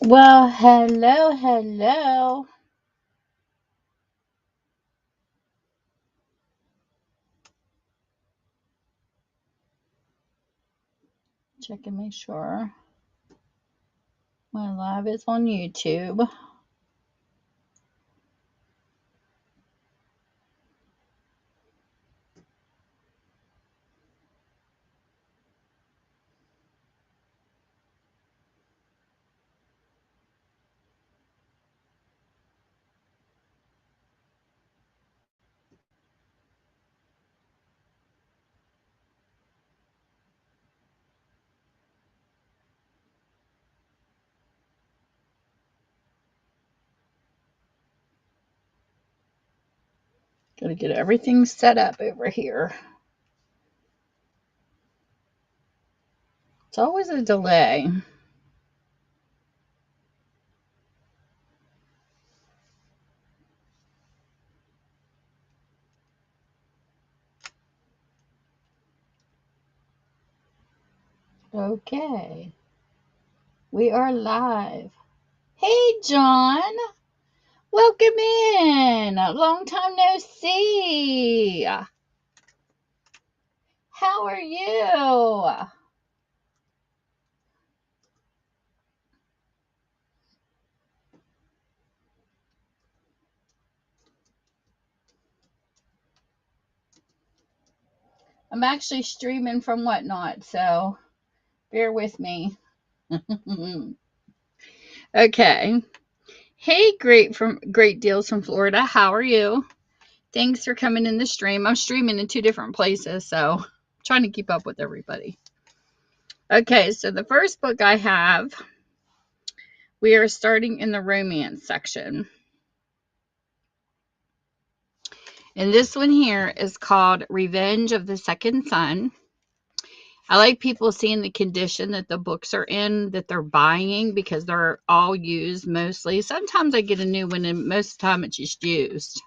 Well, hello, hello. Check and make sure my live is on YouTube. Gotta get everything set up over here. It's always a delay. Okay, we are live. Hey, John. Welcome in. Long time no see. How are you? I'm actually streaming from Whatnot, so bear with me. Okay. Hey, great deals from Florida. How are you? Thanks for coming in the stream. I'm streaming in two different places, so I'm trying to keep up with everybody. Okay, so the first book I have, we are starting in the romance section. And this one here is called Revenge of the Second Son. I like people seeing the condition that the books are in that they're buying because they're all used mostly. Sometimes I get a new one, and most of the time it's just used.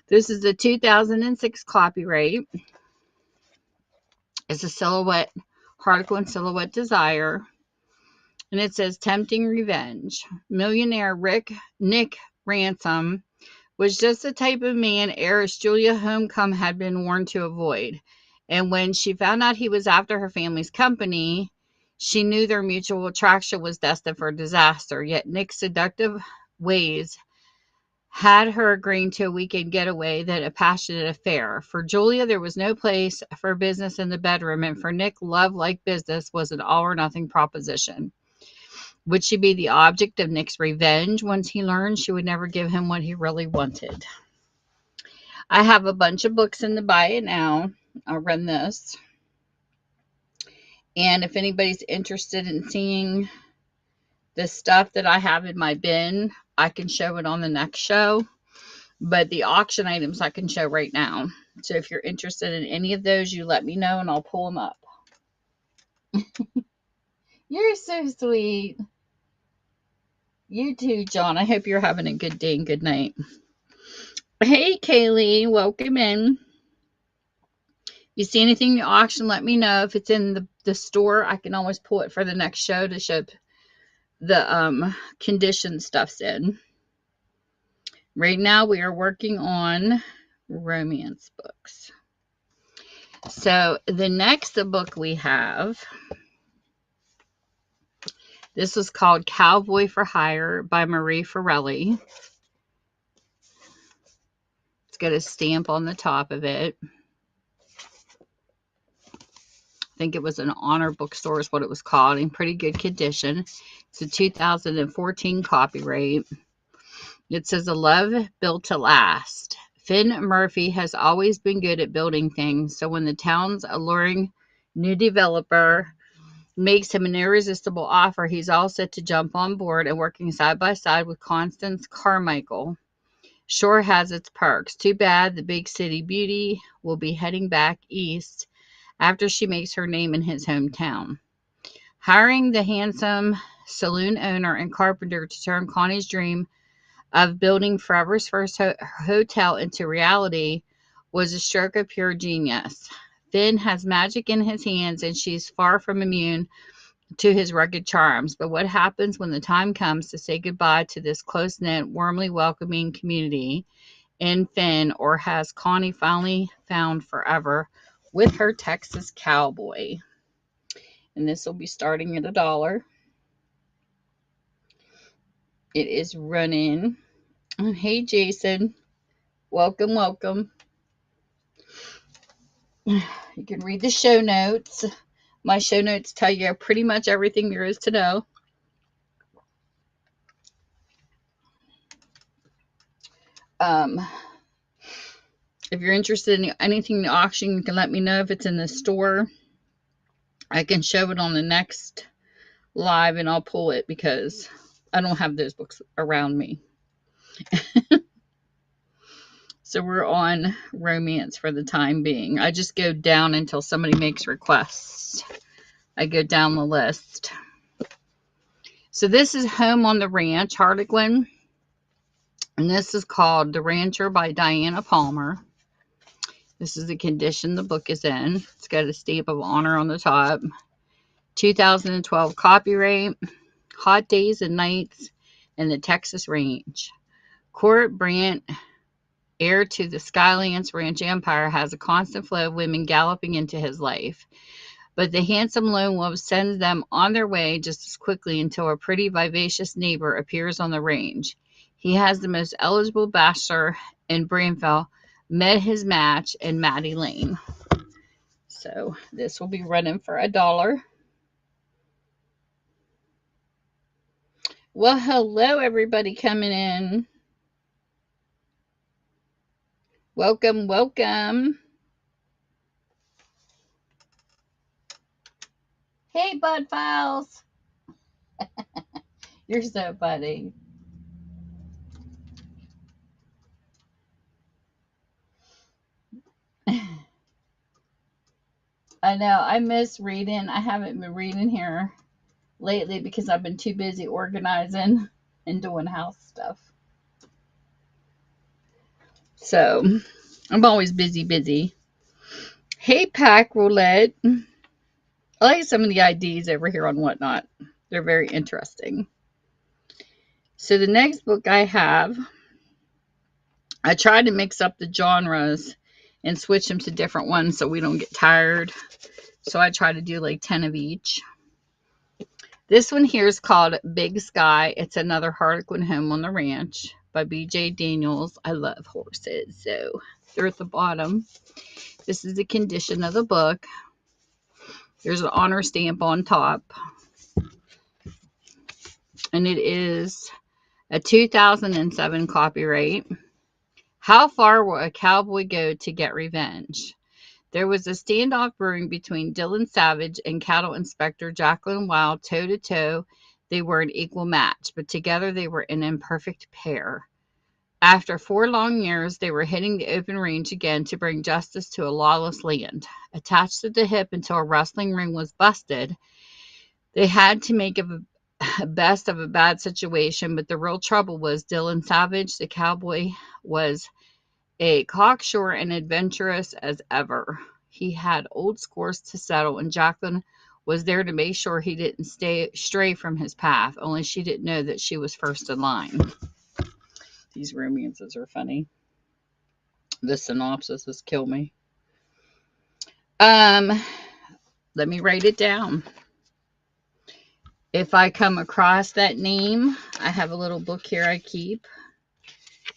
This is a 2006 copyright. It's a silhouette, Harlequin silhouette desire. And it says tempting revenge. Millionaire Nick Ransom was just the type of man heiress Julia Homecombe had been warned to avoid. And when she found out he was after her family's company, she knew their mutual attraction was destined for disaster. Yet Nick's seductive ways had her agreeing to a weekend getaway than a passionate affair. For Julia, there was no place for business in the bedroom, and for Nick, love like business was an all or nothing proposition. Would she be the object of Nick's revenge once he learned she would never give him what he really wanted? I have a bunch of books in the buy it now. I'll run this. And if anybody's interested in seeing the stuff that I have in my bin, I can show it on the next show. But the auction items I can show right now. So if you're interested in any of those, you let me know and I'll pull them up. You're so sweet. You too, John. I hope you're having a good day and good night. Hey, Kaylee. Welcome in. You see anything in the auction, let me know. If it's in the store, I can always pull it for the next show to show the condition stuff's in. Right now, we are working on romance books. So the next book we have, this was called Cowboy for Hire by Marie Forelli. It's got a stamp on the top of it. I think it was an Honor Bookstore is what it was called, in pretty good condition. It's a 2014 copyright. It says, a love built to last. Finn Murphy has always been good at building things, so when the town's alluring new developer makes him an irresistible offer, he's all set to jump on board, and working side by side with Constance Carmichael sure has its perks. Too bad the big city beauty will be heading back east after she makes her name in his hometown. Hiring the handsome saloon owner and carpenter to turn Connie's dream of building Forever's first hotel into reality was a stroke of pure genius. Finn has magic in his hands, and she's far from immune to his rugged charms. But what happens when the time comes to say goodbye to this close-knit, warmly welcoming community in Finn, or has Connie finally found forever with her Texas cowboy? And this will be starting at $1. It is running. Hey, Jason. Welcome, welcome. You can read the show notes. My show notes tell you pretty much everything there is to know. If you're interested in anything in the auction, you can let me know if it's in the store. I can show it on the next live and I'll pull it because I don't have those books around me. So we're on romance for the time being. I just go down until somebody makes requests. I go down the list. So this is Home on the Ranch, Harlequin. And this is called The Rancher by Diana Palmer. This is the condition the book is in. It's got a stamp of honor on the top. 2012 copyright. Hot Days and Nights in the Texas Range. Court Brandt, heir to the Skylands Ranch empire, has a constant flow of women galloping into his life. But the handsome lone wolf sends them on their way just as quickly until a pretty vivacious neighbor appears on the range. He has the most eligible bachelor in Bramfell met his match in Maddie Lane. So this will be running for $1. Well, hello everybody coming in. Welcome, welcome. Hey, Bud Files. You're so funny. I know. I miss reading. I haven't been reading here lately because I've been too busy organizing and doing house stuff. So I'm always busy. Hey, Pack Roulette. I like some of the IDs over here on Whatnot. They're very interesting. So the next book I have, I tried to mix up the genres and switch them to different ones so we don't get tired. So I try to do like 10 of each. This one here is called Big Sky. It's another Harlequin Home on the Ranch by B.J. Daniels. I love horses, so they're at the bottom. This is the condition of the book. There's an honor stamp on top. And it is a 2007 copyright. How far will a cowboy go to get revenge? There was a standoff brewing between Dylan Savage and cattle inspector Jacqueline Wild. Toe to toe, they were an equal match, but together they were an imperfect pair. After 4 long years, they were hitting the open range again to bring justice to a lawless land. Attached to the hip until a wrestling ring was busted, they had to make a best of a bad situation, but the real trouble was Dylan Savage, the cowboy, was a cocksure and adventurous as ever. He had old scores to settle, and Jacqueline was there to make sure he didn't stray from his path, only she didn't know that she was first in line. These romances are funny. The synopsis has killed me. Let me write it down. If I come across that name, I have a little book here I keep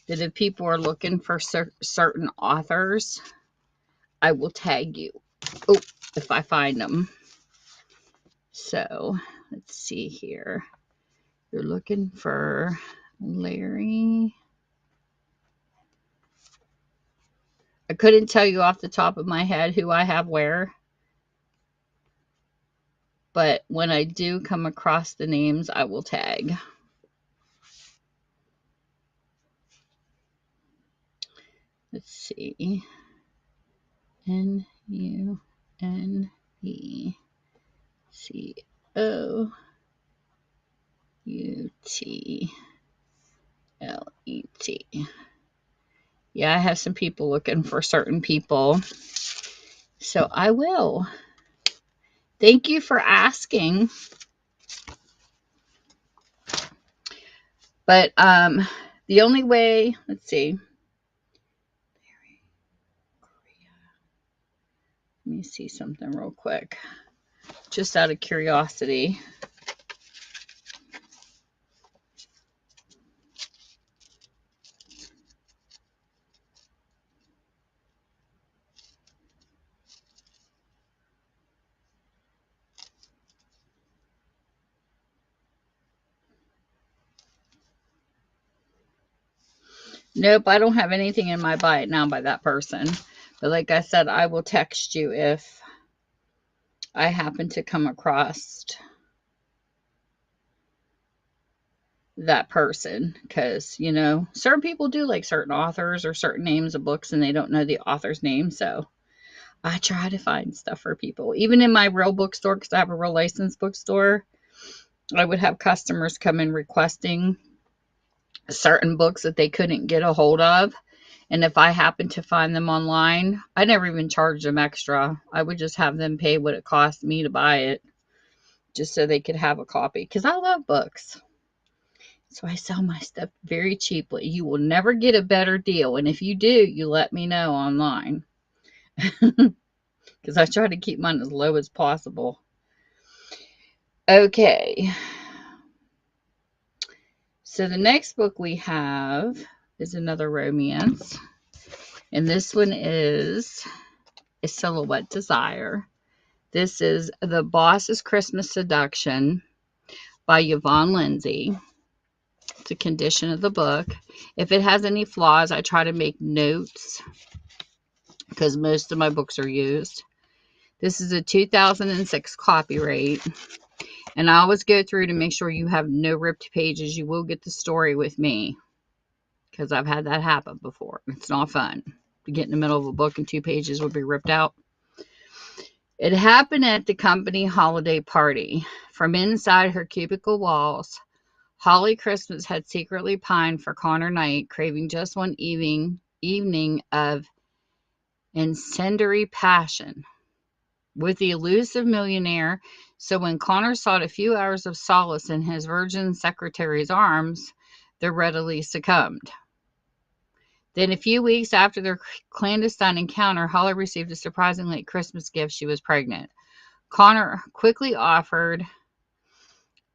that if people are looking for certain authors, I will tag you. Oh, if I find them. So, let's see here. You're looking for Larry. I couldn't tell you off the top of my head who I have where. But when I do come across the names, I will tag. Let's see. N-U-N-E-C-O-U-T-L-E-T. Yeah, I have some people looking for certain people. So I will. Thank you for asking. But the only way, let's see. Let me see something real quick. Just out of curiosity. Nope, I don't have anything in my buy it now by that person. But like I said, I will text you if I happen to come across that person. Because, you know, certain people do like certain authors or certain names of books and they don't know the author's name. So I try to find stuff for people. Even in my real bookstore, because I have a real licensed bookstore, I would have customers come in requesting certain books that they couldn't get a hold of. And if I happen to find them online, I never even charged them extra. I would just have them pay what it cost me to buy it just so they could have a copy. Because I love books. So I sell my stuff very cheaply. You will never get a better deal. And if you do, you let me know online. Because I try to keep mine as low as possible. Okay. So the next book we have is another romance. And this one is A Silhouette Desire. This is The Boss's Christmas Seduction by Yvonne Lindsay. It's a condition of the book. If it has any flaws, I try to make notes because most of my books are used. This is a 2006 copyright. And I always go through to make sure you have no ripped pages. You will get the story with me because I've had that happen before. It's not fun to get in the middle of a book and 2 pages would be ripped out. It happened at the company holiday party. From inside her cubicle walls, Holly Christmas had secretly pined for Connor Knight, craving just one evening of incendiary passion with the elusive millionaire. So when Connor sought a few hours of solace in his virgin secretary's arms, they readily succumbed. Then a few weeks after their clandestine encounter, Holly received a surprising late Christmas gift. She was pregnant. Connor quickly offered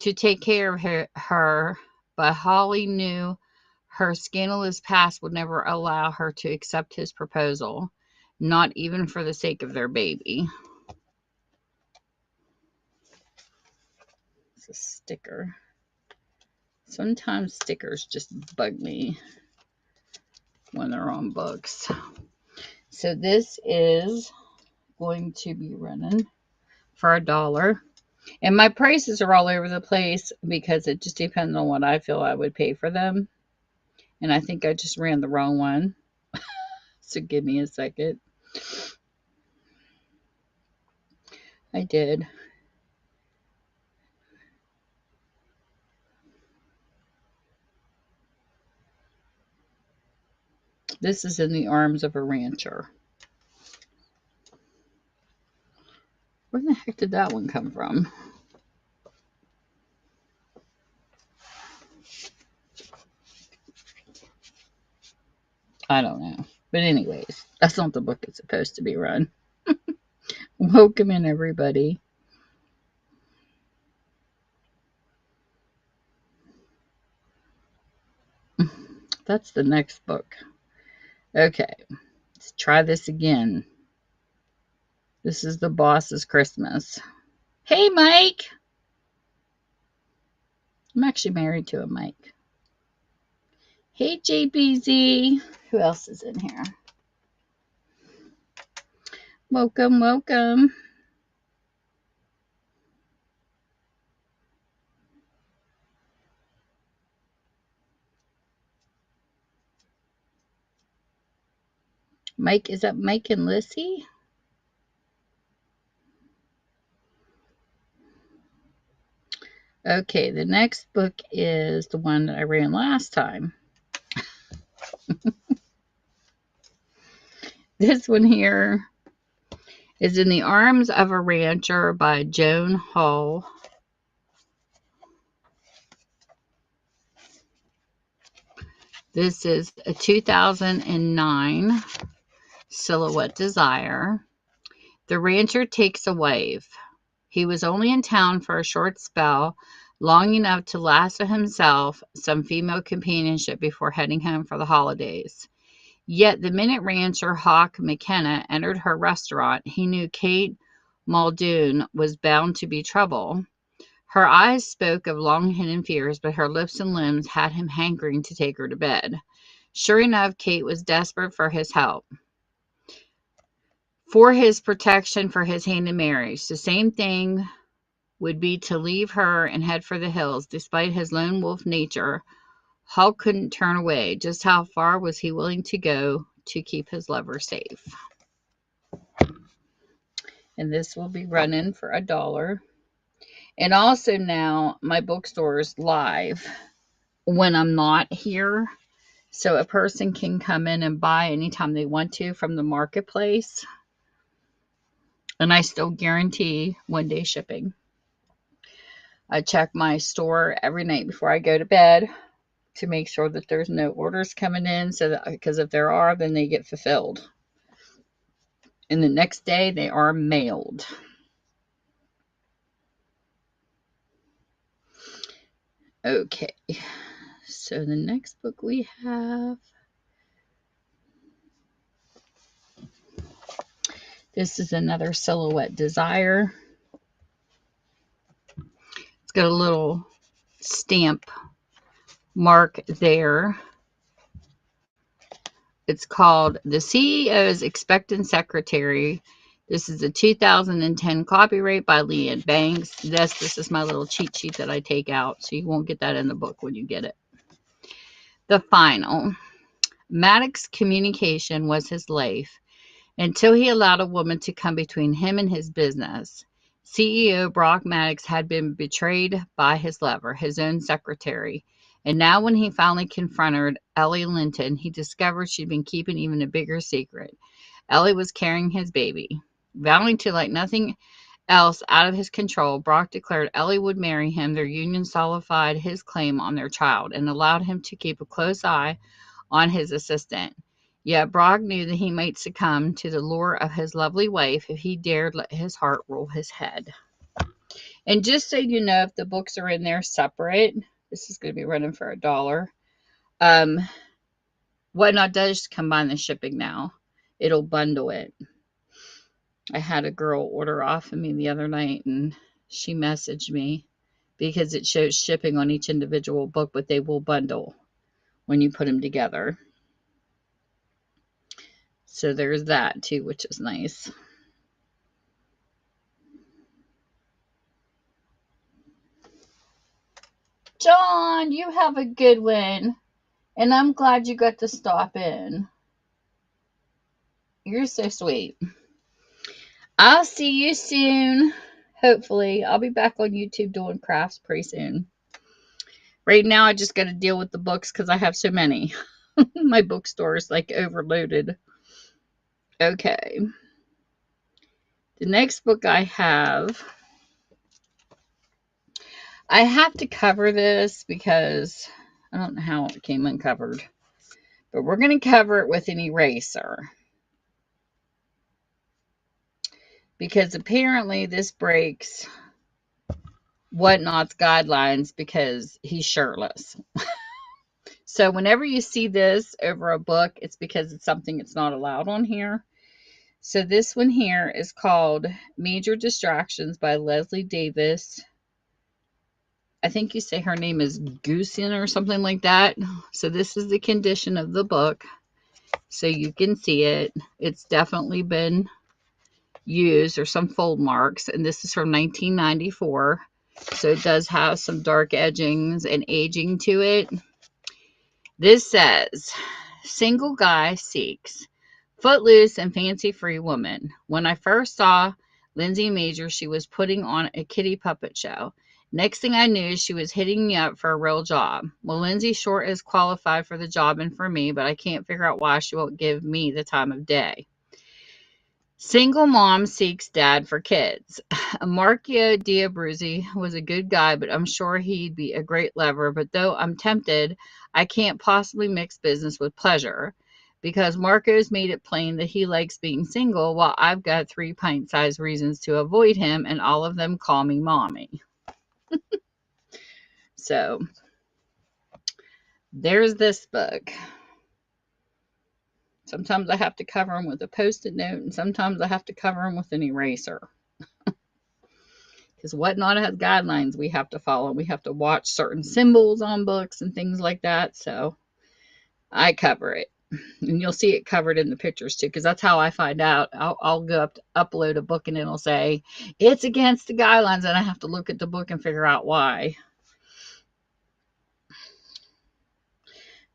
to take care of her, but Holly knew her scandalous past would never allow her to accept his proposal, not even for the sake of their baby. It's a sticker. Sometimes stickers just bug me when they're on books. So this is going to be running for $1. And my prices are all over the place because it just depends on what I feel I would pay for them. And I think I just ran the wrong one. So give me a second. I did. This is In the Arms of a Rancher. Where the heck did that one come from? I don't know. But anyways, that's not the book it's supposed to be run. Welcome in, everybody. That's the next book. Okay, let's try this again. This is The Boss's Christmas. Hey, Mike. I'm actually married to a Mike. Hey, JBZ. Who else is in here? Welcome, welcome. Mike, is that Mike and Lissy? Okay, the next book is the one that I ran last time. This one here is In the Arms of a Rancher by Joan Hall. This is a 2009 Silhouette Desire. The rancher takes a wife. He was only in town for a short spell, long enough to lasso himself some female companionship before heading home for the holidays. Yet the minute rancher Hawk McKenna entered her restaurant, he knew Kate Muldoon was bound to be trouble. Her eyes spoke of long-hidden fears, but her lips and limbs had him hankering to take her to bed. Sure enough, Kate was desperate for his help, for his protection, for his hand in marriage. The same thing would be to leave her and head for the hills. Despite his lone wolf nature, Hawk couldn't turn away. Just how far was he willing to go to keep his lover safe? And this will be running for $1. And also now my bookstore is live when I'm not here. So a person can come in and buy anytime they want to from the marketplace. And I still guarantee 1-day shipping. I check my store every night before I go to bed to make sure that there's no orders coming in, so that, because if there are, then they get fulfilled. And the next day they are mailed. Okay, so the next book we have, this is another Silhouette Desire. It's got a little stamp mark there. It's called The CEO's Expectant Secretary. This is a 2010 copyright by Leanne Banks. This is my little cheat sheet that I take out, so you won't get that in the book when you get it. The final. Maddox's communication was his life until he allowed a woman to come between him and his business. CEO Brock Maddox had been betrayed by his lover, his own secretary. And now when he finally confronted Ellie Linton, he discovered she'd been keeping even a bigger secret. Ellie was carrying his baby. Vowing to let nothing else out of his control, Brock declared Ellie would marry him. Their union solidified his claim on their child and allowed him to keep a close eye on his assistant. Yet Brock knew that he might succumb to the lure of his lovely wife if he dared let his heart rule his head. And just so you know, if the books are in there separate, this is going to be running for $1. Whatnot does combine the shipping now. It'll bundle it. I had a girl order off of me the other night, and she messaged me because it shows shipping on each individual book, but they will bundle when you put them together. So there's that too, which is nice. John, you have a good one. And I'm glad you got to stop in. You're so sweet. I'll see you soon. Hopefully. I'll be back on YouTube doing crafts pretty soon. Right now, I just got to deal with the books because I have so many. My bookstore is like overloaded. Okay. The next book I have to cover this because I don't know how it came uncovered. But we're going to cover it with an eraser. Because apparently this breaks Whatnot's guidelines because he's shirtless. So whenever you see this over a book, it's because it's something that's not allowed on here. So this one here is called Major Distractions by Leslie Davis. I think you say her name is Goosen or something like that. So this is the condition of the book. So you can see it. It's definitely been used, or some fold marks, and this is from 1994. So it does have some dark edgings and aging to it. This says, single guy seeks footloose and fancy-free woman. When I first saw Lindsay Major, she was putting on a kitty puppet show. Next thing I knew, she was hitting me up for a real job. Well, Lindsay sure is qualified for the job and for me, but I can't figure out why she won't give me the time of day. Single mom seeks dad for kids. Marchio D'Abruzzi was a good guy, but I'm sure he'd be a great lover. But though I'm tempted, I can't possibly mix business with pleasure because Marco's made it plain that he likes being single while I've got 3 pint-sized reasons to avoid him, and all of them call me mommy. So there's this book. Sometimes I have to cover them with a Post-it note, and sometimes I have to cover them with an eraser. Because Whatnot has guidelines we have to follow. We have to watch certain symbols on books and things like that. So I cover it. And you'll see it covered in the pictures too, because that's how I find out. I'll go up to upload a book and it'll say, it's against the guidelines. And I have to look at the book and figure out why.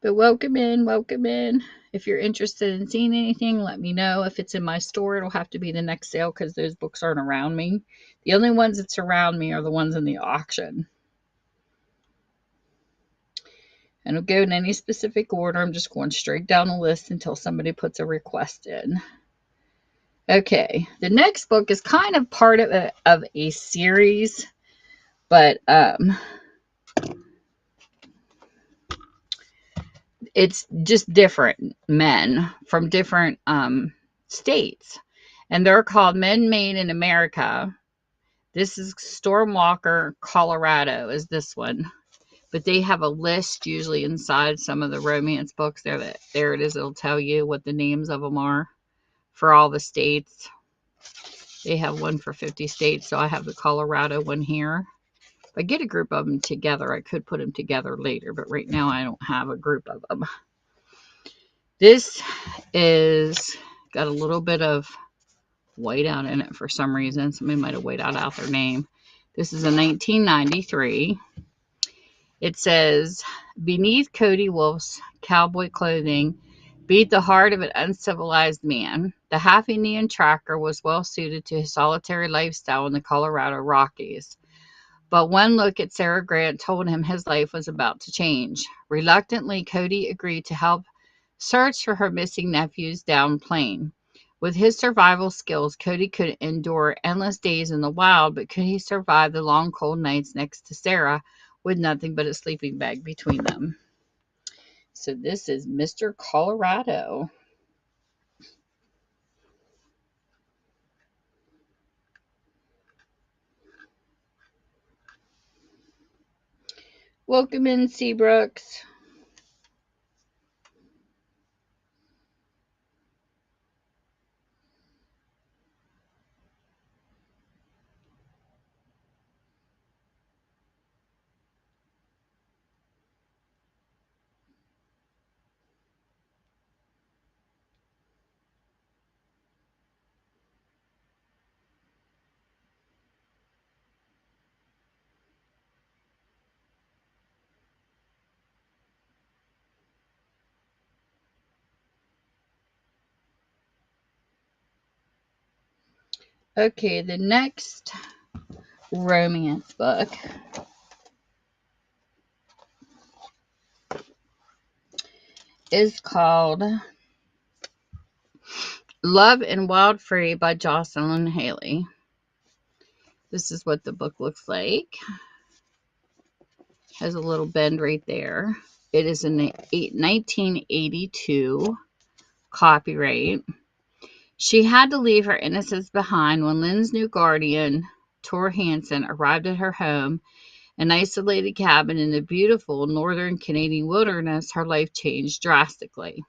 But welcome in, welcome in. If you're interested in seeing anything, let me know. If it's in my store, it'll have to be the next sale because those books aren't around me. The only ones that surround me are the ones in the auction. I don't go in any specific order. I'm just going straight down the list until somebody puts a request in. Okay, the next book is kind of part of a series, but it's just different men from different states. And they're called Men Made in America. This is Stormwalker, Colorado, is this one. But they have a list usually inside some of the romance books. There it is. It'll tell you what the names of them are for all the states. They have one for 50 states, so I have the Colorado one here. If I get a group of them together, I could put them together later, but right now I don't have a group of them. This is got a little bit of whiteout in it for some reason. Somebody might have whited out their name. This is a 1993. It says, beneath Cody Wolf's cowboy clothing beat the heart of an uncivilized man. The half-Indian tracker was well suited to his solitary lifestyle in the Colorado Rockies. But one look at Sarah Grant told him his life was about to change. Reluctantly, Cody agreed to help search for her missing nephews down plain. With his survival skills, Cody could endure endless days in the wild, but could he survive the long, cold nights next to Sarah with nothing but a sleeping bag between them? So this is Mr. Colorado. Welcome in, Seabrooks. Okay, the next romance book is called Love and Wild Free by Jocelyn Haley. This is what the book looks like. Has a little bend right there. It is in the 1982 copyright. She had to leave her innocence behind when Lynn's new guardian, Tor Hansen, arrived at her home, an isolated cabin in the beautiful northern Canadian wilderness. Her life changed drastically.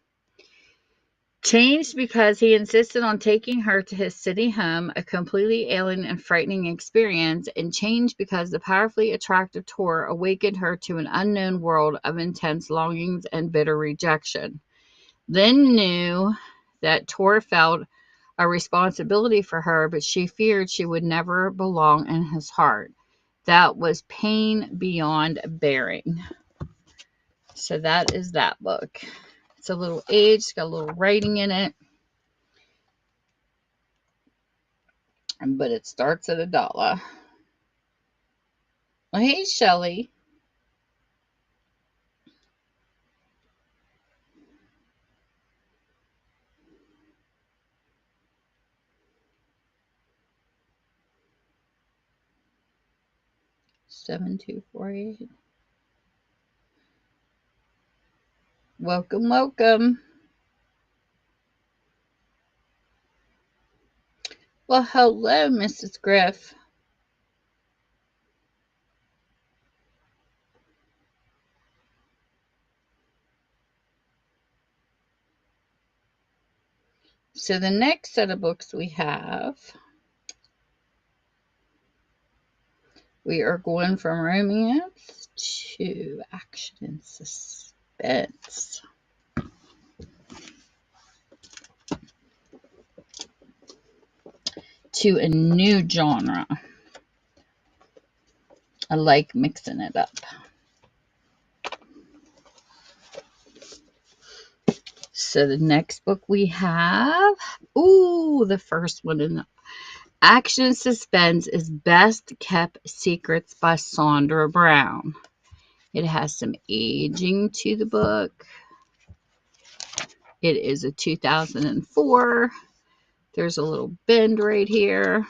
Changed because he insisted on taking her to his city home, a completely alien and frightening experience, and changed because the powerfully attractive Tor awakened her to an unknown world of intense longings and bitter rejection. Lynn knew that Tor felt a responsibility for her, but she feared she would never belong in his heart. That was pain beyond bearing. So that is that book. It's a little aged, got a little writing in it, but it starts at $1. Well, hey, Shelley. $7,248. Welcome, welcome. Well, hello, Mrs. Griff. So the next set of books we are going from romance to action and suspense. To a new genre. I like mixing it up. So the next book we have, the first one in Action and Suspense is Best Kept Secrets by Sandra Brown. It has some aging to the book. It is a 2004. There's a little bend right here.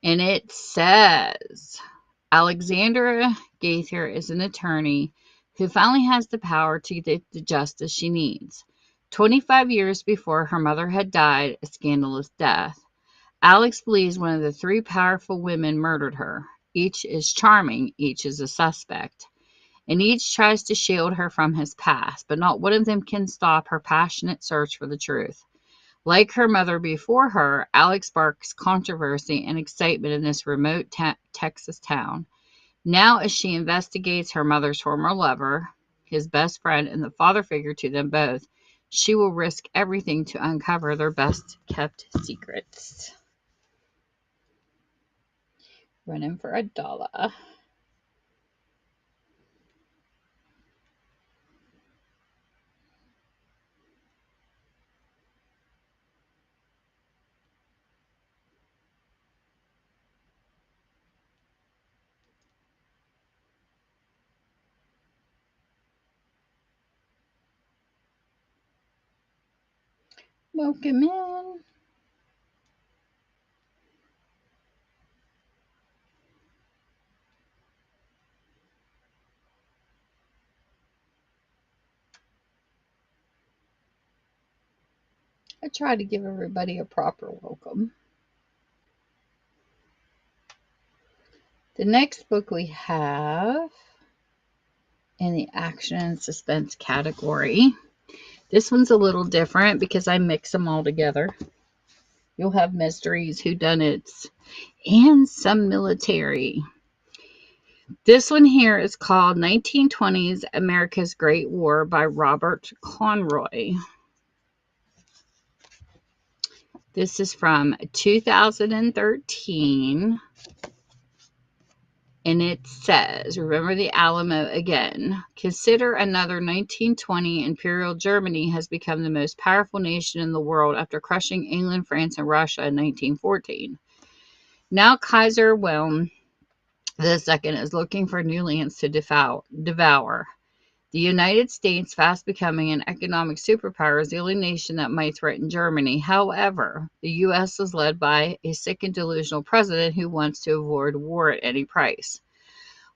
And it says, Alexandra Gaither is an attorney who finally has the power to get the justice she needs. 25 years before her mother had died a scandalous death, Alex believes one of the three powerful women murdered her. Each is charming, each is a suspect, and each tries to shield her from his past, but not one of them can stop her passionate search for the truth. Like her mother before her, Alex sparks controversy and excitement in this remote Texas town. Now, as she investigates her mother's former lover, his best friend, and the father figure to them both, she will risk everything to uncover their best kept secrets. Running for $1. Welcome in. I try to give everybody a proper welcome. The next book we have in the action and suspense category. This one's a little different because I mix them all together. You'll have mysteries, whodunits, and some military. This one here is called 1920s America's Great War by Robert Conroy. This is from 2013. And it says, remember the Alamo again. Consider another 1920 Imperial Germany has become the most powerful nation in the world after crushing England, France, and Russia in 1914. Now Kaiser Wilhelm II is looking for new lands to devour. The United States, fast becoming an economic superpower, is the only nation that might threaten Germany. However, the U.S. is led by a sick and delusional president who wants to avoid war at any price.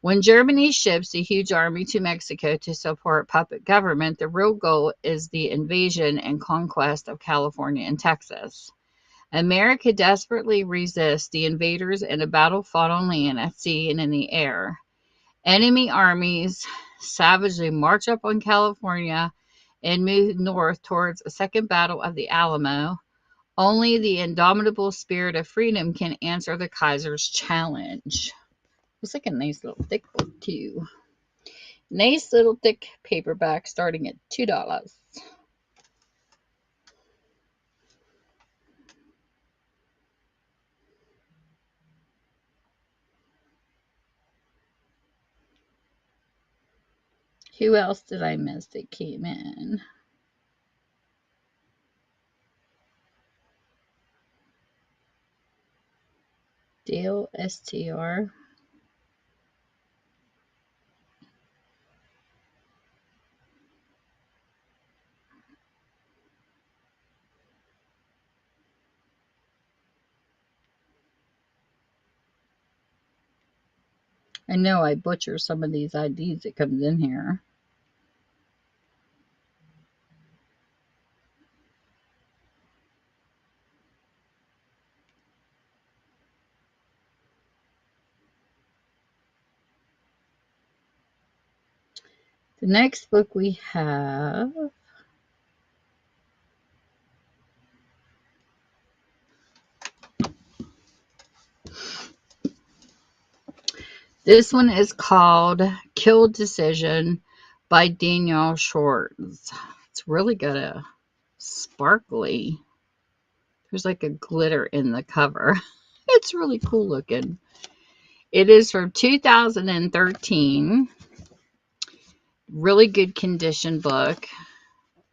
When Germany ships a huge army to Mexico to support puppet government, the real goal is the invasion and conquest of California and Texas. America desperately resists the invaders in a battle fought on land, at sea, and in the air. Enemy armies savagely march up on California and move north towards a second battle of the Alamo. Only the indomitable spirit of freedom can answer the Kaiser's challenge. It's like a nice little thick book, too. Nice little thick paperback starting at $2. Who else did I miss that came in? Dale STR. I know I butcher some of these IDs that comes in here. The next book we have this one is called Kill Decision by Danielle Schwartz. It's really got a sparkly, there's like a glitter in the cover. It's really cool looking. It is from 2013. Really good condition book.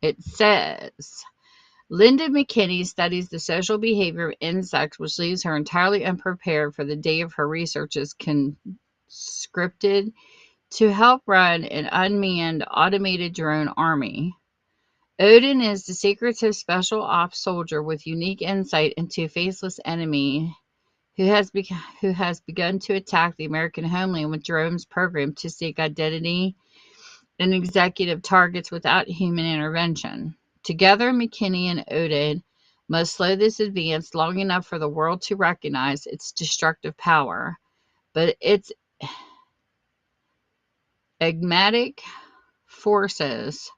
It says Linda McKinney studies the social behavior of insects, which leaves her entirely unprepared for the day of her research is conscripted to help run an unmanned automated drone army. Odin is the secretive special ops soldier with unique insight into a faceless enemy who has begun to attack the American homeland with drones programmed to seek identity and executive targets without human intervention. Together, McKinney and Odin must slow this advance long enough for the world to recognize its destructive power. But its enigmatic forces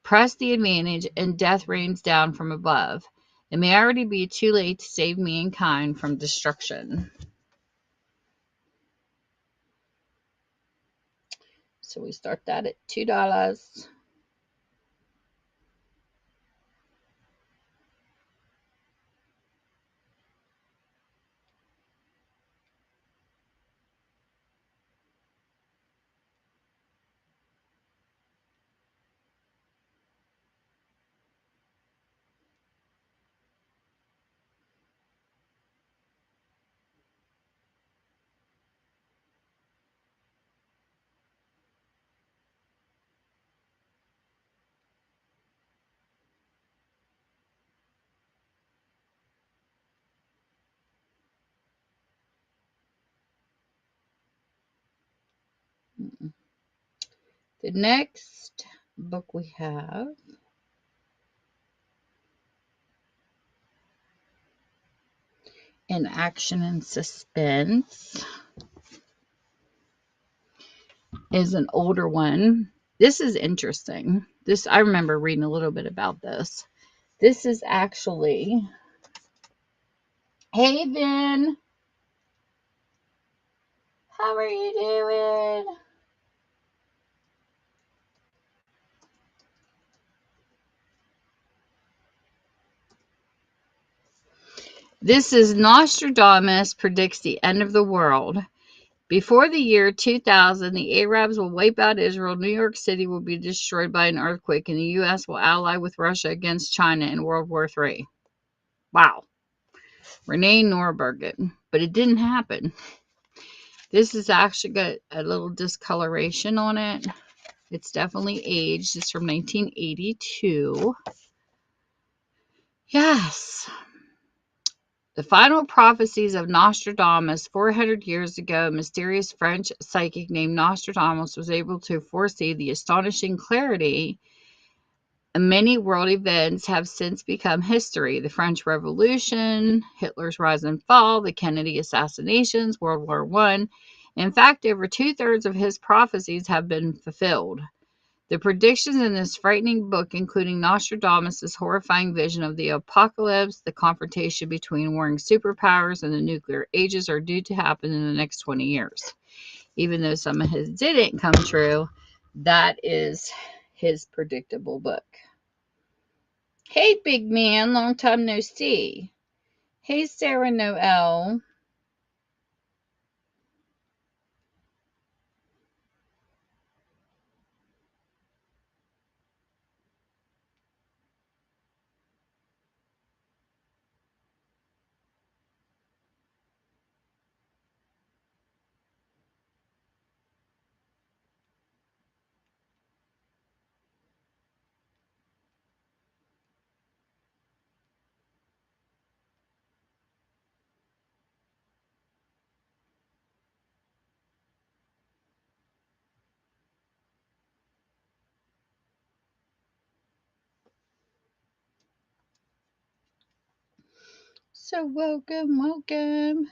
press the advantage and death rains down from above. It may already be too late to save mankind from destruction. So we start that at $2. The next book we have in action and suspense is an older one. This is interesting. This I remember reading a little bit about this. This is actually Haven. How are you doing? This is Nostradamus predicts the end of the world. Before the year 2000, the Arabs will wipe out Israel. New York City will be destroyed by an earthquake, and the U.S. will ally with Russia against China in World War III. Wow. Renee Norbergen. But it didn't happen. This has actually got a little discoloration on it. It's definitely aged. It's from 1982. Yes. The final prophecies of Nostradamus 400 years ago, a mysterious French psychic named Nostradamus was able to foresee the astonishing clarity. Many world events have since become history. The French Revolution, Hitler's rise and fall, the Kennedy assassinations, World War I. In fact, over two-thirds of his prophecies have been fulfilled. The predictions in this frightening book, including Nostradamus' horrifying vision of the apocalypse, the confrontation between warring superpowers, and the nuclear ages, are due to happen in the next 20 years. Even though some of his didn't come true, that is his predictable book. Hey, big man, long time no see. Hey, Sarah Noel. So welcome.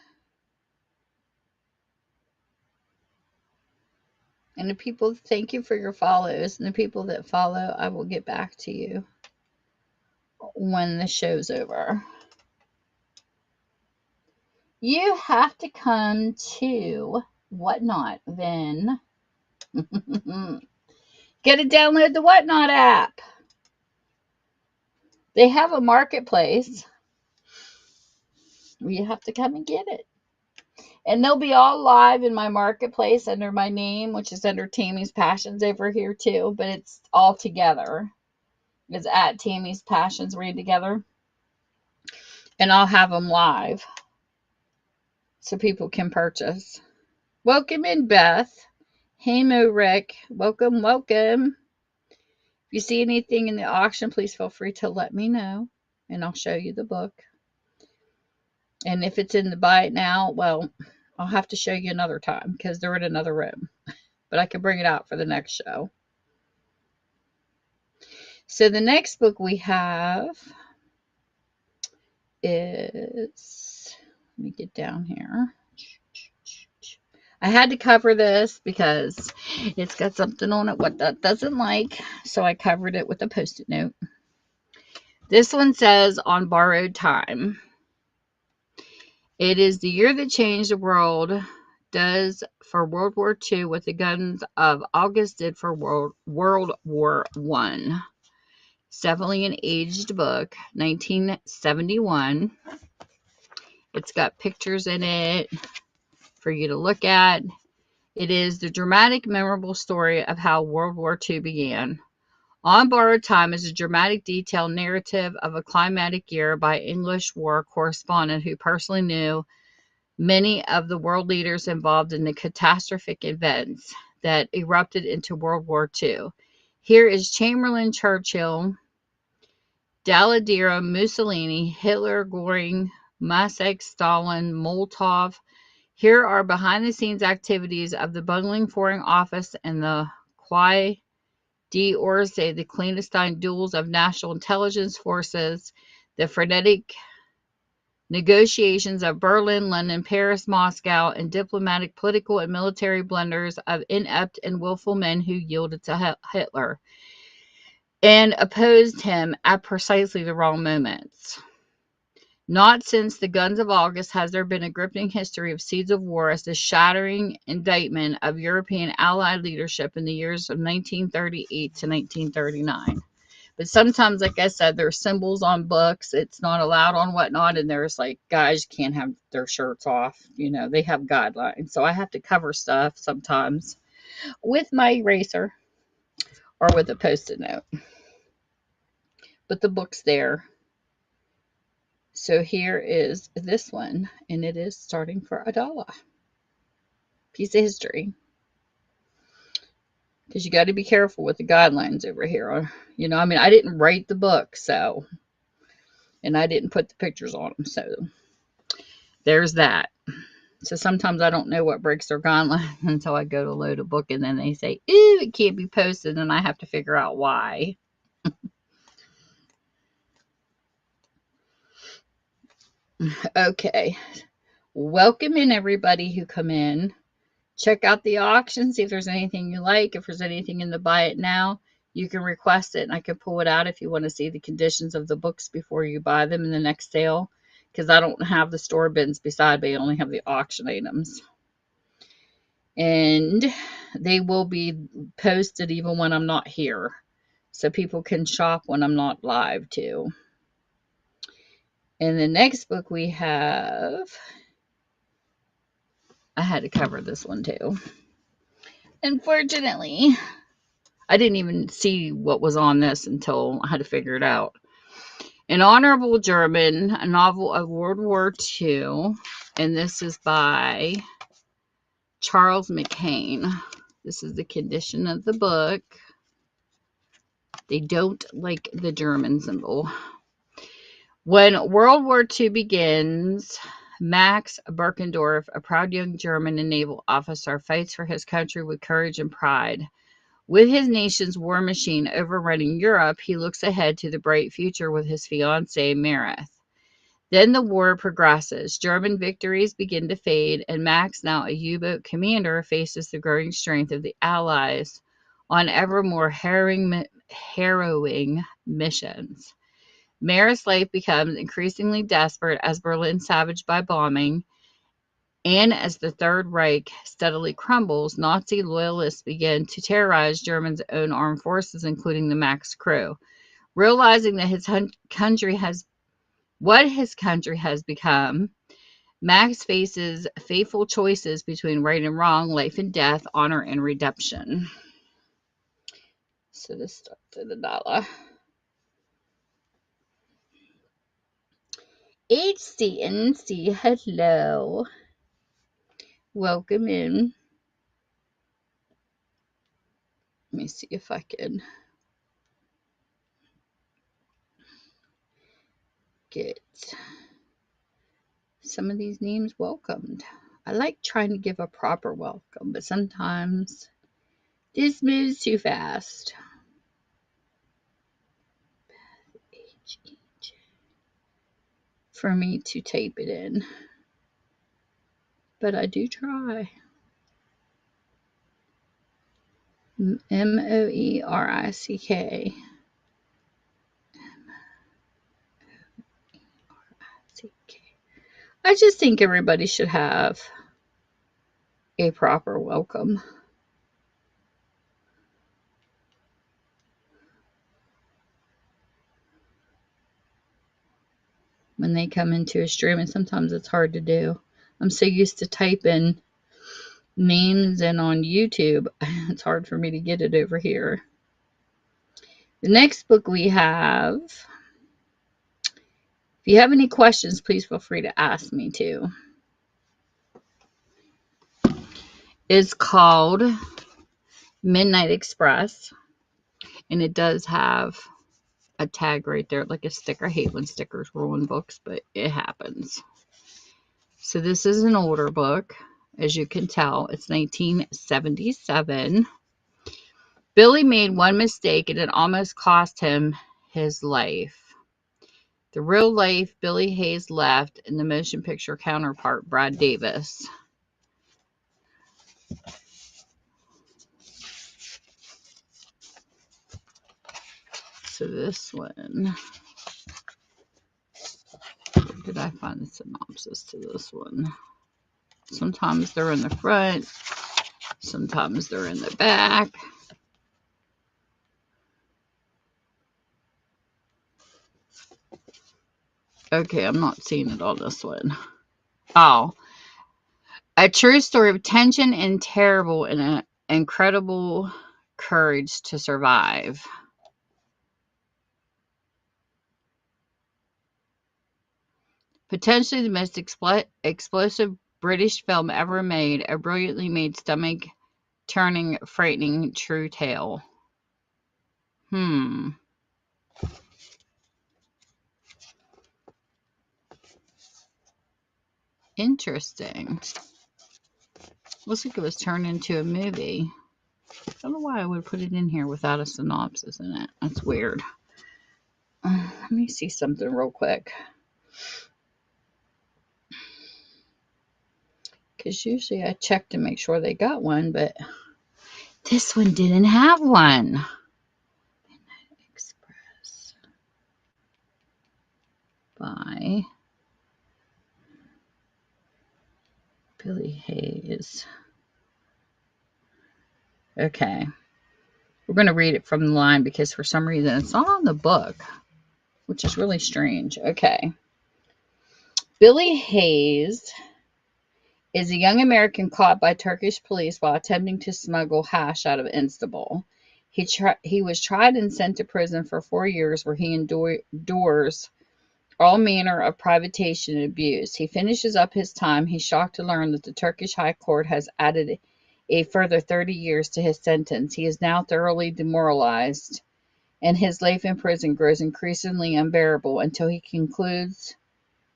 And the people, thank you for your follows. And the people that follow, I will get back to you when the show's over. You have to come to Whatnot, then. Get to download the Whatnot app. They have a marketplace. You have to come and get it. And they'll be all live in my marketplace under my name, which is under Tammy's Passions over here too, but it's all together. It's at Tammy's Passions Read Together. And I'll have them live so people can purchase. Welcome in, Beth. Hey, Mo Rick. Welcome, welcome. If you see anything in the auction, please feel free to let me know, and I'll show you the book. And if it's in the buy it now, well, I'll have to show you another time because they're in another room. But I can bring it out for the next show. So the next book we have is, let me get down here. I had to cover this because it's got something on it what that doesn't like. So I covered it with a Post-it note. This one says On Borrowed Time. It is the year that changed the world, does for World War II what the guns of August did for World War I. It's definitely an aged book, 1971. It's got pictures in it for you to look at. It is the dramatic, memorable story of how World War II began. On Borrowed Time is a dramatic, detailed narrative of a climatic year by English war correspondent who personally knew many of the world leaders involved in the catastrophic events that erupted into World War II. Here is Chamberlain, Churchill, Daladiero, Mussolini, Hitler, Göring, Masek, Stalin, Molotov. Here are behind-the-scenes activities of the bungling Foreign Office and the Quai d'Orsay, the clandestine duels of national intelligence forces, the frenetic negotiations of Berlin, London, Paris, Moscow, and diplomatic, political, and military blunders of inept and willful men who yielded to Hitler and opposed him at precisely the wrong moments. Not since the guns of August has there been a gripping history of seeds of war as the shattering indictment of European Allied leadership in the years of 1938 to 1939. But sometimes, like I said, there's symbols on books. It's not allowed on Whatnot, and there's like guys can't have their shirts off. You know, they have guidelines. So I have to cover stuff sometimes with my eraser or with a Post-it note. But the book's there. So here is this one, and it is starting for $1. Piece of history. Because you got to be careful with the guidelines over here. You know, I mean, I didn't write the book, so, and I didn't put the pictures on them, so there's that. So sometimes I don't know what breaks their guidelines until I go to load a book, and then they say, ooh, it can't be posted, and I have to figure out why. Okay. Welcome in everybody who come in. Check out the auction, see if there's anything you like. If there's anything in the buy it now, you can request it and I can pull it out if you want to see the conditions of the books before you buy them in the next sale. Because I don't have the store bins beside me, I only have the auction items. And they will be posted even when I'm not here. So people can shop when I'm not live too. And the next book we have, I had to cover this one too. Unfortunately, I didn't even see what was on this until I had to figure it out. An Honorable German, a novel of World War II, and this is by Charles McCain. This is the condition of the book. They don't like the German symbol. When World War II begins, Max Birkendorf, a proud young German and naval officer, fights for his country with courage and pride. With his nation's war machine overrunning Europe, he looks ahead to the bright future with his fiancée, Meredith. Then the war progresses. German victories begin to fade, and Max, now a U-boat commander, faces the growing strength of the Allies on ever more harrowing missions. Mare's life becomes increasingly desperate as Berlin savaged by bombing, and as the Third Reich steadily crumbles, Nazi loyalists begin to terrorize Germany's own armed forces, including the Max crew. Realizing that what his country has become, Max faces fateful choices between right and wrong, life and death, honor and redemption. So this starts at $1. HCNC, hello. Welcome in. Let me see if I can get some of these names welcomed. I like trying to give a proper welcome, but sometimes this moves too fast. For me to type it in, but I do try. Moerick. I just think everybody should have a proper welcome. When they come into a stream, and sometimes it's hard to do. I'm so used to typing names in on YouTube, it's hard for me to get it over here. The next book we have, if you have any questions, please feel free to ask me too. It's called Midnight Express, and it does have a tag right there, like a sticker. I hate when stickers ruin books, but it happens. So this is an older book. As you can tell, it's 1977. Billy made one mistake and it almost cost him his life. The real life Billy Hayes left in the motion picture counterpart, Brad Davis. So this one, where did I find the synopsis to this one? Sometimes they're in the front, sometimes they're in the back. Okay, I'm not seeing it on this one. Oh, a true story of tension and terrible and an incredible courage to survive. Potentially the most explosive British film ever made, a brilliantly made, stomach-turning, frightening true tale. Interesting. Looks like it was turned into a movie. I don't know why I would put it in here without a synopsis in it. That's weird. Let me see something real quick. Because usually I check to make sure they got one, but this one didn't have one. Midnight Express by Billy Hayes. Okay. We're going to read it from the line because for some reason it's not on the book, which is really strange. Okay. Billy Hayes is a young American caught by Turkish police while attempting to smuggle hash out of Istanbul. He was tried and sent to prison for 4 years where he endures all manner of privation and abuse. He finishes up his time. He's shocked to learn that the Turkish High Court has added a further 30 years to his sentence. He is now thoroughly demoralized, and his life in prison grows increasingly unbearable until he concludes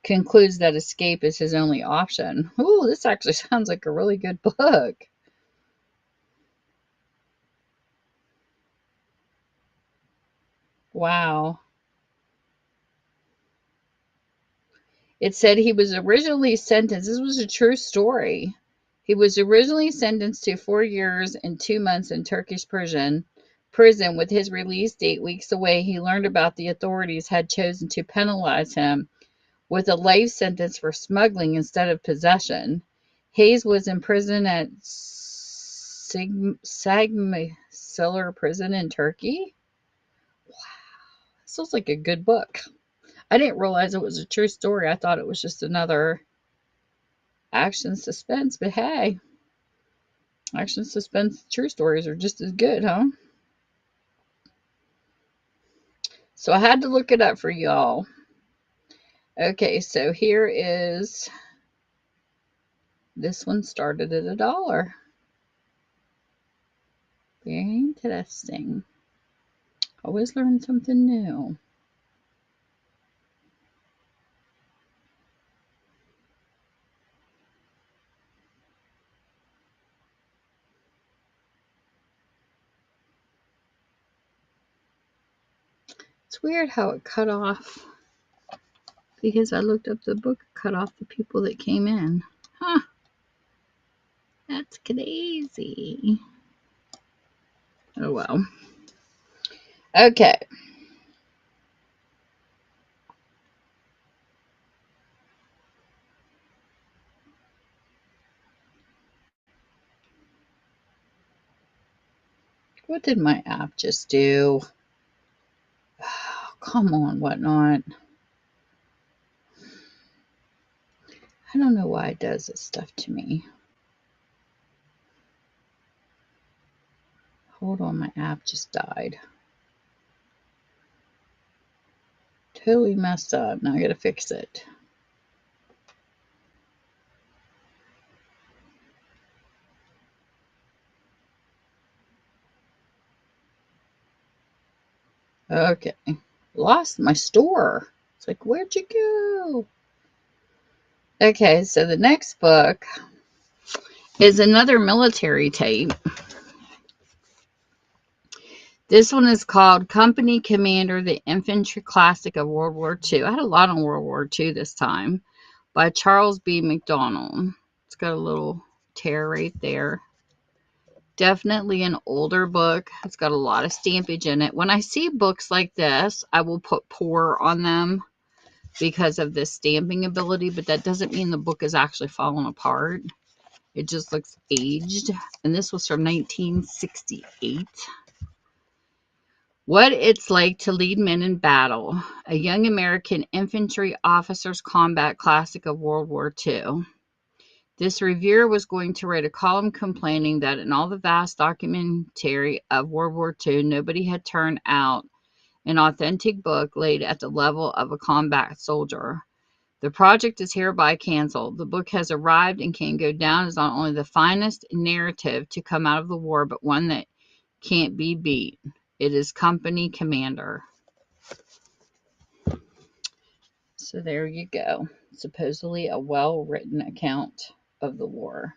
that escape is his only option. Ooh, this actually sounds like a really good book. Wow. It said he was originally sentenced, this was a true story. He was originally sentenced to 4 years and 2 months in Turkish prison. With his release date weeks away, he learned about the authorities had chosen to penalize him with a life sentence for smuggling instead of possession. Hayes was imprisoned at Sagmisiler prison in Turkey. Sounds like a good book. I didn't realize it was a true story. I thought it was just another action suspense, but hey, action suspense true stories are just as good, huh? So I had to look it up for y'all. Okay, so here is, this one started at $1. Very interesting. Always learn something new. It's weird how it cut off, because I looked up the book, cut off the people that came in. Huh. That's crazy. Oh well. Okay. What did my app just do? Oh, come on, whatnot. I don't know why it does this stuff to me. Hold on, my app just died. Totally messed up. Now I gotta fix it. Okay. Lost my store. It's like, where'd you go? Okay, so the next book is another military tape. This one is called Company Commander, the Infantry Classic of World War II. I had a lot on World War II this time, by Charles B. McDonald. It's got a little tear right there. Definitely an older book. It's got a lot of stampage in it. When I see books like this, I will put poor on them because of this stamping ability, but that doesn't mean the book is actually falling apart. It just looks aged. And this was from 1968. What It's Like to Lead Men in Battle, a young American infantry officer's combat classic of World War II. This reviewer was going to write a column complaining that in all the vast documentary of World War II, nobody had turned out an authentic book laid at the level of a combat soldier. The project is hereby canceled. The book has arrived and can go down as not only the finest narrative to come out of the war, but one that can't be beat. It is Company Commander. So there you go. Supposedly a well-written account of the war.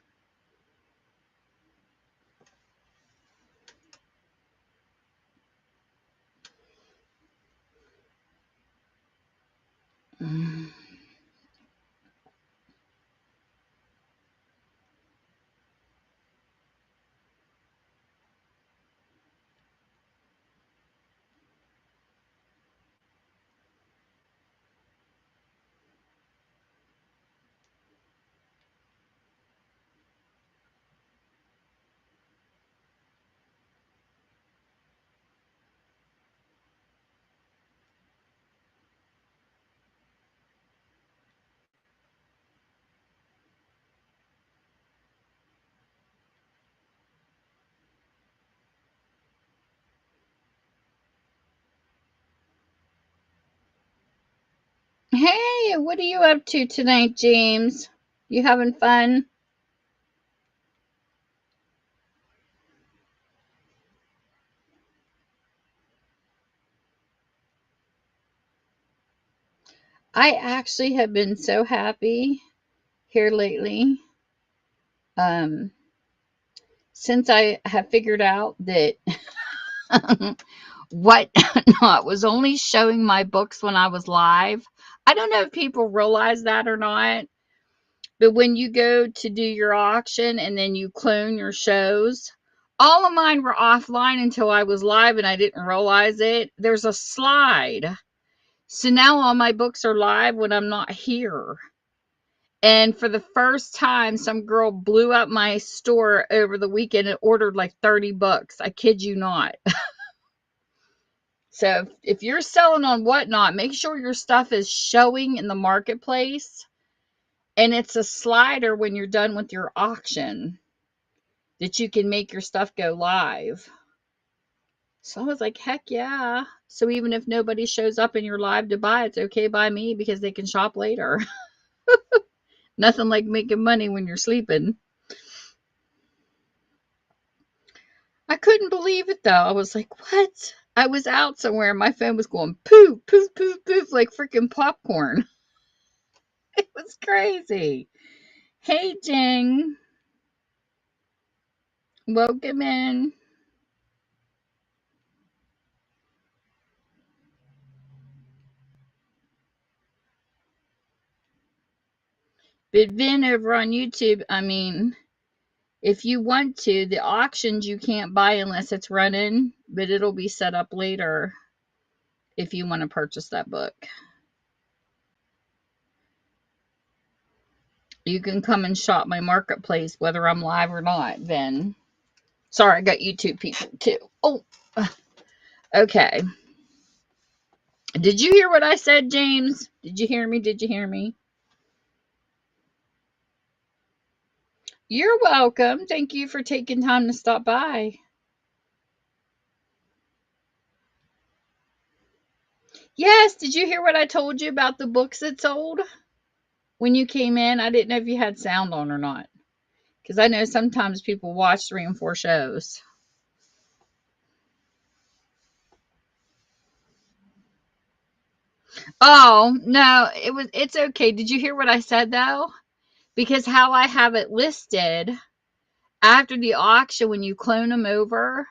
Hey, what are you up to tonight, James? You having fun? I actually have been so happy here lately. Um, since I have figured out that what not was only showing my books when I was live. I don't know if people realize that or not, but when you go to do your auction and then you clone your shows, all of mine were offline until I was live and I didn't realize it. There's a slide. So now all my books are live when I'm not here. And for the first time, some girl blew up my store over the weekend and ordered like 30 books. I kid you not. So if you're selling on Whatnot, make sure your stuff is showing in the marketplace. And it's a slider when you're done with your auction that you can make your stuff go live. So I was like, heck yeah. So even if nobody shows up in your live to buy, it's okay by me because they can shop later. Nothing like making money when you're sleeping. I couldn't believe it though. I was like, what? I was out somewhere and my phone was going poof, poof, poof, poof, like freaking popcorn. It was crazy. Hey, Jing. Welcome in. But Vin over on YouTube, I mean, if you want to, the auctions you can't buy unless it's running, but it'll be set up later if you want to purchase that book. You can come and shop my marketplace whether I'm live or not, Vin. Sorry, I got YouTube people too. Oh, okay. Did you hear what I said, James? Did you hear me? Did you hear me? You're welcome. Thank you for taking time to stop by. Yes, did you hear what I told you about the books that sold when you came in? I didn't know if you had sound on or not. Because I know sometimes people watch 3 and 4 shows. Oh, no, it's okay. Did you hear what I said though? Because how I have it listed after the auction when you clone them over,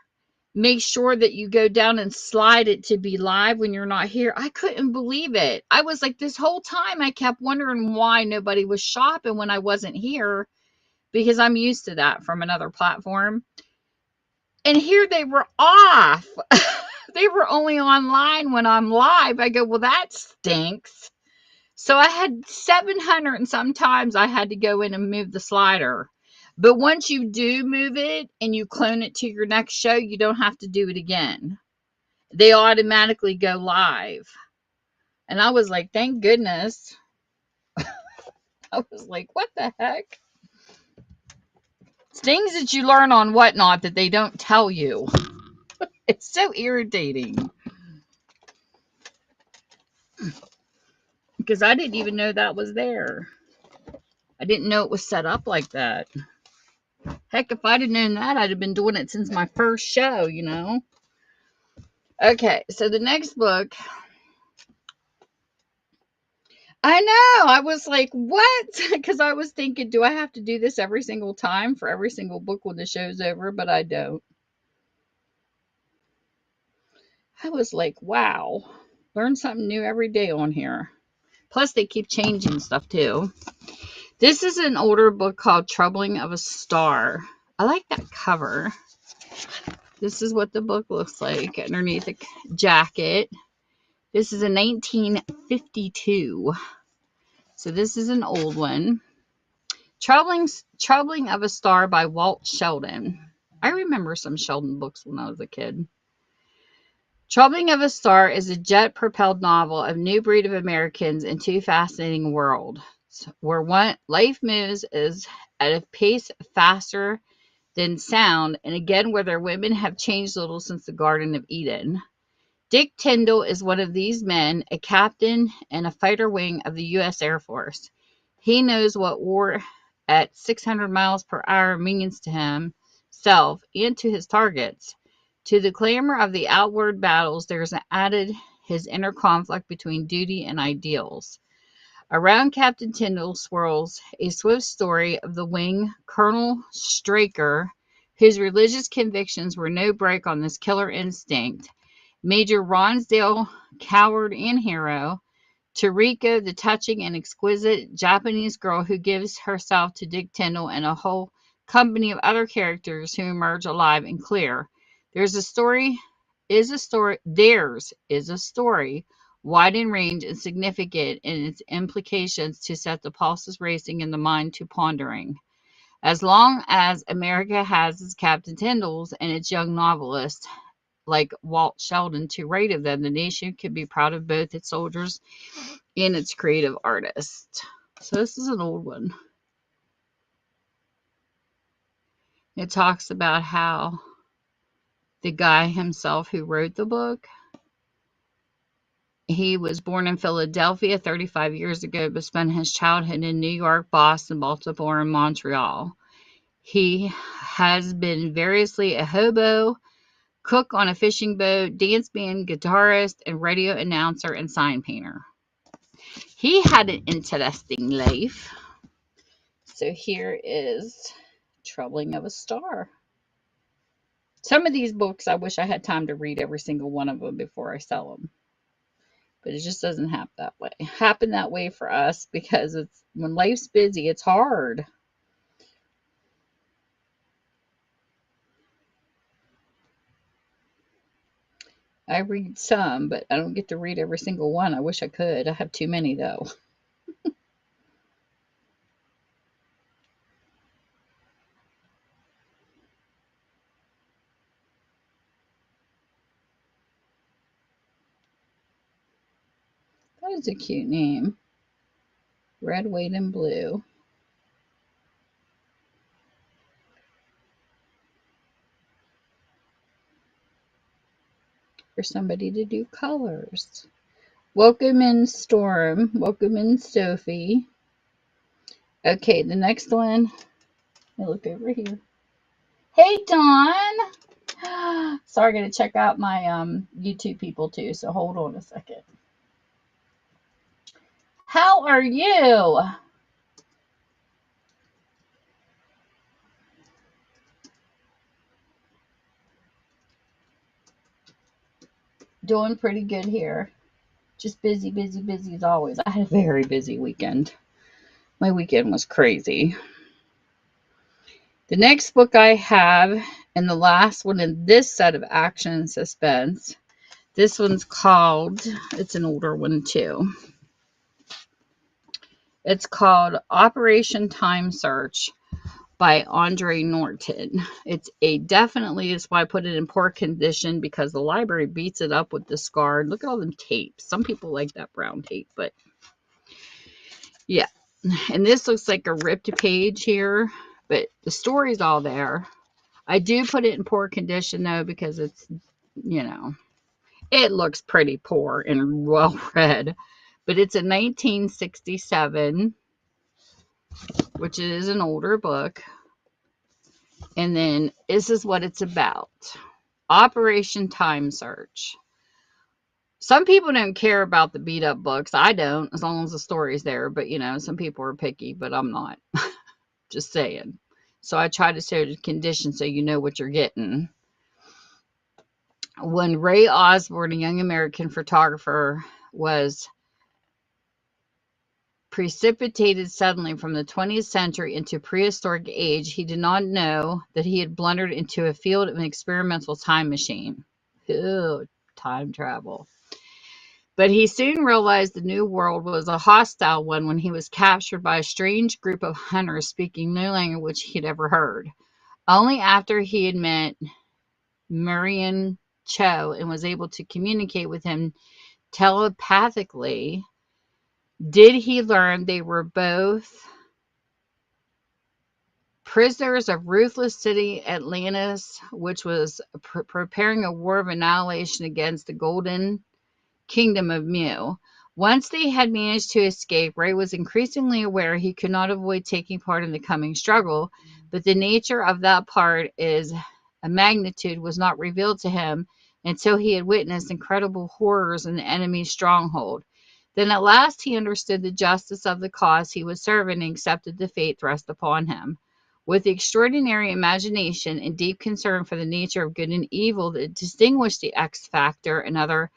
make sure that you go down and slide it to be live when you're not here. I couldn't believe it. I was like, this whole time I kept wondering why nobody was shopping when I wasn't here because I'm used to that from another platform. And here they were off. They were only online when I'm live. I go, well, that stinks. So I had 700 and sometimes I had to go in and move the slider. But once you do move it and you clone it to your next show, you don't have to do it again. They automatically go live. And I was like, thank goodness. I was like, what the heck? It's things that you learn on Whatnot that they don't tell you. It's so irritating. Because I didn't even know that was there. I didn't know it was set up like that. Heck, if I'd have known that, I'd have been doing it since my first show, you know? Okay, so the next book. I know. I was like, what? Because I was thinking, do I have to do this every single time for every single book when the show's over? But I don't. I was like, wow. Learn something new every day on here. Plus, they keep changing stuff too. This is an older book called Troubling of a Star. I like that cover. This is what the book looks like underneath the jacket. This is a 1952. So this is an old one. Troubling of a Star by Walt Sheldon. I remember some Sheldon books when I was a kid. Troubling of a Star is a jet-propelled novel of new breed of Americans in two fascinating worlds, where one life moves is at a pace faster than sound, and again where their women have changed little since the Garden of Eden. Dick Tyndall is one of these men, a captain in a fighter wing of the U.S. Air Force. He knows what war at 600 miles per hour means to himself and to his targets. To the clamor of the outward battles, there is added his inner conflict between duty and ideals. Around Captain Tyndall swirls a swift story of the wing Colonel Straker, whose religious convictions were no brake on this killer instinct. Major Ronsdale, coward and hero, Toriko, the touching and exquisite Japanese girl who gives herself to Dick Tyndall and a whole company of other characters who emerge alive and clear. There's a story, theirs is a story wide in range and significant in its implications to set the pulses racing and the mind to pondering. As long as America has its Captain Tyndalls and its young novelists like Walt Sheldon to write of them, the nation can be proud of both its soldiers and its creative artists. So this is an old one. It talks about how the guy himself who wrote the book, he was born in Philadelphia 35 years ago, but spent his childhood in New York, Boston, Baltimore, and Montreal. He has been variously a hobo, cook on a fishing boat, dance band guitarist, and radio announcer and sign painter. He had an interesting life. So here is Troubling of a Star. Some of these books, I wish I had time to read every single one of them before I sell them. But it just doesn't happen that way for us because it's when life's busy, it's hard. I read some, but I don't get to read every single one. I wish I could. I have too many though. That is a cute name. Red, white, and blue. For somebody to do colors. Welcome in Storm. Welcome in Sophie. Okay, the next one. I look over here. Hey Dawn. Sorry, I gotta check out my YouTube people too, so hold on a second. How are you? Doing pretty good here. Just busy, busy, busy as always. I had a very busy weekend. My weekend was crazy. The next book I have, and the last one in this set of action and suspense, this one's called, it's an older one too. It's called Operation Time Search by Andre Norton. It's definitely is why I put it in poor condition because the library beats it up with discard. Look at all them tapes. Some people like that brown tape, but yeah. And this looks like a ripped page here, but the story's all there. I do put it in poor condition though because it's, it looks pretty poor and well read. But it's a 1967, which is an older book. And then this is what it's about. Operation Time Search. Some people don't care about the beat up books. I don't, as long as the story's there. But, some people are picky, but I'm not. Just saying. So I try to say the condition so you know what you're getting. When Ray Osborne, a young American photographer, was precipitated suddenly from the 20th century into prehistoric age, he did not know that he had blundered into a field of an experimental time machine. Ew, time travel. But he soon realized the new world was a hostile one when he was captured by a strange group of hunters speaking no language he had ever heard. Only after he had met Marion Cho and was able to communicate with him telepathically did he learn they were both prisoners of ruthless city Atlantis, which was preparing a war of annihilation against the Golden Kingdom of Mu. Once they had managed to escape, Ray was increasingly aware he could not avoid taking part in the coming struggle, but the nature of that part is a magnitude was not revealed to him until he had witnessed incredible horrors in the enemy's stronghold. Then at last he understood the justice of the cause he was serving and accepted the fate thrust upon him. With extraordinary imagination and deep concern for the nature of good and evil that distinguished the X Factor and other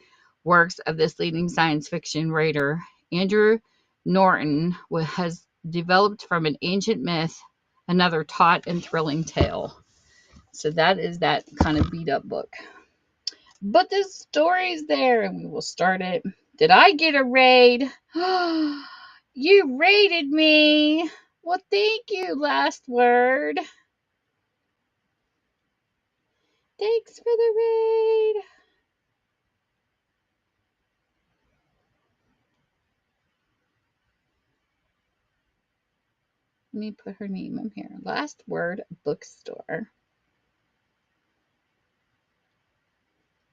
works of this leading science fiction writer, Andrew Norton has developed from an ancient myth another taut and thrilling tale. So that is that kind of beat up book. But the story's there, and we will start it. Did I get a raid? You raided me. Well, thank you, Last Word. Thanks for the raid. Let me put her name in here. Last Word Bookstore.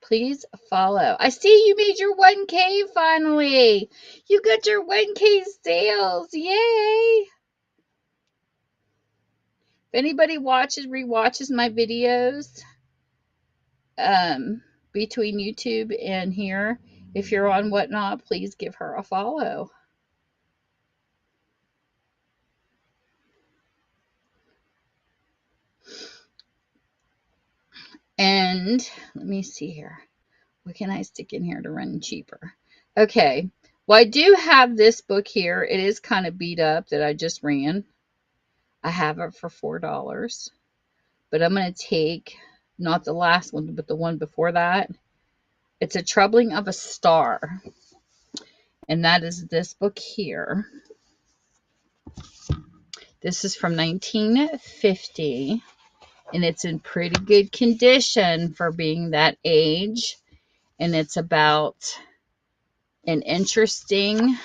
Please follow. I see you made your 1K finally. You got your 1K sales. Yay. If anybody rewatches my videos, between YouTube and here, if you're on Whatnot, please give her a follow. And let me see here. What can I stick in here to run cheaper? Okay. Well, I do have this book here. It is kind of beat up that I just ran. I have it for $4. But I'm going to take not the last one, but the one before that. It's A Troubling of a Star. And that is this book here. This is from 1950. And it's in pretty good condition for being that age. And it's about an interesting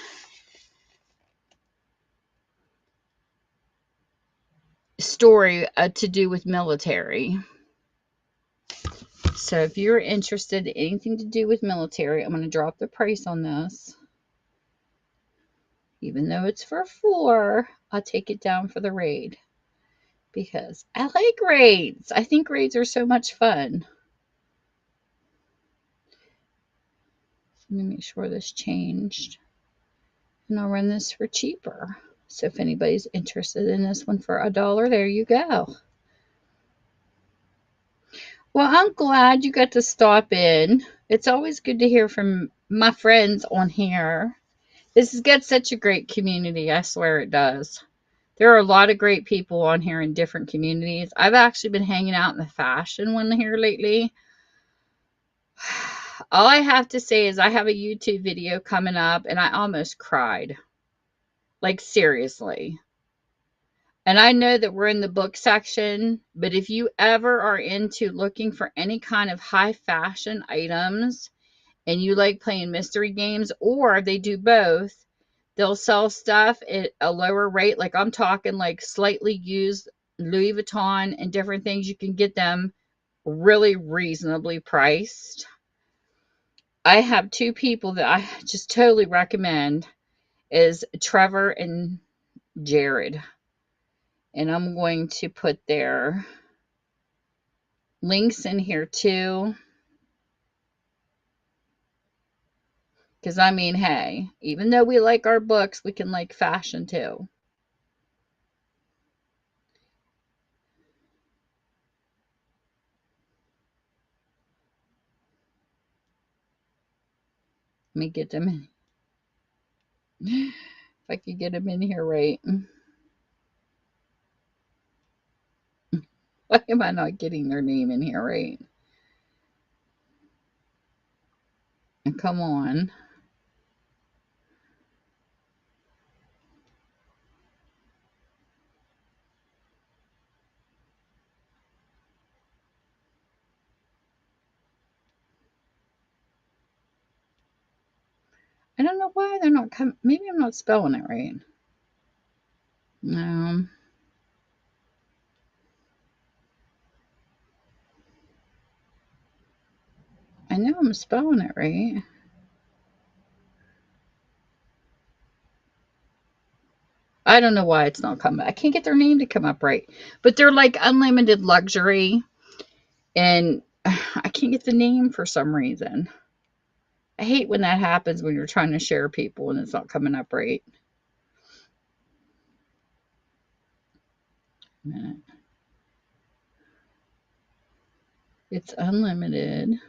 story to do with military. So if you're interested in anything to do with military, I'm going to drop the price on this. Even though it's for $4, I'll take it down for the raid. Because I like raids. I think raids are so much fun. Let me make sure this changed. And I'll run this for cheaper. So if anybody's interested in this one for $1, there you go. Well, I'm glad you got to stop in. It's always good to hear from my friends on here. This has got such a great community. I swear it does. There are a lot of great people on here in different communities. I've actually been hanging out in the fashion one here lately. All I have to say is I have a YouTube video coming up and I almost cried. Like, seriously. And I know that we're in the book section, but if you ever are into looking for any kind of high fashion items and you like playing mystery games, or they do both, they'll sell stuff at a lower rate. Like, I'm talking like slightly used Louis Vuitton and different things. You can get them really reasonably priced. I have two people that I just totally recommend is Trevor and Jared. And I'm going to put their links in here too. Because, I mean, hey, even though we like our books, we can like fashion too. Let me get them in. If I could get them in here right. Why am I not getting their name in here right? And come on. I don't know why they're not coming. Maybe I'm not spelling it right. No. I know I'm spelling it right. I don't know why it's not coming. I can't get their name to come up right. But they're like unlimited luxury. And I can't get the name for some reason. I hate when that happens when you're trying to share people and it's not coming up right. A minute. It's unlimited.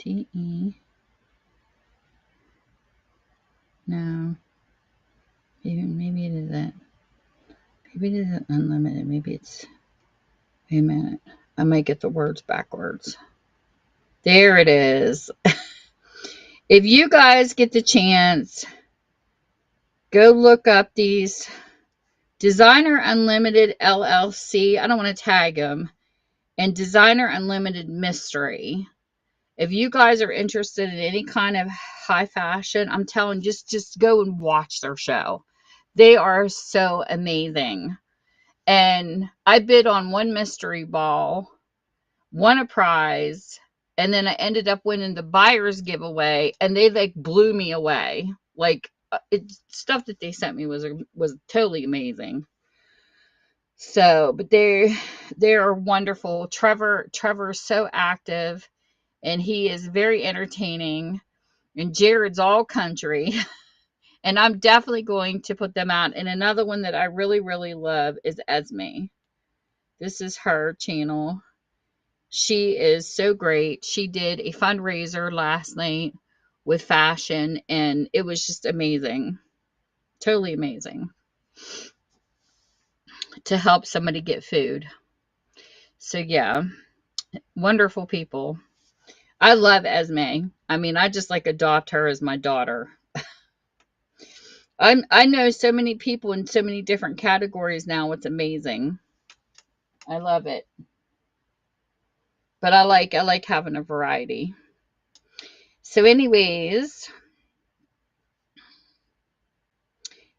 T-E. No. Maybe it isn't. Maybe it isn't unlimited. Maybe it's... Wait a minute. I might get the words backwards. There it is. If you guys get the chance, go look up these Designer Unlimited LLC. I don't want to tag them. And Designer Unlimited Mystery. If you guys are interested in any kind of high fashion, I'm telling you, just go and watch their show. They are so amazing. And I bid on one mystery ball, won a prize, and then I ended up winning the buyer's giveaway, and they like blew me away. Like stuff that they sent me was totally amazing. So, but they are wonderful. Trevor's so active, and he is very entertaining. And Jared's all country. And I'm definitely going to put them out. And another one that I really, really love is Esme. This is her channel. She is so great. She did a fundraiser last night with fashion, and it was just amazing. Totally amazing. To help somebody get food. So yeah, wonderful people. I love Esme. I mean, I just like adopt her as my daughter. I know so many people in so many different categories now. It's amazing. I love it. But I like having a variety. So anyways,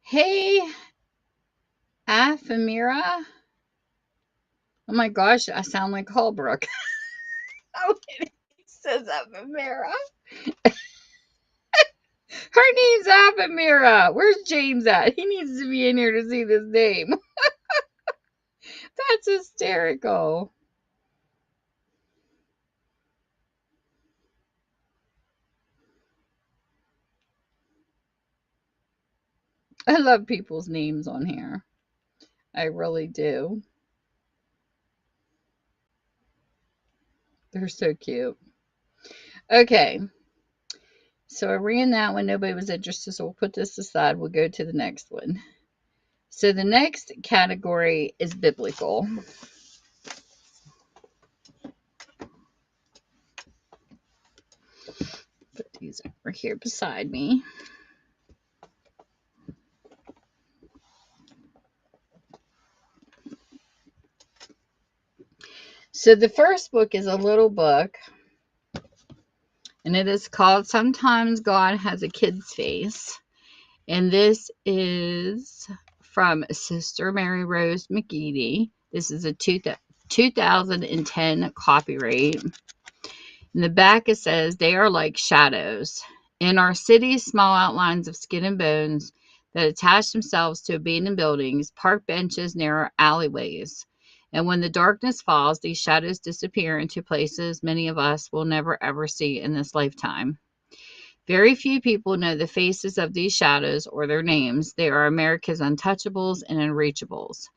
hey, Afamira. Oh my gosh, I sound like Holbrook. Oh, it says Afamira. Her name's Afamira. Where's James at? He needs to be in here to see this name. That's hysterical. I love people's names on here. I really do. They're so cute. Okay. So I ran that one. Nobody was interested, so we'll put this aside. We'll go to the next one. So the next category is biblical. Put these over here beside me. So the first book is a little book, and it is called Sometimes God Has a Kid's Face. And this is from Sister Mary Rose McGeady. This is a 2010 copyright. In the back it says, they are like shadows. In our cities, small outlines of skin and bones that attach themselves to abandoned buildings, park benches, narrow alleyways. And when the darkness falls, these shadows disappear into places many of us will never ever see in this lifetime. Very few people know the faces of these shadows or their names. They are America's untouchables and unreachables.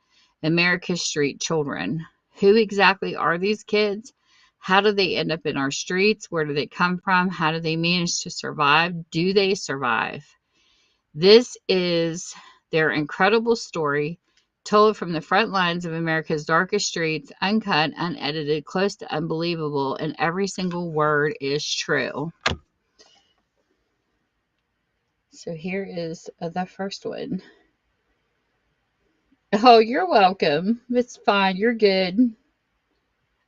America's street children. Who exactly are these kids? How do they end up in our streets? Where do they come from? How do they manage to survive? Do they survive? This is their incredible story, told from the front lines of America's darkest streets, uncut, unedited, close to unbelievable, and every single word is true. So here is the first one. Oh, you're welcome. It's fine. You're good.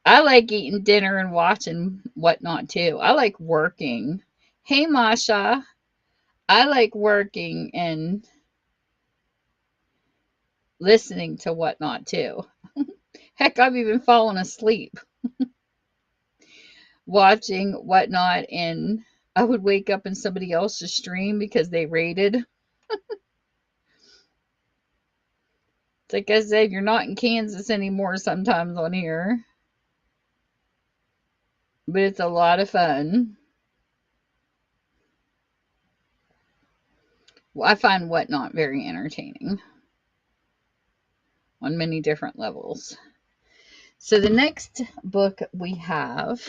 I like eating dinner and watching whatnot too. I like working. Hey, Masha. I like working and listening to whatnot too. Heck, I've even fallen asleep watching whatnot, and I would wake up in somebody else's stream because they rated. It's like I said, you're not in Kansas anymore sometimes on here. But it's a lot of fun. Well, I find whatnot very entertaining on many different levels. So the next book we have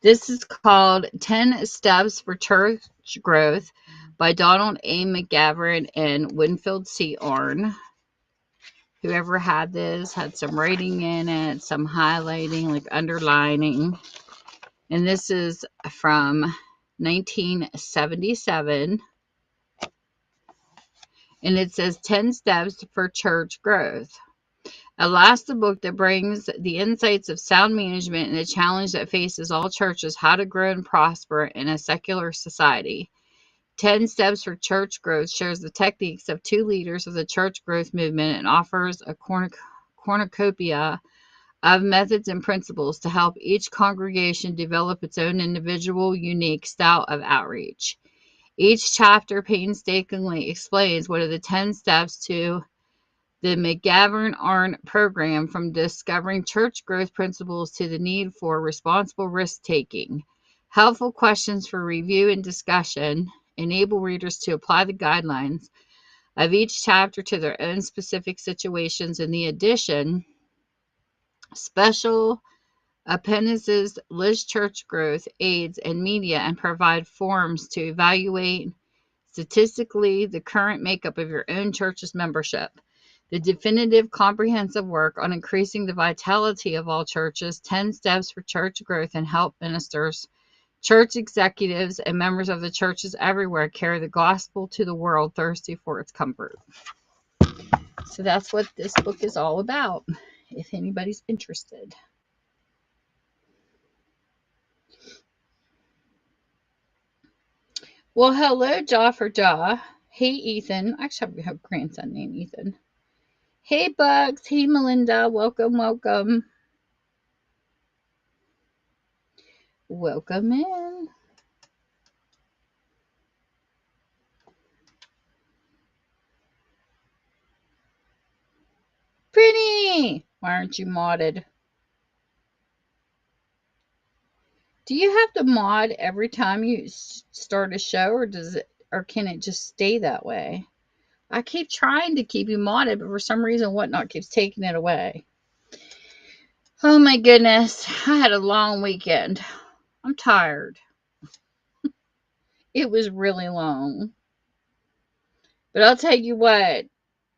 This is called 10 Steps for Church Growth by Donald A. McGavran and Winfield C. Orn. Whoever had this had some writing in it, some highlighting, like underlining. And this is from 1977. And it says 10 Steps for Church Growth. At last, the book that brings the insights of sound management and the challenge that faces all churches how to grow and prosper in a secular society. 10 Steps for Church Growth shares the techniques of two leaders of the church growth movement and offers a cornucopia of methods and principles to help each congregation develop its own individual, unique style of outreach. Each chapter painstakingly explains what are the 10 steps to the McGavran-Arndt program, from discovering church growth principles to the need for responsible risk-taking. Helpful questions for review and discussion enable readers to apply the guidelines of each chapter to their own specific situations. In the addition, special appendices list church growth, aids, and media, and provide forms to evaluate statistically the current makeup of your own church's membership. The definitive comprehensive work on increasing the vitality of all churches, 10 Steps for Church Growth, and help ministers, church executives, and members of the churches everywhere carry the gospel to the world thirsty for its comfort. So that's what this book is all about, if anybody's interested. Well, hello, Jaw for Jaw. Hey, Ethan. Actually, I have a grandson named Ethan. Hey, Bugs. Hey, Melinda. Welcome, welcome. Welcome in. Pretty. Why aren't you modded? Do you have to mod every time you start a show, or can it just stay that way? I keep trying to keep you modded, but for some reason, Whatnot keeps taking it away. Oh my goodness. I had a long weekend. I'm tired. It was really long. But I'll tell you what,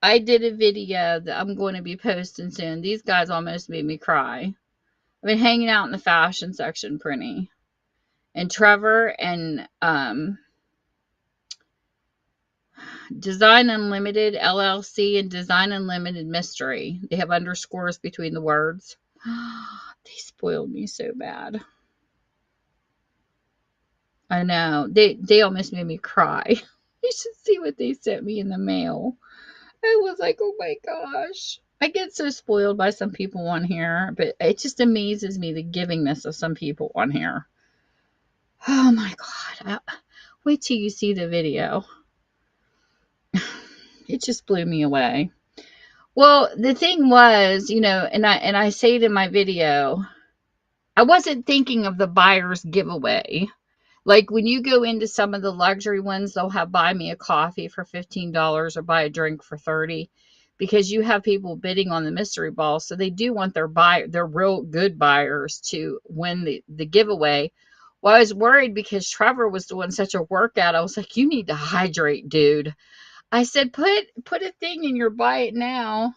I did a video that I'm going to be posting soon. These guys almost made me cry. I've been hanging out in the fashion section, Prinny. And Trevor and Design Unlimited LLC and Design Unlimited Mystery. They have underscores between the words. They spoiled me so bad. I know. They almost made me cry. You should see what they sent me in the mail. I was like, oh my gosh. I get so spoiled by some people on here, but it just amazes me the givingness of some people on here. Oh my God. Wait till you see the video. It just blew me away. Well, the thing was, and I say it in my video, I wasn't thinking of the buyer's giveaway. Like when you go into some of the luxury ones, they'll have buy me a coffee for $15 or buy a drink for $30, because you have people bidding on the mystery ball. So they do want their real good buyers to win the giveaway. Well, I was worried because Trevor was doing such a workout. I was like, you need to hydrate, dude. I said, put a thing in your buy it now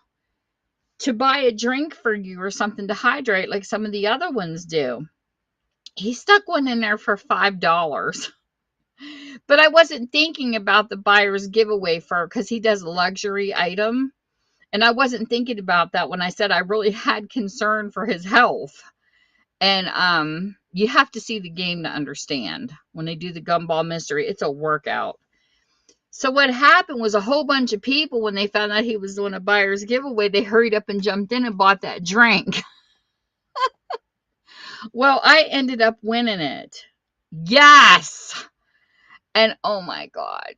to buy a drink for you or something to hydrate like some of the other ones do. He stuck one in there for $5. But I wasn't thinking about the buyer's giveaway because he does a luxury item. And I wasn't thinking about that when I said I really had concern for his health. And you have to see the game to understand. When they do the gumball mystery, it's a workout. So what happened was a whole bunch of people, when they found out he was doing a buyer's giveaway, they hurried up and jumped in and bought that drink. Well, I ended up winning it. Yes. And oh my God.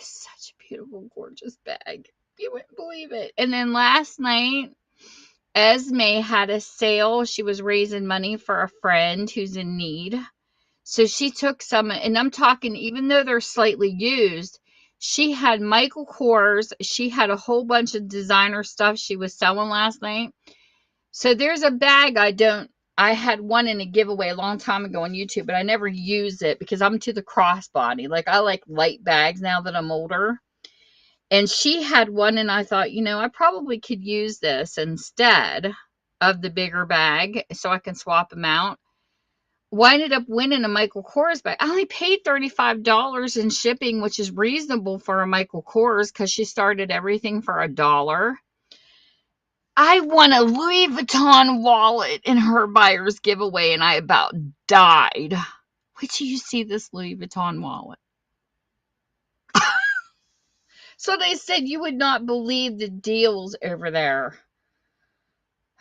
Such a beautiful, gorgeous bag. You wouldn't believe it. And then last night, Esme had a sale. She was raising money for a friend who's in need. So she took some, and I'm talking, even though they're slightly used, she had Michael Kors. She had a whole bunch of designer stuff she was selling last night. So there's a bag I don't I had one in a giveaway a long time ago on YouTube, but I never use it because I'm to the crossbody. Like, I like light bags now that I'm older. And she had one, and I thought, I probably could use this instead of the bigger bag so I can swap them out. Well, I ended up winning a Michael Kors bag. I only paid $35 in shipping, which is reasonable for a Michael Kors because she started everything for $1. I won a Louis Vuitton wallet in her buyer's giveaway, and I about died. Wait till you see this Louis Vuitton wallet. So they said you would not believe the deals over there.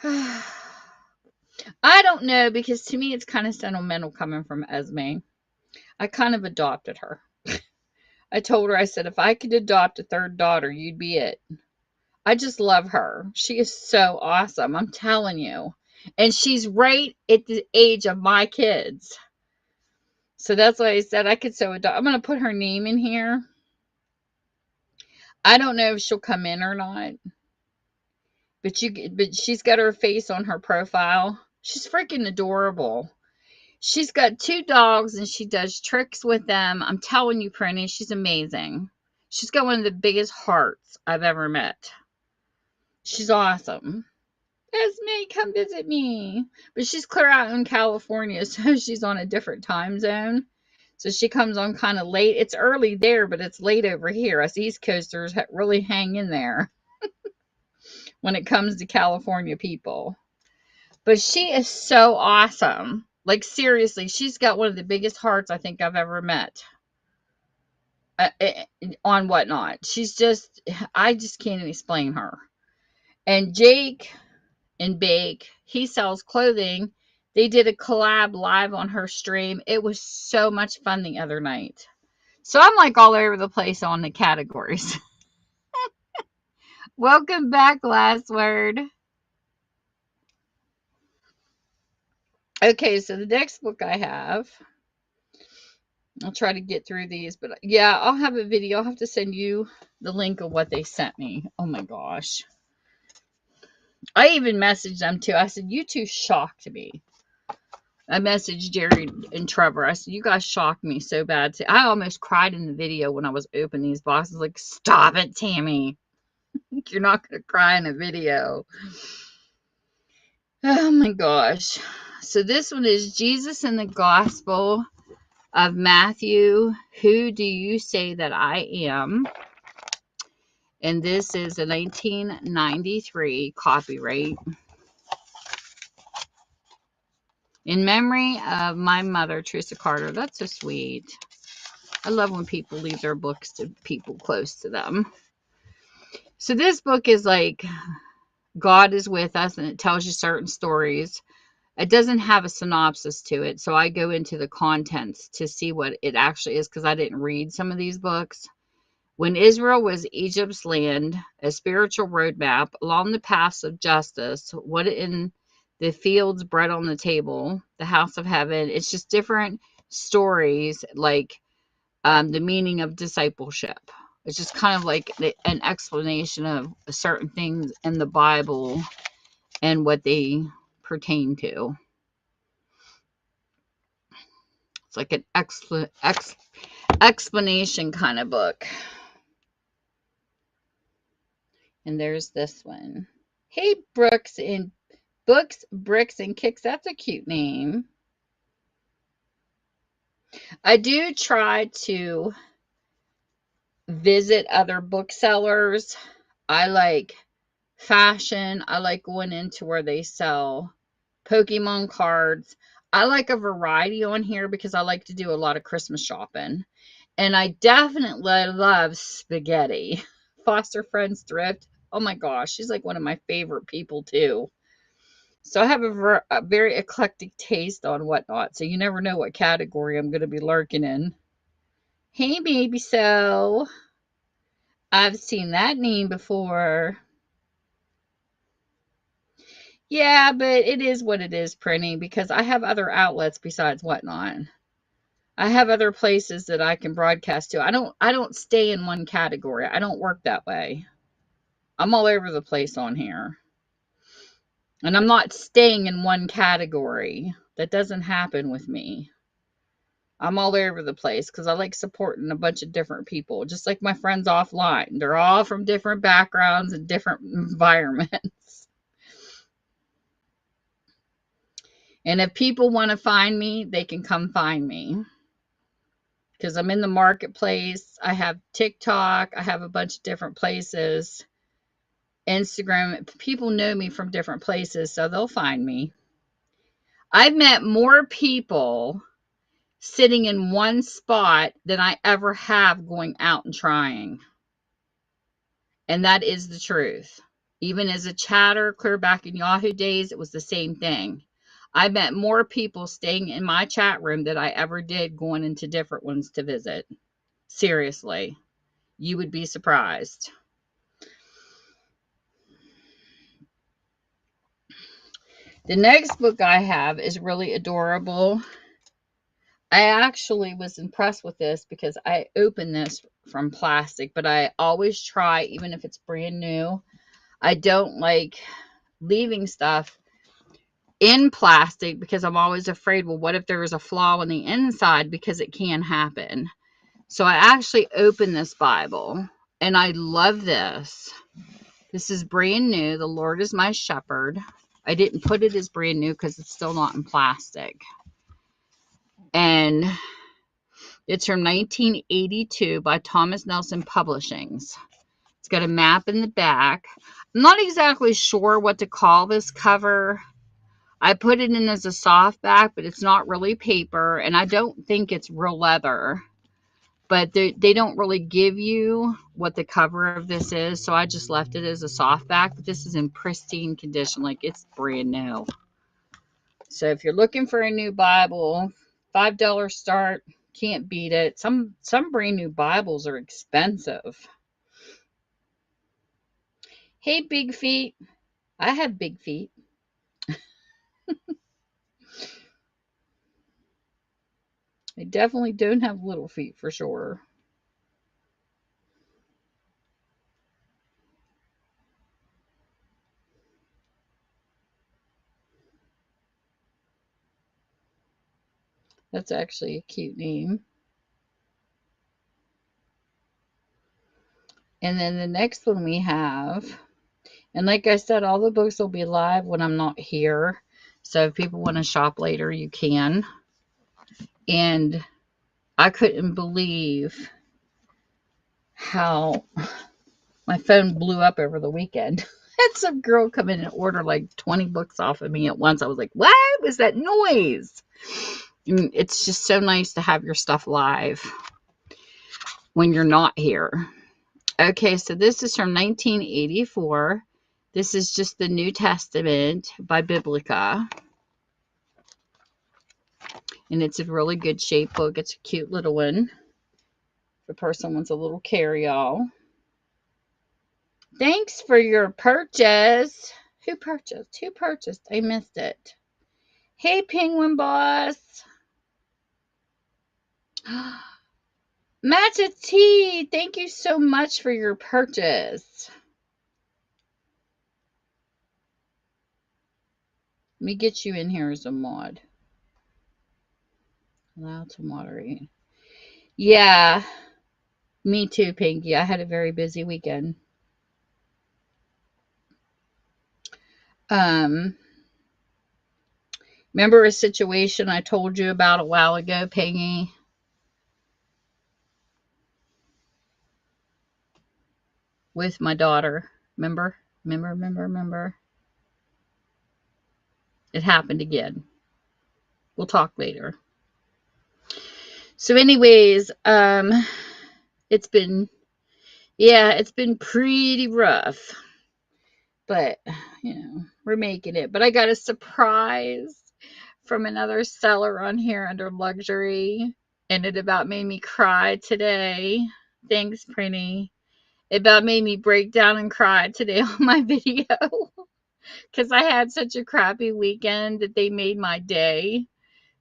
I don't know, because to me it's kind of sentimental coming from Esme. I kind of adopted her. I told her, I said, if I could adopt a third daughter, you'd be it. I just love her. She is so awesome. I'm telling you. And she's right at the age of my kids. So that's why I said I could so adopt. I'm going to put her name in here. I don't know if she'll come in or not. But she's got her face on her profile. She's freaking adorable. She's got 2 dogs and she does tricks with them. I'm telling you, Prinny, she's amazing. She's got one of the biggest hearts I've ever met. She's awesome. Esme, come visit me. But she's clear out in California, so she's on a different time zone. So she comes on kind of late. It's early there, but it's late over here. Us East Coasters really hang in there when it comes to California people. But she is so awesome. Like, seriously, she's got one of the biggest hearts I think I've ever met on Whatnot. I just can't even explain her. And Jake and Bake, he sells clothing. They did a collab live on her stream. It was so much fun the other night. So I'm like all over the place on the categories. Welcome back, Last Word. Okay, so the next book I have, I'll try to get through these, but yeah, I'll have a video. I'll have to send you the link of what they sent me. Oh my gosh. I even messaged them too. I said, you two shocked me. I messaged Jerry and Trevor. I said, you guys shocked me so bad. I almost cried in the video when I was opening these boxes. Like, stop it, Tammy. You're not going to cry in a video. Oh my gosh. So this one is Jesus in the Gospel of Matthew. Who do you say that I am? And this is a 1993 copyright. In memory of my mother, Teresa Carter. That's so sweet. I love when people leave their books to people close to them. So this book is like God is with us, and it tells you certain stories. It doesn't have a synopsis to it, so I go into the contents to see what it actually is, because I didn't read some of these books. When Israel was Egypt's land, a spiritual roadmap along the paths of justice, what in the fields, bread on the table, the house of heaven. It's just different stories, like the meaning of discipleship. It's just kind of like an explanation of certain things in the Bible and what they pertain to. It's like an explanation kind of book. And there's this one. Hey, Brooks in Books, Bricks, and Kicks. That's a cute name. I do try to visit other booksellers. I like fashion. I like going into where they sell Pokemon cards. I like a variety on here because I like to do a lot of Christmas shopping. And I definitely love spaghetti. Foster Friends Thrift. Oh my gosh, she's like one of my favorite people too. So I have a very eclectic taste on Whatnot. So you never know what category I'm going to be lurking in. Hey, baby, so I've seen that name before. Yeah, but it is what it is, Prinny, because I have other outlets besides Whatnot. I have other places that I can broadcast to. I don't stay in one category. I don't work that way. I'm all over the place on here. And I'm not staying in one category. That doesn't happen with me. I'm all over the place because I like supporting a bunch of different people, just like my friends offline. They're all from different backgrounds and different environments. And if people want to find me, they can come find me because I'm in the marketplace. I have TikTok. I have a bunch of different places. Instagram. People know me from different places, so they'll find me. I've met more people sitting in one spot than I ever have going out and trying. And that is the truth. Even as a chatter, clear back in Yahoo days, it was the same thing. I met more people staying in my chat room than I ever did going into different ones to visit. Seriously, you would be surprised. The next book I have is really adorable. I actually was impressed with this because I opened this from plastic, but I always try, even if it's brand new. I don't like leaving stuff in plastic because I'm always afraid, well, what if there is a flaw on the inside? Because it can happen. So I actually opened this Bible and I love this. This is brand new. The Lord is my shepherd. I didn't put it as brand new because it's still not in plastic. And it's from 1982 by Thomas Nelson Publishings. It's got a map in the back. I'm not exactly sure what to call this cover. I put it in as a softback, but it's not really paper, and I don't think it's real leather. But they don't really give you what the cover of this is, so I just left it as a softback. But this is in pristine condition, like it's brand new. So if you're looking for a new Bible, $5 start, can't beat it. Some brand new Bibles are expensive. Hey, big feet. I have big feet. I definitely don't have little feet for sure. That's actually a cute name. And then the next one we have, and like I said, all the books will be live when I'm not here. So if people want to shop later, you can. And I couldn't believe how my phone blew up over the weekend. Had some girl come in and order like 20 books off of me at once. I was like, what was that noise? And it's just so nice to have your stuff live when you're not here. Okay, so this is from 1984. This is just the New Testament by Biblica. And it's a really good shape book. It's a cute little one. If a person wants a little carry-all. Thanks for your purchase. Who purchased? Who purchased? I missed it. Hey, Penguin Boss. Matcha Tea, thank you so much for your purchase. Let me get you in here as a mod. Allow to moderate. Yeah, me too, Pinky. I had a very busy weekend. Remember a situation I told you about a while ago, Pinky? With my daughter. Remember? Remember? It happened again. We'll talk later. So anyways, it's been pretty rough. But, we're making it. But I got a surprise from another seller on here under luxury. And it about made me cry today. Thanks, Prinny. It about made me break down and cry today on my video. Because I had such a crappy weekend that they made my day.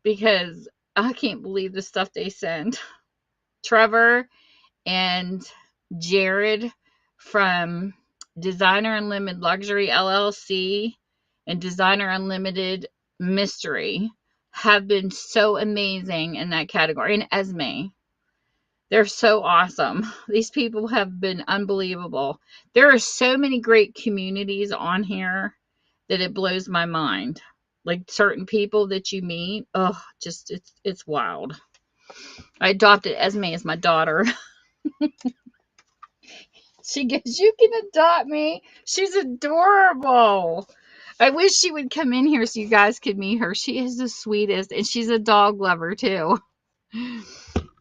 Because I can't believe the stuff they sent. Trevor and Jared from Designer Unlimited Luxury LLC and Designer Unlimited Mystery have been so amazing in that category. And Esme, they're so awesome. These people have been unbelievable. There are so many great communities on here that it blows my mind. Like certain people that you meet, oh, just it's wild. I adopted Esme as my daughter. She goes, "You can adopt me." She's adorable. I wish she would come in here so you guys could meet her. She is the sweetest, and she's a dog lover too.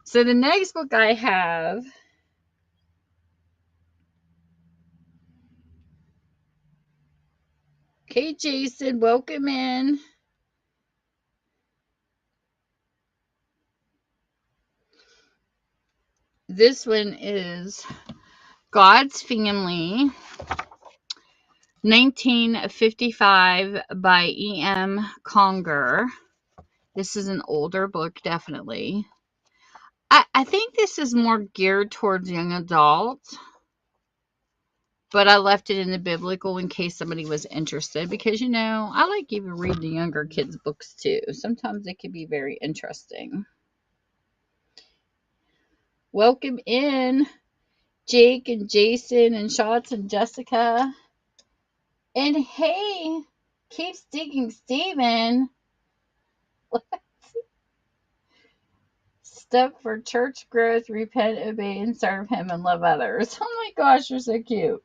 So the next book I have, okay, Jason, welcome in. This one is God's Family, 1955 by E.M. Conger. This is an older book, definitely. I think this is more geared towards young adults, but I left it in the biblical in case somebody was interested because, you know, I like even reading the younger kids' books too. Sometimes it can be very interesting. Welcome in, Jake and Jason and Shots and Jessica. And hey, keeps digging Steven. Step for church growth, repent, obey, and serve him and love others. Oh my gosh, you're so cute.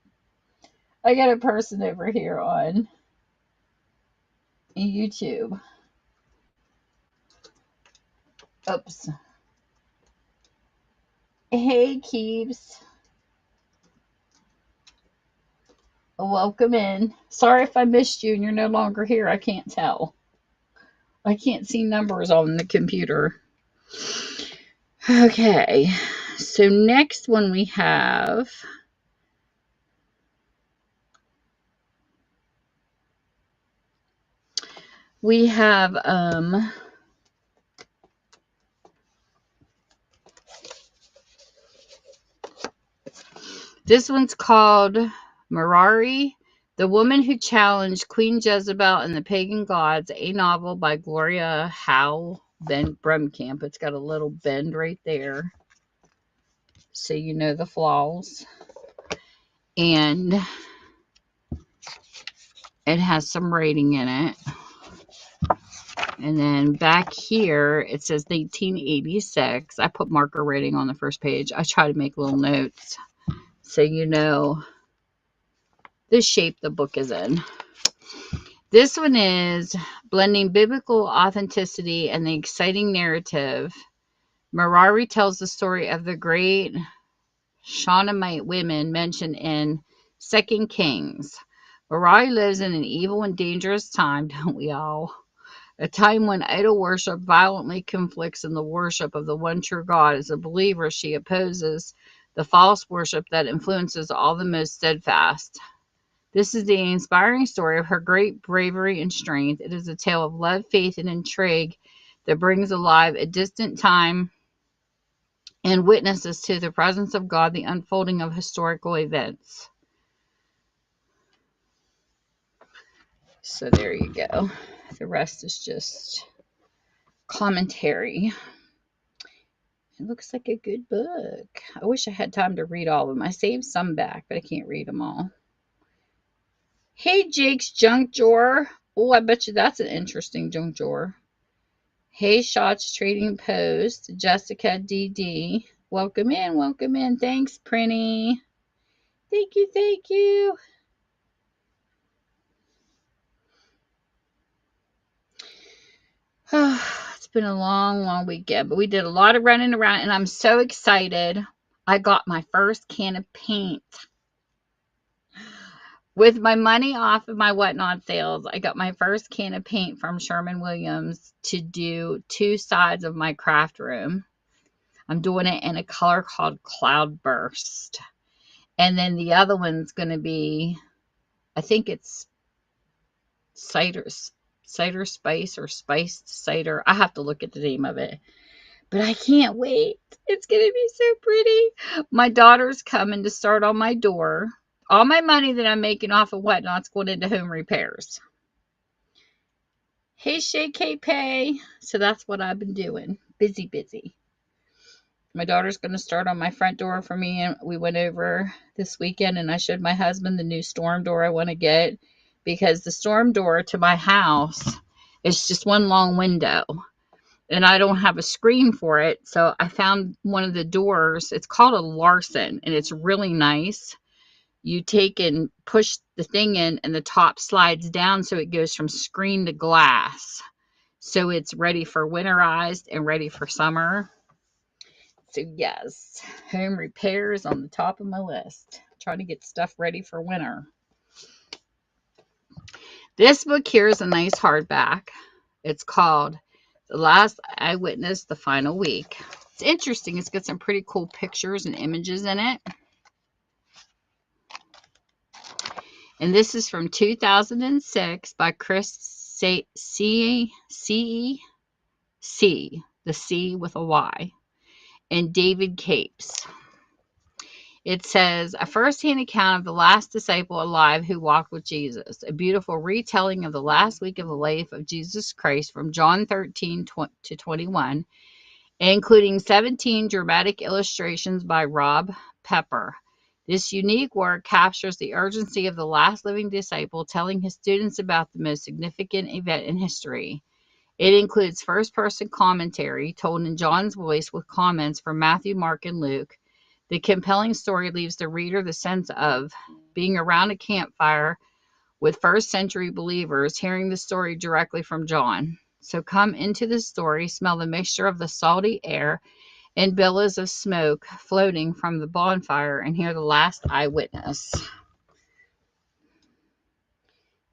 I got a person over here on YouTube. Oops. Hey, Keeps. Welcome in. Sorry if I missed you and you're no longer here. I can't tell. I can't see numbers on the computer. Okay. So next one we have this one's called Merari, The Woman Who Challenged Queen Jezebel and the Pagan Gods, a novel by Gloria Howe Bremkamp. It's got a little bend right there, so you know the flaws. And it has some rating in it. And then back here, it says 1986. I put marker rating on the first page. I try to make little notes so you know the shape the book is in. This one is blending biblical authenticity and the exciting narrative. Merari tells the story of the great Shunammite women mentioned in 2 Kings. Merari lives in an evil and dangerous time, don't we all? A time when idol worship violently conflicts in the worship of the one true God. As a believer, she opposes the false worship that influences all the most steadfast. This is the inspiring story of her great bravery and strength. It is a tale of love, faith, and intrigue that brings alive a distant time and witnesses to the presence of God, the unfolding of historical events. So there you go. The rest is just commentary. It looks like a good book. I wish I had time to read all of them. I saved some back, but I can't read them all. Hey, Jake's junk drawer. Oh, I bet you that's an interesting junk drawer. Hey, Shots Trading Post. Jessica DD. Welcome in, welcome in. Thanks, Prinny. Thank you, thank you. It's been a long, long weekend, but we did a lot of running around, and I'm so excited. I got my first can of paint. With my money off of my Whatnot sales, I got my first can of paint from Sherwin-Williams to do 2 sides of my craft room. I'm doing it in a color called Cloudburst. And then the other one's going to be, I think it's cider spice or spiced cider. I have to look at the name of it. But I can't wait. It's going to be so pretty. My daughter's coming to start on my door. All my money that I'm making off of Whatnot's going into home repairs. Hey, Shay K Pay. So that's what I've been doing. Busy. My daughter's going to start on my front door for me, and we went over this weekend, and I showed my husband the new storm door I want to get, because the storm door to my house is just one long window, and I don't have a screen for it. So I found one of the doors. It's called a Larson, and it's really nice. You take and push the thing in, and the top slides down so it goes from screen to glass. So it's ready for winterized and ready for summer. So yes, home repairs on the top of my list. Trying to get stuff ready for winter. This book here is a nice hardback. It's called The Last Eyewitness, The Final Week. It's interesting. It's got some pretty cool pictures and images in it. And this is from 2006 by Chris C. The C with a Y, and David Capes. It says, a first-hand account of the last disciple alive who walked with Jesus, a beautiful retelling of the last week of the life of Jesus Christ from John 13 to 21, including 17 dramatic illustrations by Rob Pepper. This unique work captures the urgency of the last living disciple telling his students about the most significant event in history. It includes first-person commentary told in John's voice with comments from Matthew, Mark, and Luke. The compelling story leaves the reader the sense of being around a campfire with first-century believers, hearing the story directly from John. So come into the story, smell the mixture of the salty air and billows of smoke floating from the bonfire, and hear the last eyewitness.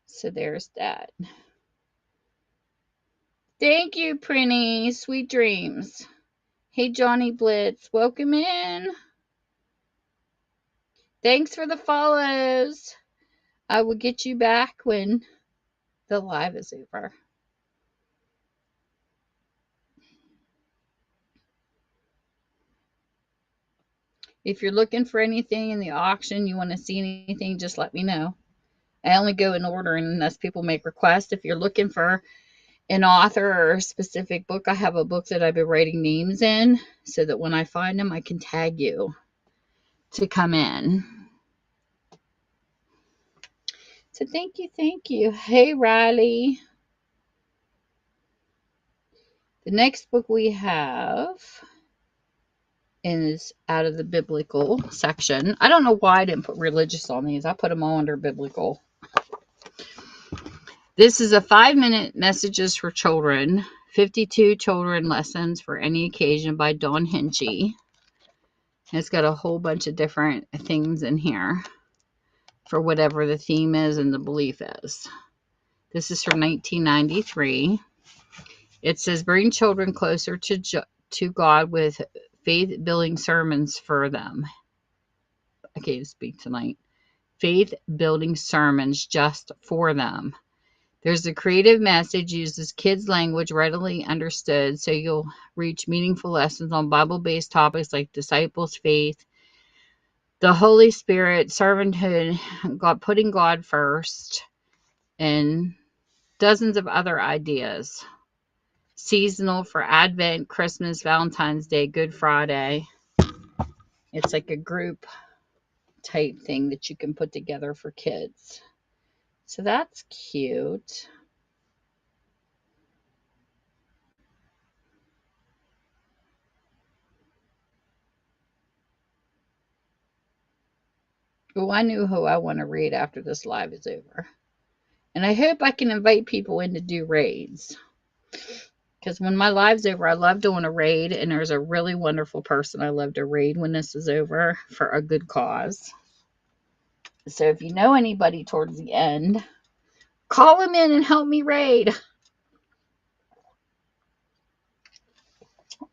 So there's that. Thank you, Prinny. Sweet dreams. Hey, Johnny Blitz. Welcome in. Thanks for the follows. I will get you back when the live is over. If you're looking for anything in the auction, you want to see anything, just let me know. I only go in order unless people make requests. If you're looking for an author or a specific book, I have a book that I've been writing names in so that when I find them, I can tag you to come in. So thank you. Hey, Riley. The next book we have is out of the biblical section. I don't know why I didn't put religious on these. I put them all under biblical. This is a 5-minute messages for children, 52 children lessons for any occasion by Dawn Hinchy. It's got a whole bunch of different things in here for whatever the theme is and the belief is. This is from 1993. It says, bring children closer to God with faith-building sermons for them. I can't speak tonight. Faith-building sermons just for them. There's a creative message, uses kids' language readily understood, so you'll reach meaningful lessons on Bible-based topics like disciples, faith, the Holy Spirit, servanthood, God, putting God first, and dozens of other ideas. Seasonal for Advent, Christmas, Valentine's Day, Good Friday. It's like a group type thing that you can put together for kids. So that's cute. Oh, I knew who I want to read after this live is over. And I hope I can invite people in to do raids. Because when my live's over, I love doing a raid. And there's a really wonderful person I love to raid when this is over for a good cause. So if you know anybody towards the end, call them in and help me raid.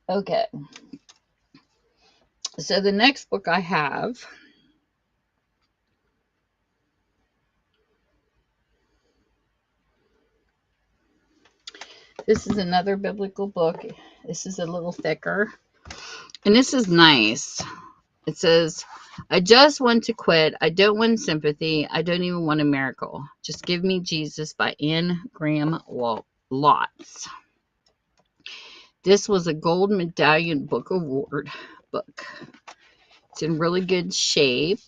Okay. So the next book I have this is another biblical book. This is a little thicker. And this is nice. It says, I just want to quit. I don't want sympathy. I don't even want a miracle. Just give me Jesus by Anne Graham Lotz. Lots. This was a Gold Medallion Book Award book. It's in really good shape.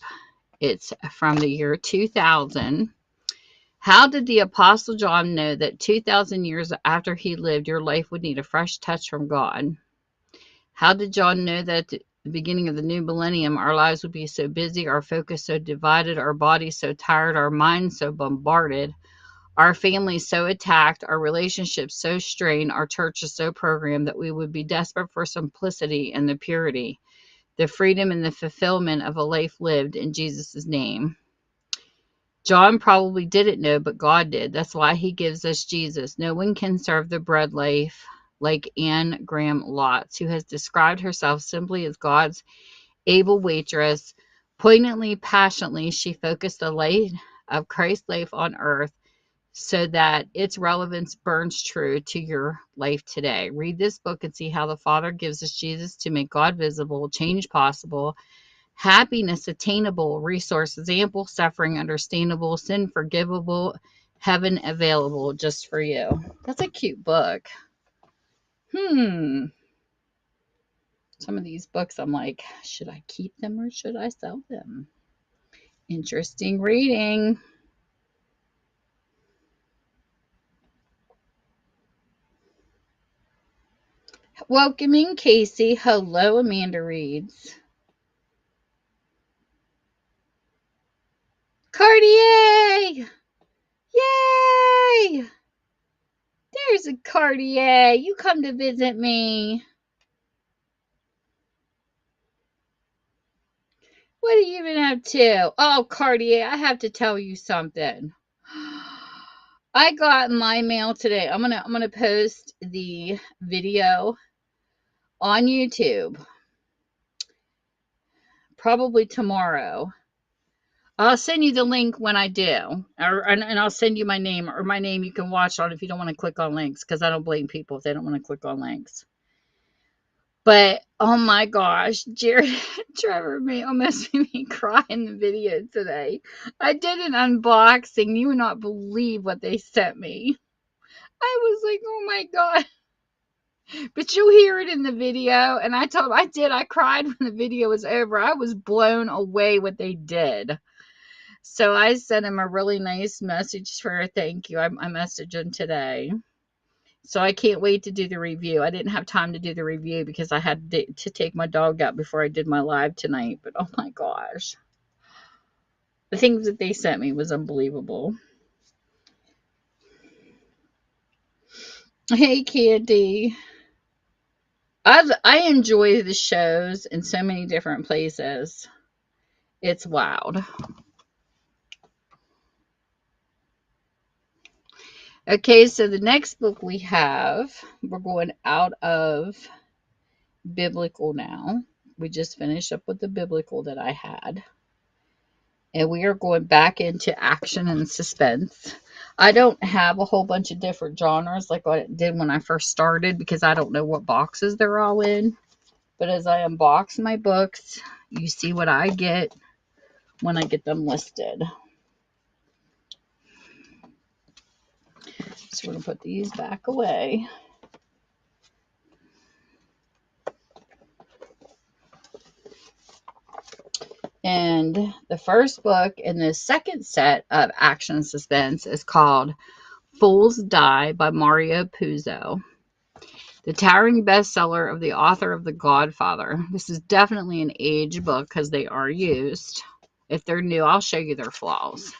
It's from the year 2000. How did the Apostle John know that 2,000 years after he lived, your life would need a fresh touch from God? How did John know that at the beginning of the new millennium, our lives would be so busy, our focus so divided, our bodies so tired, our minds so bombarded, our families so attacked, our relationships so strained, our churches so programmed that we would be desperate for simplicity and the purity, the freedom and the fulfillment of a life lived in Jesus' name? John probably didn't know, but God did. That's why he gives us Jesus. No one can serve the bread life like Anne Graham Lotz, who has described herself simply as God's able waitress. Poignantly, passionately, she focused the light of Christ's life on earth so that its relevance burns true to your life today. Read this book and see how the Father gives us Jesus to make God visible, change possible, happiness attainable, resources ample, suffering understandable, sin forgivable, heaven available just for you. That's a cute book. Some of these books I'm like, should I keep them or should I sell them? Interesting reading. Welcoming Casey. Hello, Amanda Reads. Cartier! Yay! There's a Cartier. You come to visit me. What have you been up to? Oh, Cartier, I have to tell you something. I got my mail today. I'm gonna post the video on YouTube probably tomorrow. I'll send you the link when I do, and I'll send you my name, or my name you can watch on if you don't want to click on links, because I don't blame people if they don't want to click on links. But oh my gosh, Jared Trevor almost made me cry in the video today. I did an unboxing. You would not believe what they sent me. I was like, oh my God. But you'll hear it in the video. And I told him I did. I cried when the video was over. I was blown away what they did. So I sent him a really nice message for a thank you. I messaged him today. So I can't wait to do the review. I didn't have time to do the review because I had to take my dog out before I did my live tonight. But oh my gosh. The things that they sent me was unbelievable. Hey, Candy. I enjoy the shows in so many different places. It's wild. Okay, so the next book we have, we're going out of biblical now. We just finished up with the biblical that I had. And we are going back into action and suspense. I don't have a whole bunch of different genres like I did when I first started because I don't know what boxes they're all in. But as I unbox my books, you see what I get when I get them listed. So we're going to put these back away. And the first book in the second set of action and suspense is called Fools Die by Mario Puzo, the towering bestseller of the author of The Godfather. This is definitely an age book because they are used. If they're new, I'll show you their flaws,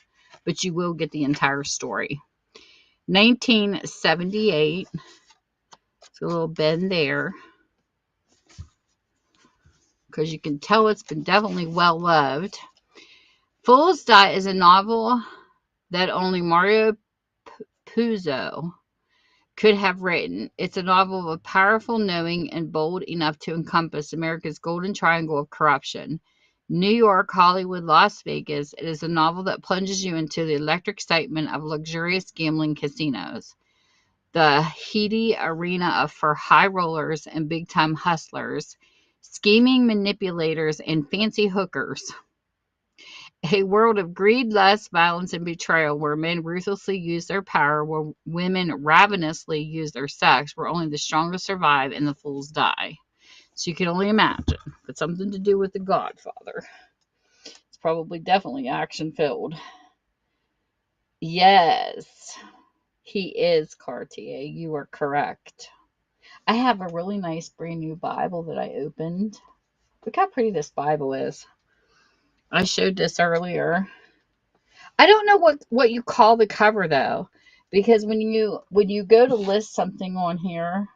but you will get the entire story. 1978. It's a little bend there because you can tell it's been definitely well loved. Fools Die is a novel that only Mario Puzo could have written. It's a novel of powerful, knowing, and bold enough to encompass America's golden triangle of corruption. New York, Hollywood, Las Vegas. It is a novel that plunges you into the electric excitement of luxurious gambling casinos, the heady arena for high rollers and big-time hustlers, scheming manipulators, and fancy hookers. A world of greed, lust, violence, and betrayal, where men ruthlessly use their power, where women ravenously use their sex, where only the strongest survive and the fools die. So you can only imagine. It's something to do with the Godfather. It's probably definitely action filled. Yes, he is Cartier. You are correct. I have a really nice brand new Bible that I opened. Look how pretty this Bible is. I showed this earlier. I don't know what you call the cover though, because when you go to list something on here,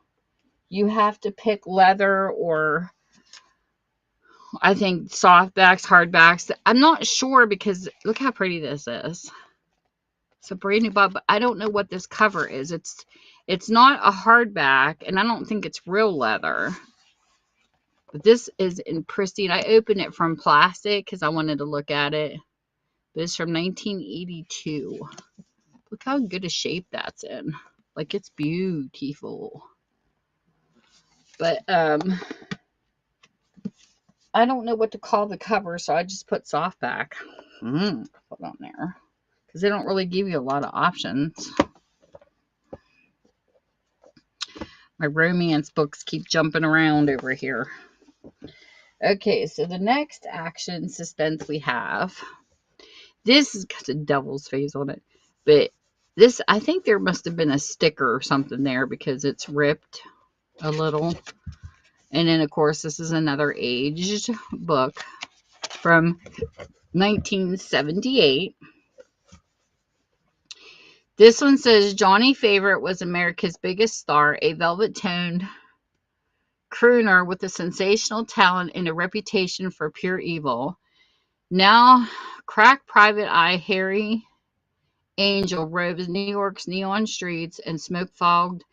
you have to pick leather or I think softbacks, hardbacks. I'm not sure because look how pretty this is. It's a brand new Bible. I don't know what this cover is. It's not a hardback, and I don't think it's real leather. But this is in pristine. I opened it from plastic because I wanted to look at it. But it's from 1982. Look how good a shape that's in. Like it's beautiful. But I don't know what to call the cover, so I just put softback. Put on there. Because they don't really give you a lot of options. My romance books keep jumping around over here. Okay, so the next action suspense we have. This has got a devil's face on it. But this, I think there must have been a sticker or something there because it's ripped a little. And then, of course, this is another aged book from 1978. This one says Johnny Favorite was America's biggest star, a velvet-toned crooner with a sensational talent and a reputation for pure evil. Now, crack private eye Harry Angel roves New York's neon streets and smoke-fogged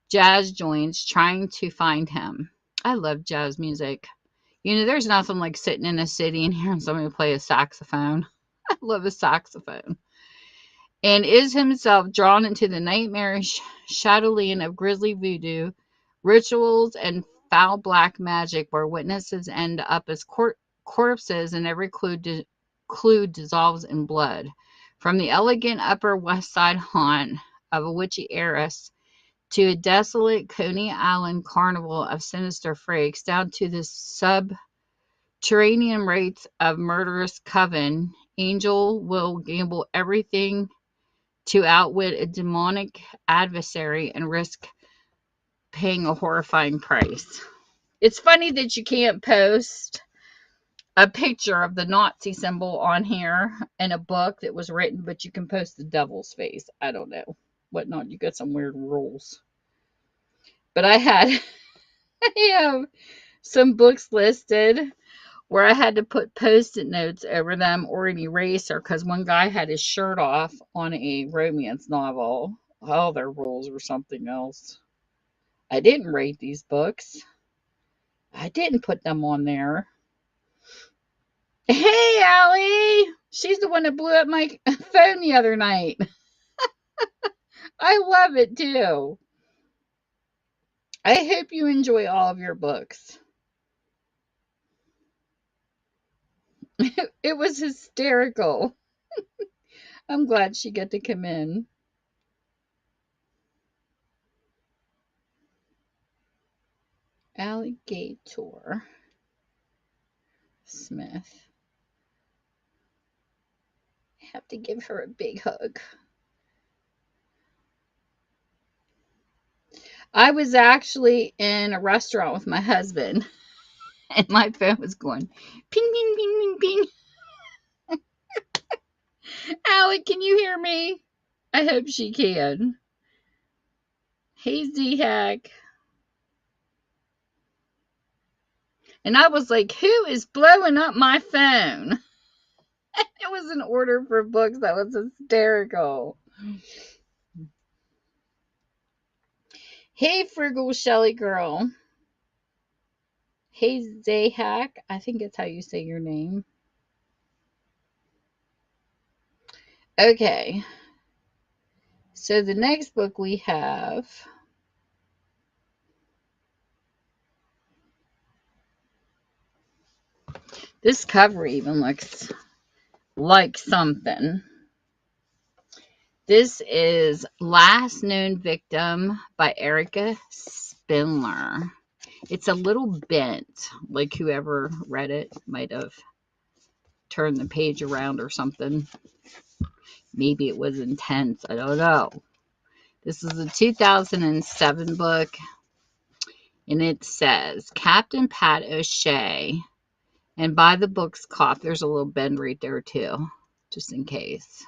jazz joints trying to find him. I love jazz music. You know, there's nothing like sitting in a city and hearing somebody play a saxophone. I love a saxophone. And is himself drawn into the nightmarish shadowland of grisly voodoo, rituals, and foul black magic where witnesses end up as corpses and every clue dissolves in blood. From the elegant Upper West Side haunt of a witchy heiress to a desolate Coney Island carnival of sinister freaks down to the subterranean rates of murderous coven, Angel will gamble everything to outwit a demonic adversary and risk paying a horrifying price. It's funny that you can't post a picture of the Nazi symbol on here in a book that was written, but you can post the devil's face. I don't know. Whatnot. You got some weird rules. But I have some books listed where I had to put post-it notes over them or an eraser because one guy had his shirt off on a romance novel. All their rules were something else. I didn't rate these books. I didn't put them on there. Hey, Allie! She's the one that blew up my phone the other night. I love it too. I hope you enjoy all of your books. It was hysterical. I'm glad she got to come in. Alligator Smith. I have to give her a big hug. I was actually in a restaurant with my husband, and my phone was going ping, ping, ping, ping, ping. Allie, can you hear me? I hope she can. Hey, Z-Hack. And I was like, who is blowing up my phone? It was an order for books that was hysterical. Hey, Frugal Shelly Girl. Hey, Zahak. I think it's how you say your name. Okay. So the next book we have. This cover even looks like something. This is Last Known Victim by Erica Spindler. It's a little bent, like whoever read it might have turned the page around or something. Maybe it was intense. I don't know. This is a 2007 book, and it says Captain Pat O'Shea. And by the book's cop, there's a little bend right there too, just in case,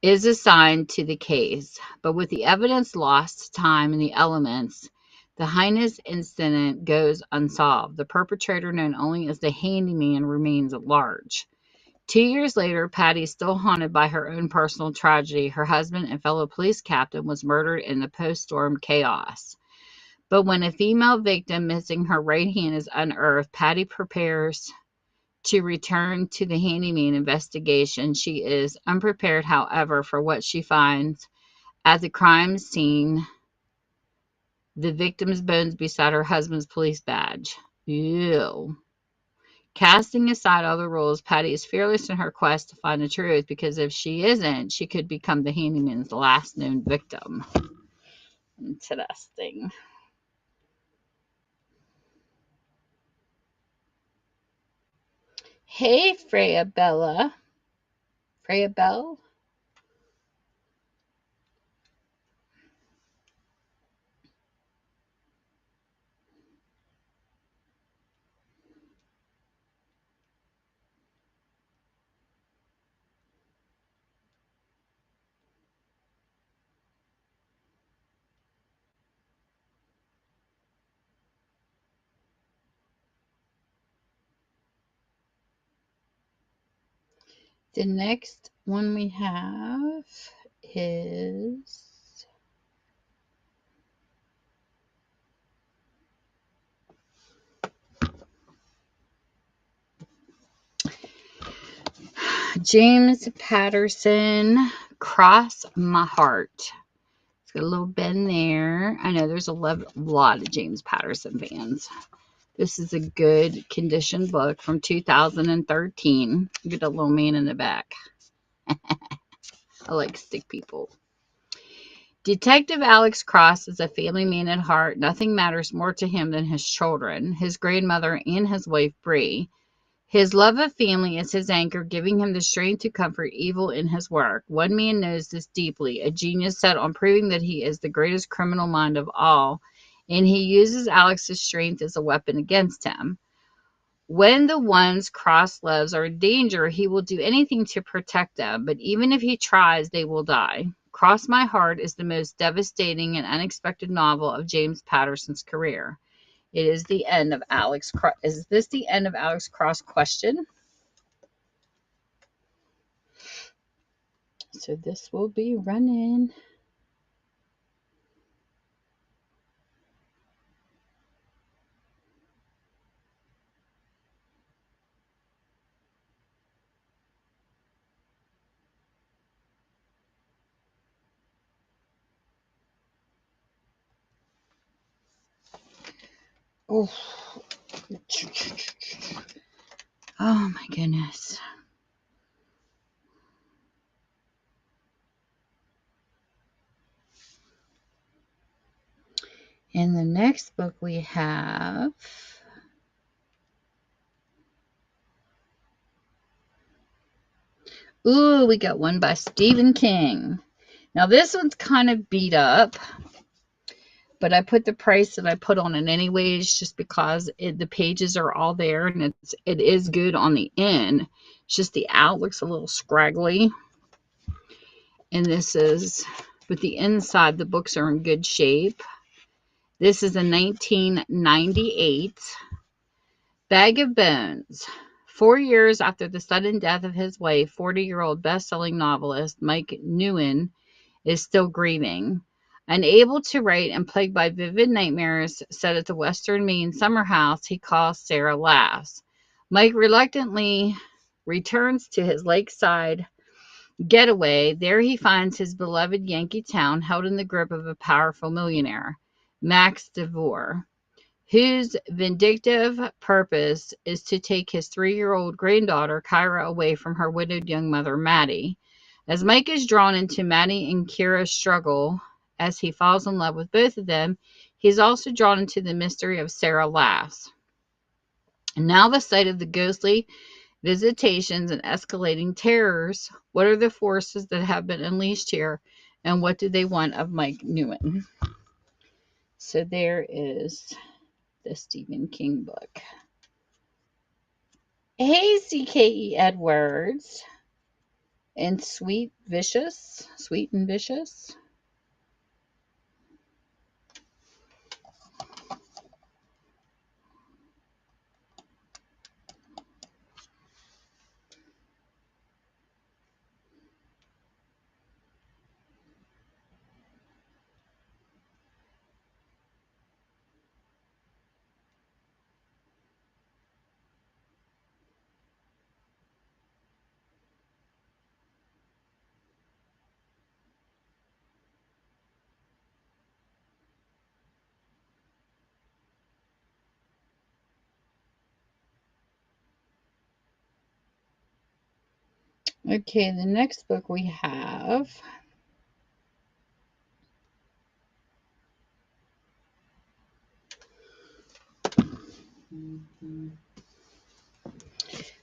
is assigned to the case. But with the evidence lost to time and the elements, the heinous incident goes unsolved. The perpetrator, known only as the handyman, remains at large. 2 years later, Patty, still haunted by her own personal tragedy, her husband and fellow police captain was murdered in the post-storm chaos. But when a female victim missing her right hand is unearthed, Patty prepares to return to the handyman investigation. She is unprepared, however, for what she finds at the crime scene: the victim's bones beside her husband's police badge. Ew. Casting aside all the rules, Patty is fearless in her quest to find the truth, because if she isn't, she could become the handyman's last known victim. Interesting. Hey, Freya Bella. Freya Bell? The next one we have is James Patterson, Cross My Heart. It's got a little bend there. I know there's a lot of James Patterson fans. This is a good condition book from 2013. Get a little man in the back. I like stick people. Detective Alex Cross is a family man at heart. Nothing matters more to him than his children, his grandmother, and his wife, Bree. His love of family is his anchor, giving him the strength to comfort evil in his work. One man knows this deeply, a genius set on proving that he is the greatest criminal mind of all, and he uses Alex's strength as a weapon against him. When the ones Cross loves are in danger, he will do anything to protect them, but even if he tries, they will die. Cross My Heart is the most devastating and unexpected novel of James Patterson's career. It is the end of Alex Cross. Is this the end of Alex Cross? Question. So this will be running. Oh, oh my goodness. And the next book we have we got one by Stephen King. Now this one's kind of beat up, but I put the price that I put on it anyways, just because the pages are all there, and it is good on the end. It's just the out looks a little scraggly. And this is, but the inside, the books are in good shape. This is a 1998 Bag of Bones. 4 years after the sudden death of his wife, 40-year-old best-selling novelist Mike Nguyen is still grieving. Unable to write and plagued by vivid nightmares set at the Western Maine summer house he calls Sara laughs, Mike reluctantly returns to his lakeside getaway. There he finds his beloved Yankee town held in the grip of a powerful millionaire, Max DeVore. whose vindictive purpose is to take his 3-year-old granddaughter, Kyra, away from her widowed young mother, Maddie. As Mike is drawn into Maddie and Kira's struggle as he falls in love with both of them, he is also drawn into the mystery of Sara laughs. And now the sight of the ghostly visitations and escalating terrors. What are the forces that have been unleashed here, and what do they want of Mike Newen? So there is the Stephen King book. Hey, CKE Edwards and Sweet and Vicious. Okay, the next book we have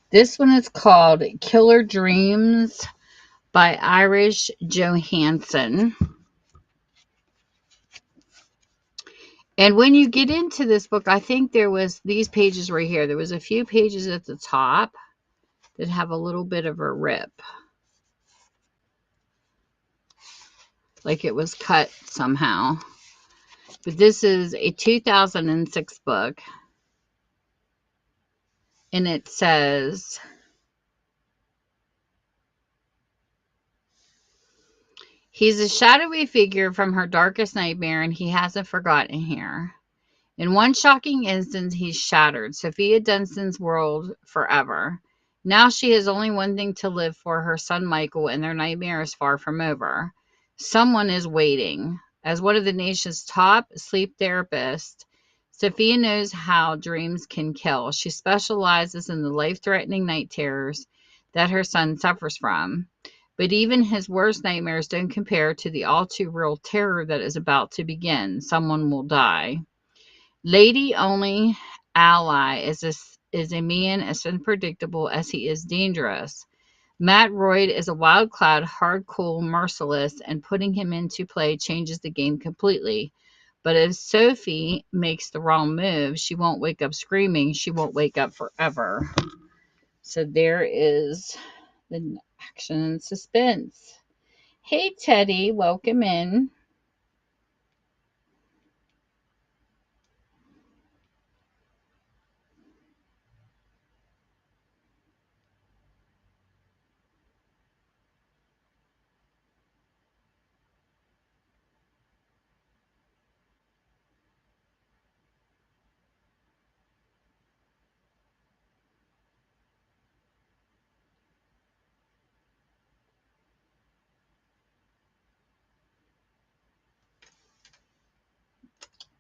this one is called Killer Dreams by Irish Johansson. And when you get into this book, I think there was these pages right here. There was a few pages at the top that have a little bit of a rip. Like it was cut somehow. But this is a 2006 book. And it says, he's a shadowy figure from her darkest nightmare, and he hasn't forgotten here. In one shocking instant, he's shattered Sophia Dunstan's world forever. Now she has only one thing to live for, her son Michael, and their nightmare is far from over. Someone is waiting. As one of the nation's top sleep therapists, Sophia knows how dreams can kill. She specializes in the life-threatening night terrors that her son suffers from. But even his worst nightmares don't compare to the all-too-real terror that is about to begin. Someone will die. Lady only ally is a man as unpredictable as he is dangerous. Matt Royd is a wild-clad, hard-cool, merciless, and putting him into play changes the game completely. But if Sophie makes the wrong move, she won't wake up screaming. She won't wake up forever. So there is the action and suspense. Hey, Teddy, welcome in.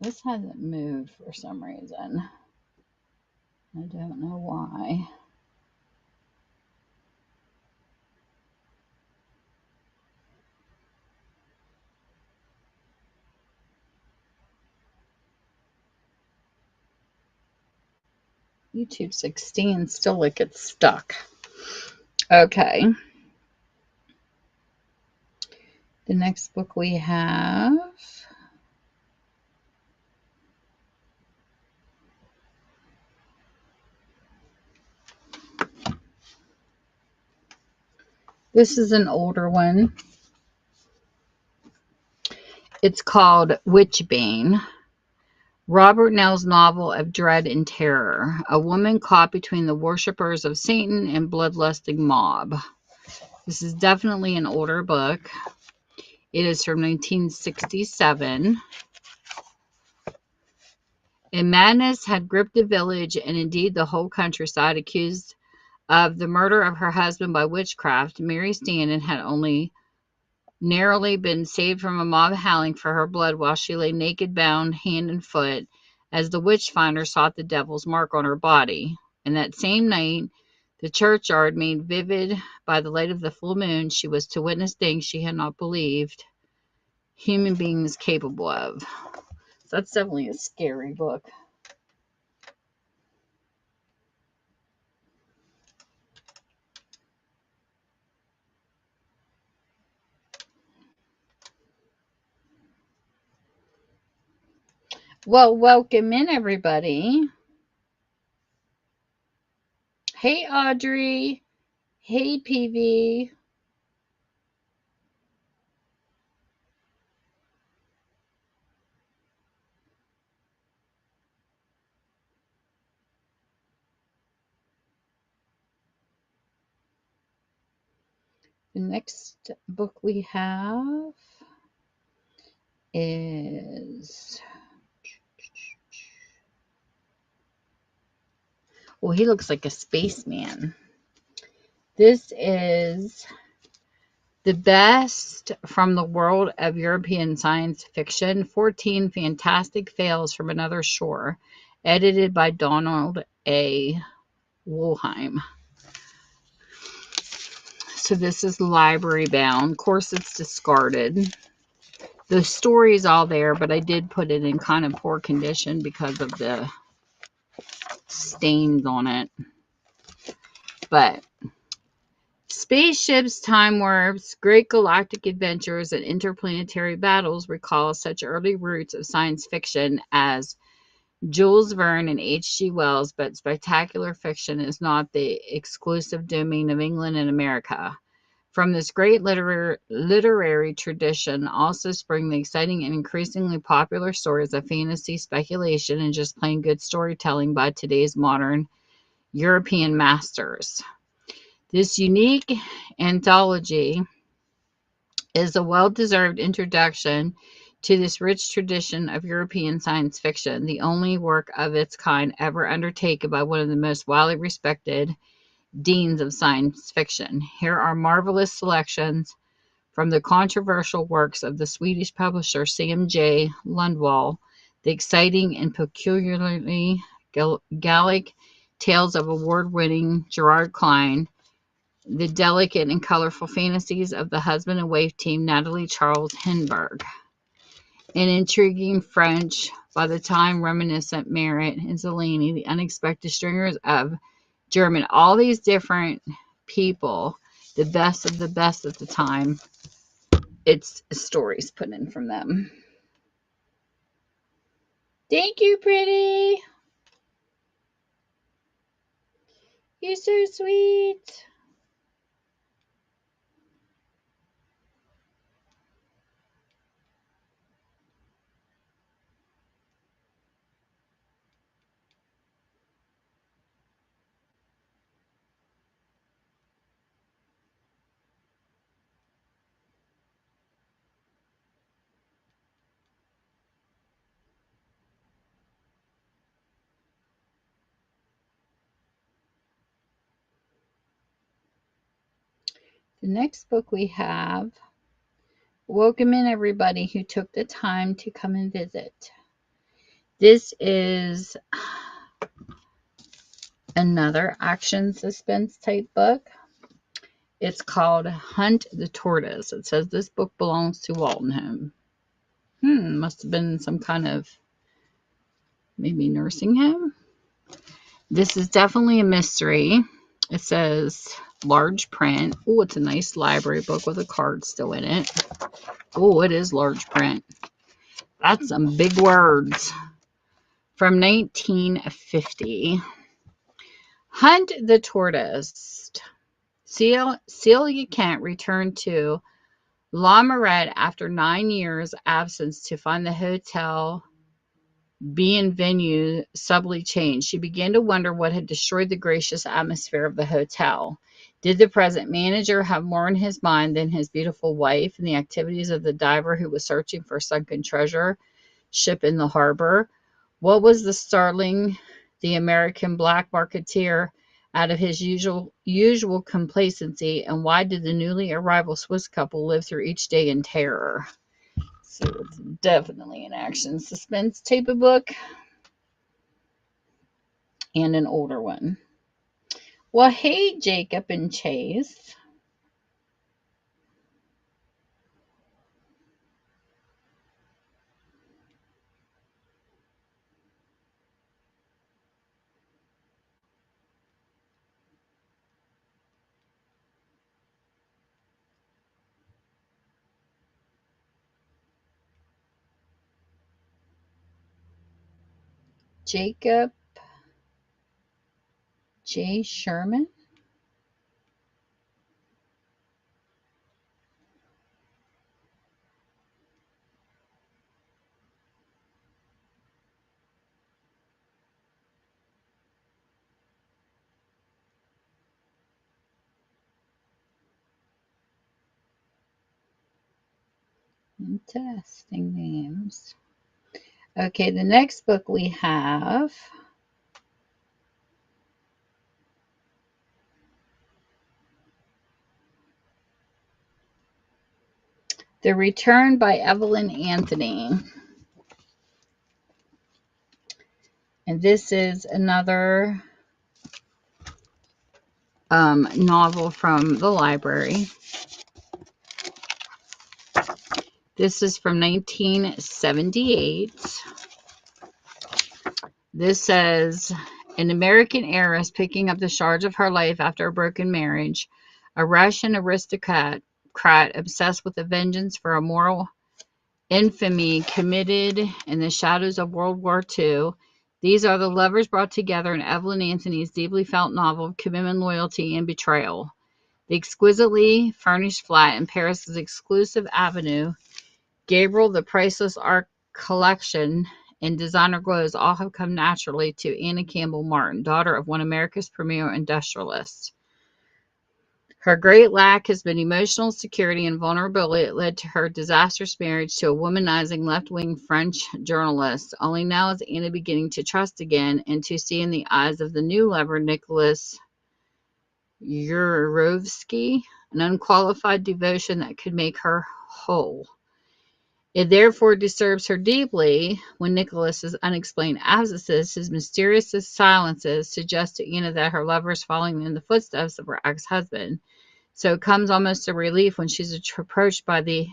This hasn't moved for some reason. I don't know why. YouTube 16 still like it's stuck. Okay. The next book we have this is an older one. It's called Witchbane. Robert Nell's novel of dread and terror. A woman caught between the worshippers of Satan and bloodlusting mob. This is definitely an older book. It is from 1967. And madness had gripped the village and indeed the whole countryside. Accused of the murder of her husband by witchcraft, Mary Stanton had only narrowly been saved from a mob howling for her blood while she lay naked, bound hand and foot, as the witch finder sought the devil's mark on her body. And that same night, the churchyard made vivid by the light of the full moon, she was to witness things she had not believed human beings capable of. So that's definitely a scary book. Well, welcome in, everybody. Hey, Audrey. Hey, PV. The next book we have is... Well, he looks like a spaceman. This is The Best from the World of European Science Fiction, 14 Fantastic Fails from Another Shore, edited by Donald A. Woolheim. So this is library bound. Of course, it's discarded. The story's all there, but I did put it in kind of poor condition because of the stains on it. But spaceships, time warps, great galactic adventures, and interplanetary battles recall such early roots of science fiction as Jules Verne and H.G. Wells, but spectacular fiction is not the exclusive domain of England and America. From this great literary tradition also spring the exciting and increasingly popular stories of fantasy, speculation, and just plain good storytelling by today's modern European masters. This unique anthology is a well-deserved introduction to this rich tradition of European science fiction, the only work of its kind ever undertaken by one of the most widely respected deans of science fiction. Here are marvelous selections from the controversial works of the Swedish publisher Sam J. Lundwall, the exciting and peculiarly Gallic tales of award-winning Gerard Klein, the delicate and colorful fantasies of the husband and wife team Natalie Charles Hinberg, an intriguing French, by the time reminiscent Merritt and Zeleny, the unexpected stringers of German, all these different people, the best of the best at the time. It's stories put in from them. Thank you, pretty. You're so sweet. The next book we have, welcome in everybody who took the time to come and visit. This is another action suspense type book. It's called Hunt the Tortoise. It says this book belongs to Waldenhome. Must have been some kind of maybe nursing home. This is definitely a mystery. It says large print. Oh, it's a nice library book with a card still in it. Oh, it is large print. That's some big words. From 1950. Hunt the Tortoise. Celia Kent returned to La Marette after 9 years' absence to find the hotel Bienvenue subtly changed. She began to wonder what had destroyed the gracious atmosphere of the hotel. Did the present manager have more in his mind than his beautiful wife and the activities of the diver who was searching for sunken treasure ship in the harbor? What was the startling the American black marketeer out of his usual complacency, and why did the newly arrival Swiss couple live through each day in terror? So it's definitely an action suspense type of book. and an older one. Well, hey, Jacob and Chase. Jacob J. Sherman. Interesting names. Okay, the next book we have The Return by Evelyn Anthony. And this is another novel from the library. This is from 1978. This says, an American heiress picking up the charge of her life after a broken marriage, a Russian aristocrat obsessed with a vengeance for a moral infamy committed in the shadows of World War II. These are the lovers brought together in Evelyn Anthony's deeply felt novel of commitment, loyalty, and betrayal. The exquisitely furnished flat in Paris's exclusive avenue, Gabriel, the priceless art collection, and designer clothes all have come naturally to Anna Campbell Martin, daughter of one of America's premier industrialists. Her great lack has been emotional security and vulnerability that led to her disastrous marriage to a womanizing left-wing French journalist. Only now is Anna beginning to trust again and to see in the eyes of the new lover, Nicholas Yurovsky, an unqualified devotion that could make her whole. It therefore disturbs her deeply when Nicholas's unexplained absences, his mysterious silences, suggest to Anna that her lover is following in the footsteps of her ex-husband. So it comes almost a relief when she's approached by the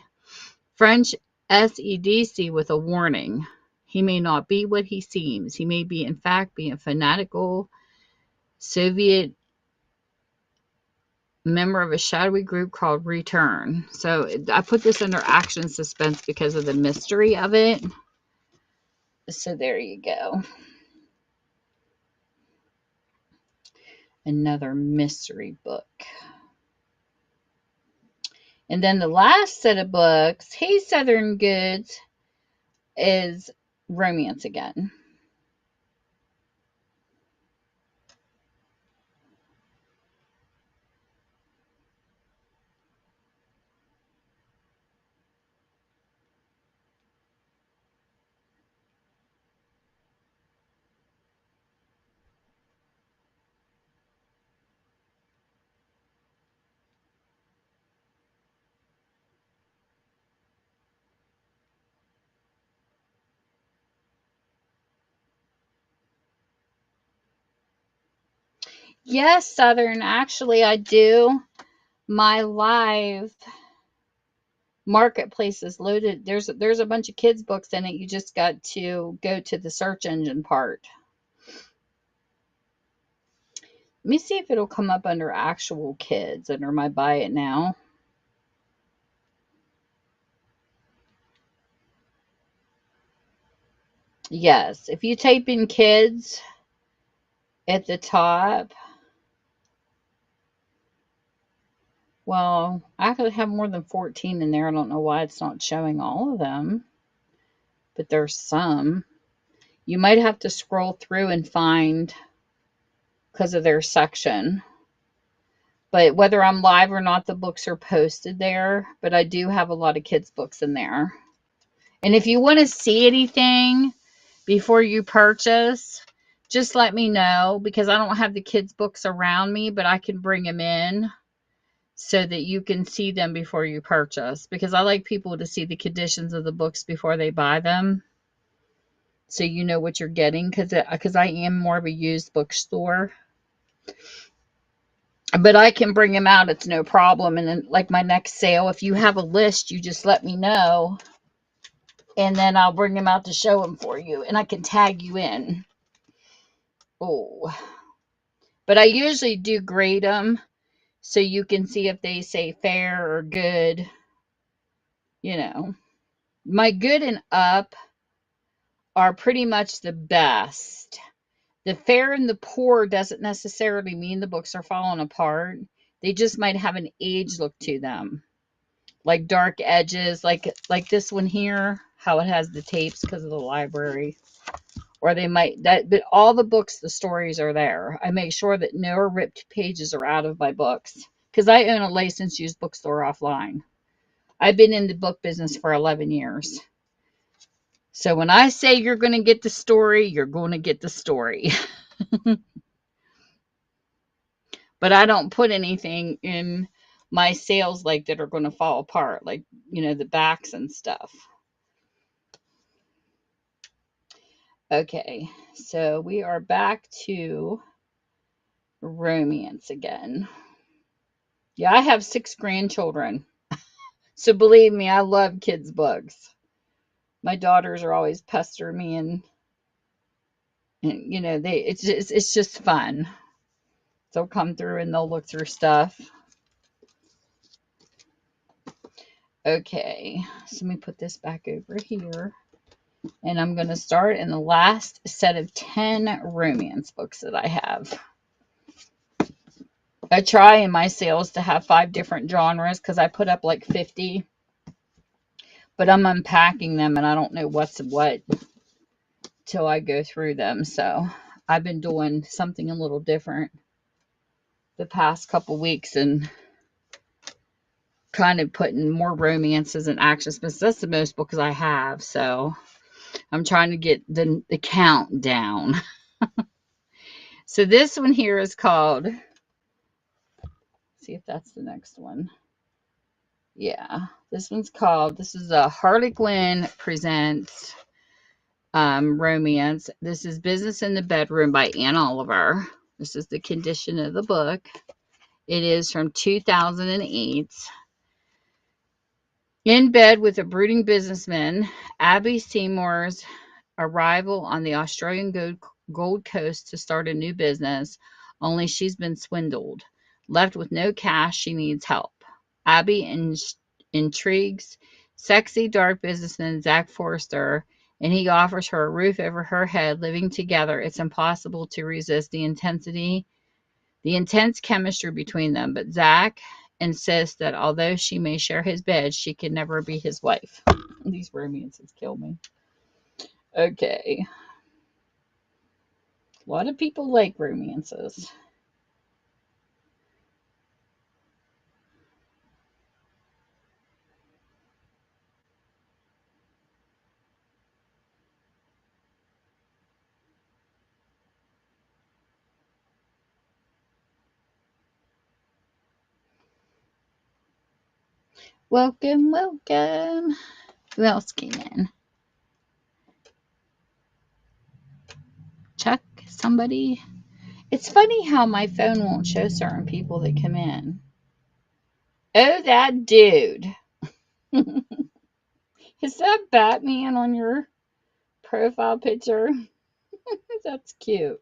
French SEDC with a warning. He may not be what he seems. He may be, in fact, be a fanatical Soviet member of a shadowy group called Return. So I put this under action suspense because of the mystery of it. So there you go. Another mystery book. And then the last set of books, Hey Southern Goods, is romance again. Yes, Southern. Actually, I do. My live marketplace is loaded. There's a bunch of kids books in it. You just got to go to the search engine part. Let me see if it'll come up under actual kids under my buy it now. Yes, if you type in kids at the top, well, I could have more than 14 in there. I don't know why it's not showing all of them, but there's some. You might have to scroll through and find because of their section. But whether I'm live or not, the books are posted there. But I do have a lot of kids' books in there. And if you want to see anything before you purchase, just let me know because I don't have the kids' books around me, but I can bring them in so that you can see them before you purchase because I like people to see the conditions of the books before they buy them. so you know what you're getting, because I am more of a used bookstore. But I can bring them out, it's no problem. And then, like my next sale, if you have a list, you just let me know, and then I'll bring them out to show them for you, and I can tag you in. Oh, but I usually do grade them so you can see if they say fair or good. You know, my good and up are pretty much the best. The fair and the poor doesn't necessarily mean the books are falling apart. They just might have an age look to them, like dark edges, like this one here, how it has the tapes because of the library. Or they might that, but all the books, the stories are there. I make sure that no ripped pages are out of my books because I own a licensed used bookstore offline. I've been in the book business for 11 years. So when I say you're going to get the story, you're going to get the story. But I don't put anything in my sales like that are going to fall apart, like, the backs and stuff. Okay, so we are back to romance again. Yeah, I have 6 grandchildren. So believe me, I love kids' books. My daughters are always pestering me, and it's just fun. They'll come through and they'll look through stuff. Okay, so let me put this back over here. And I'm going to start in the last set of 10 romance books that I have. I try in my sales to have 5 different genres because I put up like 50. But I'm unpacking them and I don't know what's what till I go through them. So I've been doing something a little different the past couple weeks and kind of putting more romances and action. But that's the most books I have. So I'm trying to get the count down. So this one here is called, see if that's the next one. Yeah, this is a Harley Quinn Presents romance. This is Business in the Bedroom by Ann Oliver. This is the condition of the book. It is from 2008. In bed with a brooding businessman, Abby Seymour's arrival on the Australian Gold Coast to start a new business, only she's been swindled. Left with no cash, she needs help. Abby intrigues sexy, dark businessman Zach Forrester, and he offers her a roof over her head. Living together, it's impossible to resist the intense chemistry between them. But Zach insists that although she may share his bed, she can never be his wife. These romances kill me. Okay. A lot of people like romances. Welcome, welcome. Who else came in? Chuck? Somebody? It's funny how my phone won't show certain people that come in. Oh, that dude. Is that Batman on your profile picture? That's cute.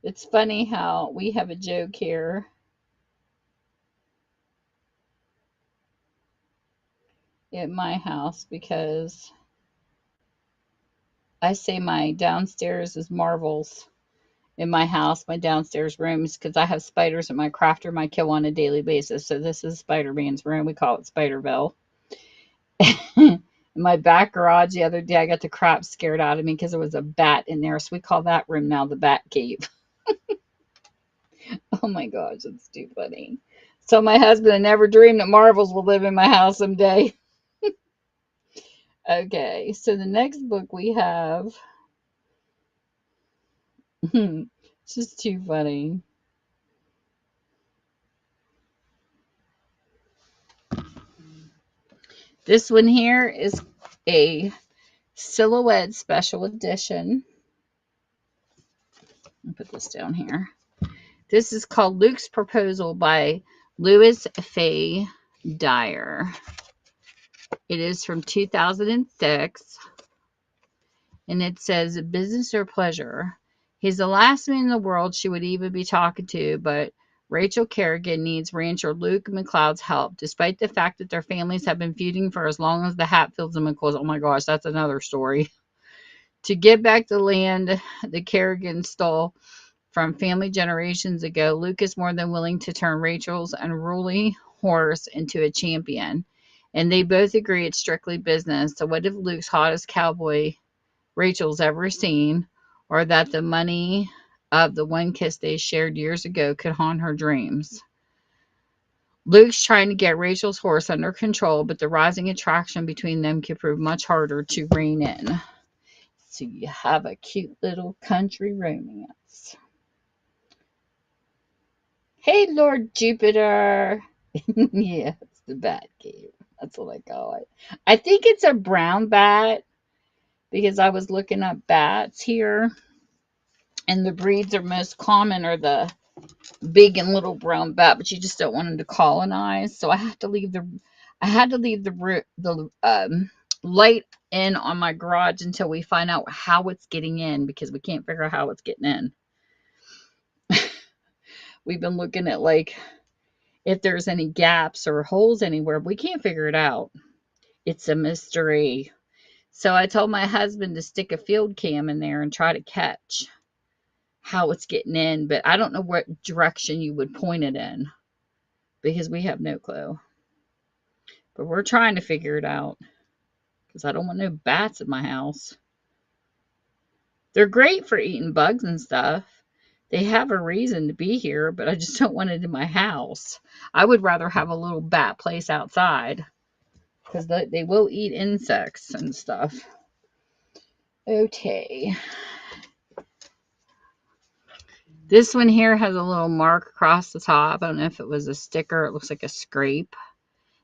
It's funny how we have a joke here at my house because I say my downstairs is Marvel's in my house, my downstairs rooms, because I have spiders in my craft room I kill on a daily basis. So this is Spider-Man's room. We call it Spiderville. In my back garage the other day, I got the crap scared out of me because there was a bat in there. So we call that room now the Bat Cave. Oh my gosh, it's too funny. So my husband, I never dreamed that Marvels will live in my house someday. Okay, so the next book we have, it's just too funny. This one here is a Silhouette Special Edition. I'll put this down here. This is called Luke's Proposal by Louis Fay Dyer. It is from 2006. And it says, business or pleasure. He's the last man in the world she would even be talking to, but Rachel Kerrigan needs rancher Luke McLeod's help, despite the fact that their families have been feuding for as long as the Hatfields and McCoys. Oh my gosh, that's another story. To get back the land the Kerrigans stole from family generations ago, Luke is more than willing to turn Rachel's unruly horse into a champion. And they both agree it's strictly business. So what if Luke's hottest cowboy Rachel's ever seen, or that the money of the one kiss they shared years ago could haunt her dreams? Luke's trying to get Rachel's horse under control, but the rising attraction between them could prove much harder to rein in. So you have a cute little country romance. Hey, Lord Jupiter. Yeah, it's the bat cave. That's what I call it. I think it's a brown bat because I was looking up bats here, and the breeds are most common are the big and little brown bat, but you just don't want them to colonize. So I had to leave the light in on my garage until we find out how it's getting in, because we can't figure out how it's getting in. We've been looking at like if there's any gaps or holes anywhere, but we can't figure it out. It's a mystery. So I told my husband to stick a field cam in there and try to catch how it's getting in, but I don't know what direction you would point it in because we have no clue. But we're trying to figure it out because I don't want no bats in my house. They're great for eating bugs and stuff. They have a reason to be here, but I just don't want it in my house. I would rather have a little bat place outside because they will eat insects and stuff. Okay. This one here has a little mark across the top. I don't know if it was a sticker. It looks like a scrape.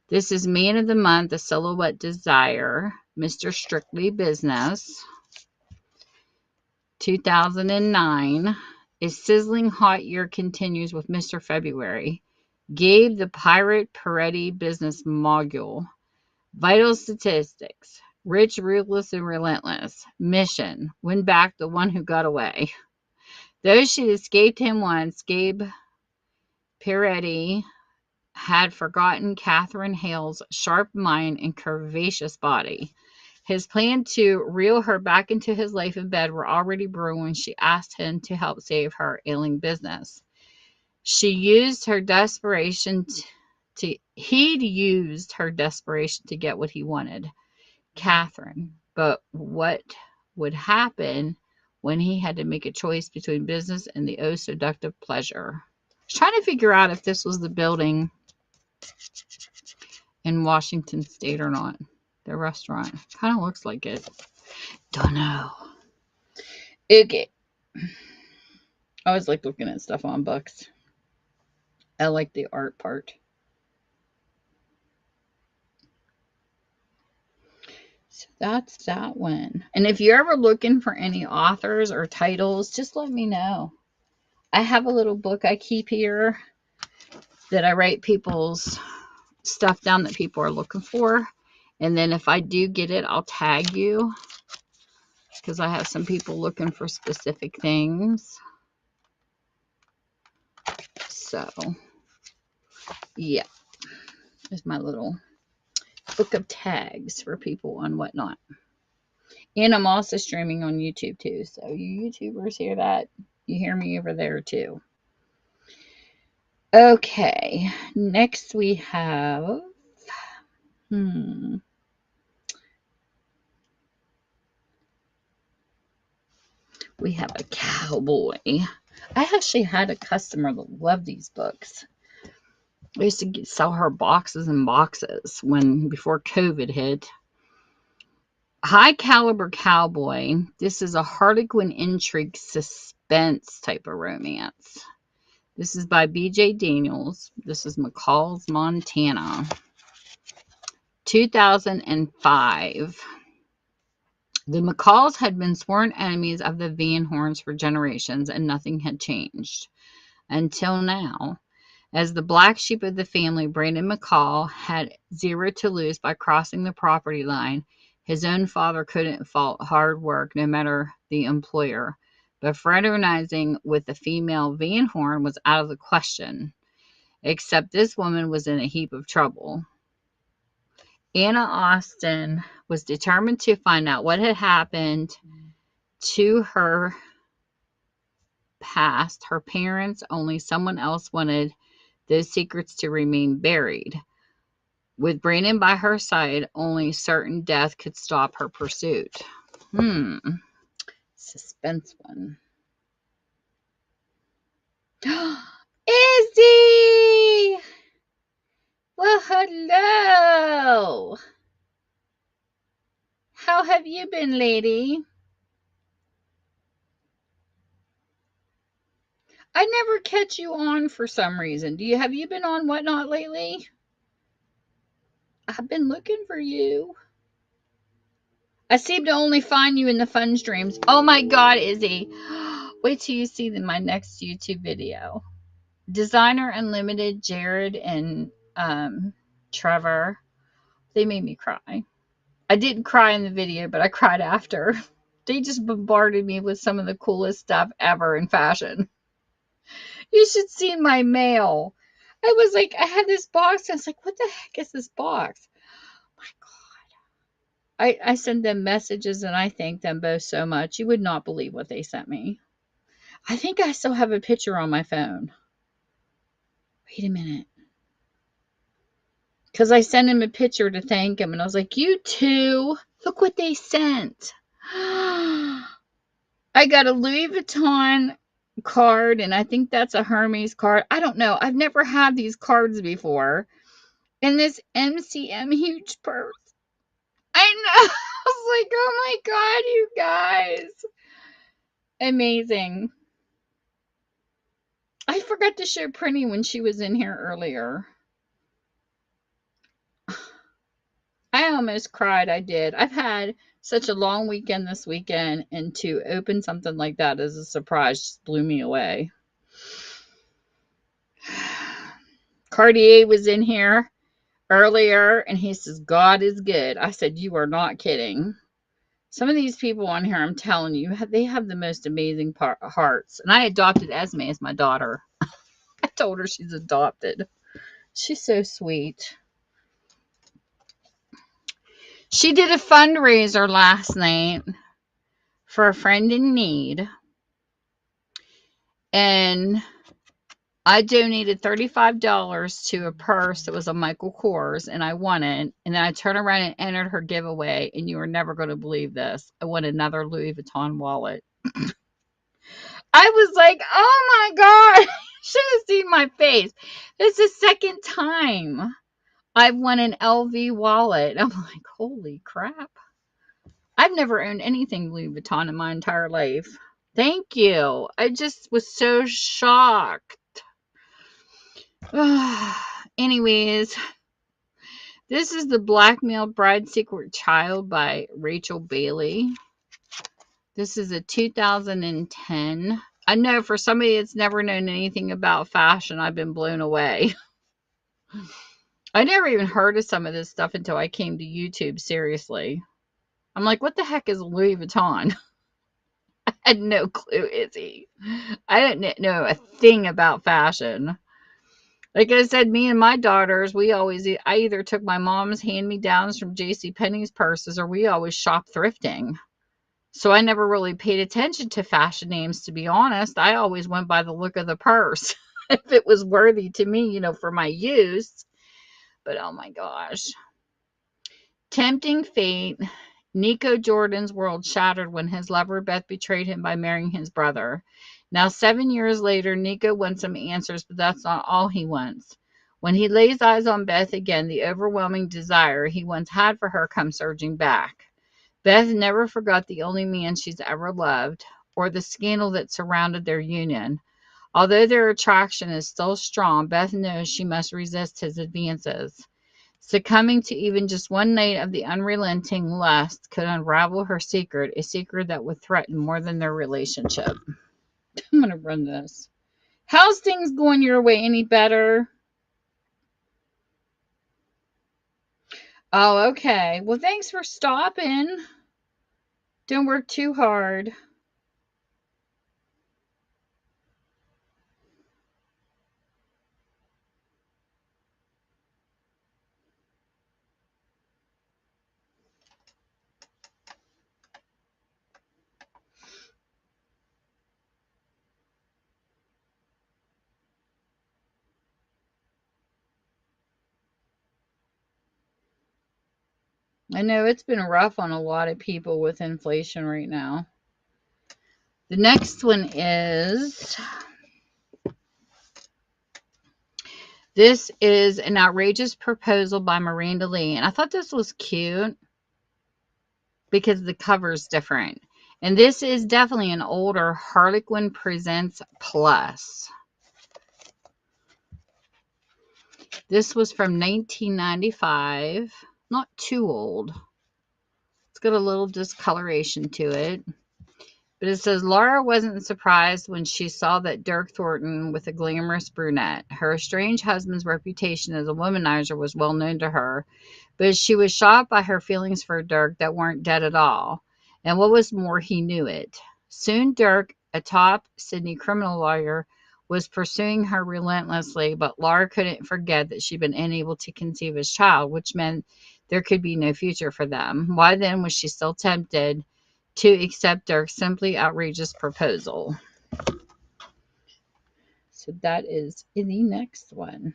This is Man of the Month, a Silhouette Desire, Mr. Strictly Business, 2009. A sizzling hot year continues with Mr. February. Gabe the Pirate Peretti Business Mogul. Vital statistics. Rich, ruthless, and relentless. Mission. Win back the one who got away. Though she escaped him once, Gabe Peretti had forgotten Catherine Hale's sharp mind and curvaceous body. His plan to reel her back into his life in bed were already brewing when she asked him to help save her ailing business. He'd used her desperation to get what he wanted, Catherine. But what would happen when he had to make a choice between business and the oh seductive pleasure? I was trying to figure out if this was the building in Washington State or not. The restaurant. Kind of looks like it. Don't know. Okay. I always like looking at stuff on books. I like the art part. So that's that one. And if you're ever looking for any authors or titles, just let me know. I have a little book I keep here that I write people's stuff down that people are looking for. And then if I do get it, I'll tag you because I have some people looking for specific things. So, yeah. There's my little book of tags for people on whatnot. And I'm also streaming on YouTube too. So you YouTubers hear that? You hear me over there too. Okay. Next we have we have a cowboy. I actually had a customer that loved these books. I used to sell her boxes and boxes before COVID hit. High Caliber Cowboy. This is a Harlequin intrigue suspense type of romance. This is by B.J. Daniels. This is McCall's, Montana. 2005. The McCalls had been sworn enemies of the Van Horns for generations, and nothing had changed. Until now. As the black sheep of the family, Brandon McCall had zero to lose by crossing the property line. His own father couldn't fault hard work, no matter the employer. But fraternizing with the female Van Horn was out of the question, except this woman was in a heap of trouble. Anna Austin was determined to find out what had happened to her past. Her parents, only someone else wanted those secrets to remain buried. With Brandon by her side, only certain death could stop her pursuit. Suspense one. Izzy! Well, hello! How have you been, lady? I never catch you on for some reason. Have you been on Whatnot lately? I've been looking for you. I seem to only find you in the fun streams. Oh my God, Izzy. Wait till you see my next YouTube video. Designer Unlimited, Jared and Trevor, they made me cry. I didn't cry in the video, but I cried after. They just bombarded me with some of the coolest stuff ever in fashion. You should see my mail. I was like, I had this box. And I was like, what the heck is this box? My God. I sent them messages and I thanked them both so much. You would not believe what they sent me. I think I still have a picture on my phone. Wait a minute. Because I sent him a picture to thank him. And I was like, you too. Look what they sent. I got a Louis Vuitton card. And I think that's a Hermes card. I don't know. I've never had these cards before. And this MCM huge purse. I know. I was like, oh my God, you guys. Amazing. I forgot to show Prinny when she was in here earlier. I almost cried. I did. I've had such a long weekend this weekend, and to open something like that as a surprise just blew me away. Cartier was in here earlier, and he says, God is good. I said, you are not kidding. Some of these people on here, I'm telling you, they have the most amazing hearts. And I adopted Esme as my daughter. I told her she's adopted. She's so sweet. She did a fundraiser last night for a friend in need. And I donated $35 to a purse that was a Michael Kors, and I won it. And then I turned around and entered her giveaway, and you are never going to believe this. I won another Louis Vuitton wallet. I was like, oh my God, should have seen my face. It's the second time I've won an LV wallet. I'm like, holy crap. I've never owned anything Louis Vuitton in my entire life. Thank you. I just was so shocked. Anyways, this is The Blackmailed Bride Secret Child by Rachel Bailey. This is a 2010. I know for somebody that's never known anything about fashion, I've been blown away. I never even heard of some of this stuff until I came to YouTube, seriously. I'm like, what the heck is Louis Vuitton? I had no clue, Izzy. I didn't know a thing about fashion. Like I said, me and my daughters, I either took my mom's hand-me-downs from JCPenney's purses, or we always shop thrifting. So I never really paid attention to fashion names, to be honest. I always went by the look of the purse. If it was worthy to me, for my use. But oh my gosh. Tempting fate. Nico Jordan's world shattered when his lover Beth betrayed him by marrying his brother. Now, 7 years later, Nico wants some answers, but that's not all he wants. When he lays eyes on Beth again, the overwhelming desire he once had for her comes surging back. Beth never forgot the only man she's ever loved, or the scandal that surrounded their union. Although their attraction is still strong, Beth knows she must resist his advances. Succumbing to even just one night of the unrelenting lust could unravel her secret, a secret that would threaten more than their relationship. I'm going to run this. How's things going your way? Any better? Oh, okay. Well, thanks for stopping. Don't work too hard. I know it's been rough on a lot of people with inflation right now. The next one is this is an outrageous proposal by Miranda Lee. And I thought this was cute because the cover is different. And this is definitely an older Harlequin Presents Plus. This was from 1995. Not too old. It's got a little discoloration to it. But it says Laura wasn't surprised when she saw that Dirk Thornton with a glamorous brunette. Her estranged husband's reputation as a womanizer was well known to her, but she was shocked by her feelings for Dirk that weren't dead at all. And what was more, he knew it. Soon Dirk, a top Sydney criminal lawyer, was pursuing her relentlessly, but Laura couldn't forget that she'd been unable to conceive his child, which meant there could be no future for them. Why then was she still tempted to accept Dirk's simply outrageous proposal? So that is the next one.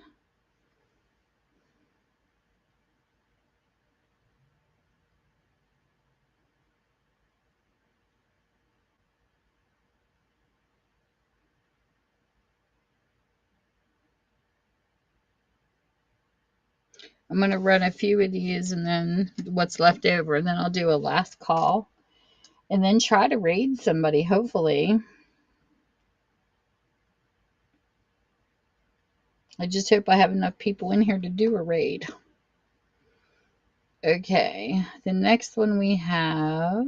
I'm going to run a few of these and then what's left over, and then I'll do a last call and then try to raid somebody, hopefully. I just hope I have enough people in here to do a raid. Okay, the next one we have.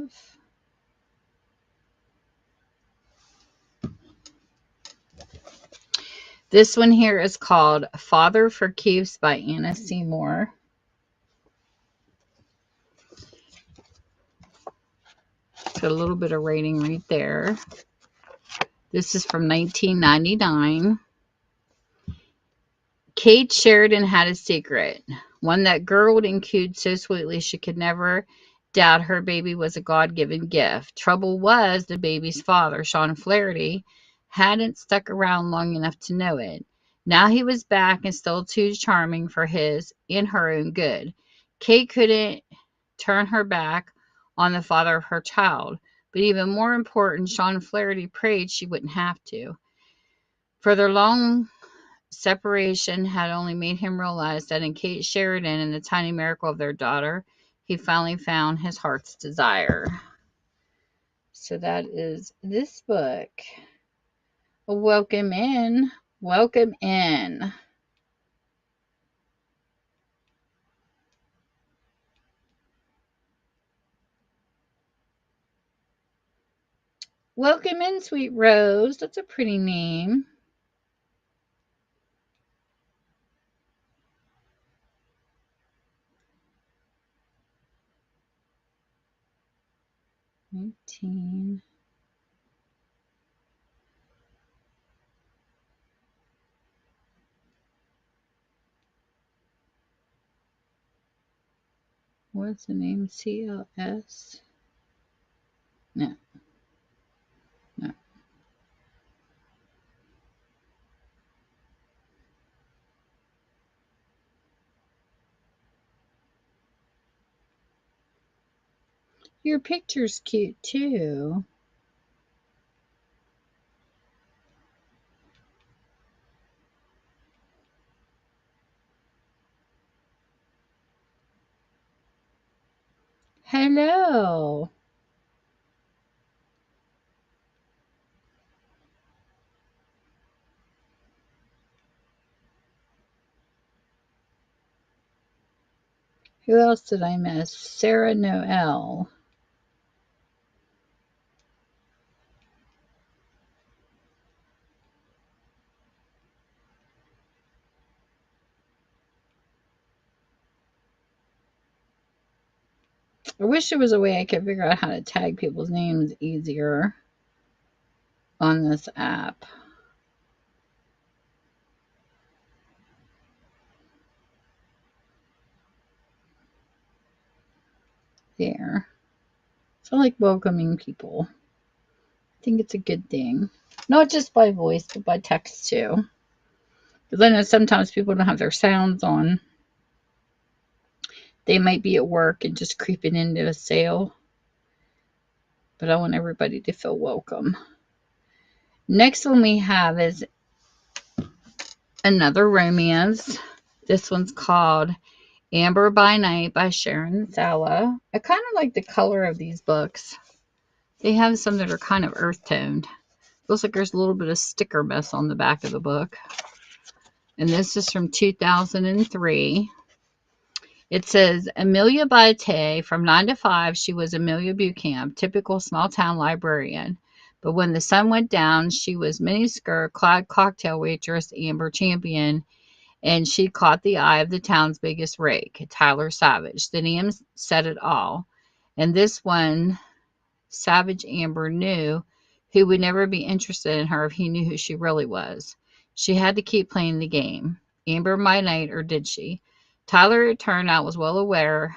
This one here is called Father for Keeps by Anna Seymour. Got a little bit of rating right there. This is from 1999. Kate Sheridan had a secret, one that gurgled and cooed so sweetly she could never doubt her baby was a God-given gift. Trouble was, the baby's father, Sean Flaherty, hadn't stuck around long enough to know it. Now he was back and still too charming for his and her own good. Kate couldn't turn her back on the father of her child, but even more important, Sean Flaherty prayed she wouldn't have to. For their long separation had only made him realize that in Kate Sheridan and the tiny miracle of their daughter, he finally found his heart's desire. So that is this book. Welcome in. Welcome in. Welcome in, Sweet Rose. That's a pretty name. $19. What's the name? CLS? No. No. Your picture's cute too. Hello. Who else did I miss? Sarah Noel. I wish there was a way I could figure out how to tag people's names easier on this app. There. So I like welcoming people. I think it's a good thing. Not just by voice, but by text too. Because I know sometimes people don't have their sounds on. They might be at work and just creeping into a sale. But I want everybody to feel welcome. Next one we have is another romance. This one's called Amber by Night by Sharon Sala. I kind of like the color of these books. They have some that are kind of earth toned. Looks like there's a little bit of sticker mess on the back of the book. And this is from 2003. It says, Amelia Baite, from 9 to 5, she was Amelia Buchamp, typical small-town librarian. But when the sun went down, she was miniskirt, clad cocktail waitress, Amber Champion, and she caught the eye of the town's biggest rake, Tyler Savage. The name said it all. And this one, Savage Amber knew he would never be interested in her if he knew who she really was. She had to keep playing the game. Amber by night, or did she? Tyler, it turned out, was well aware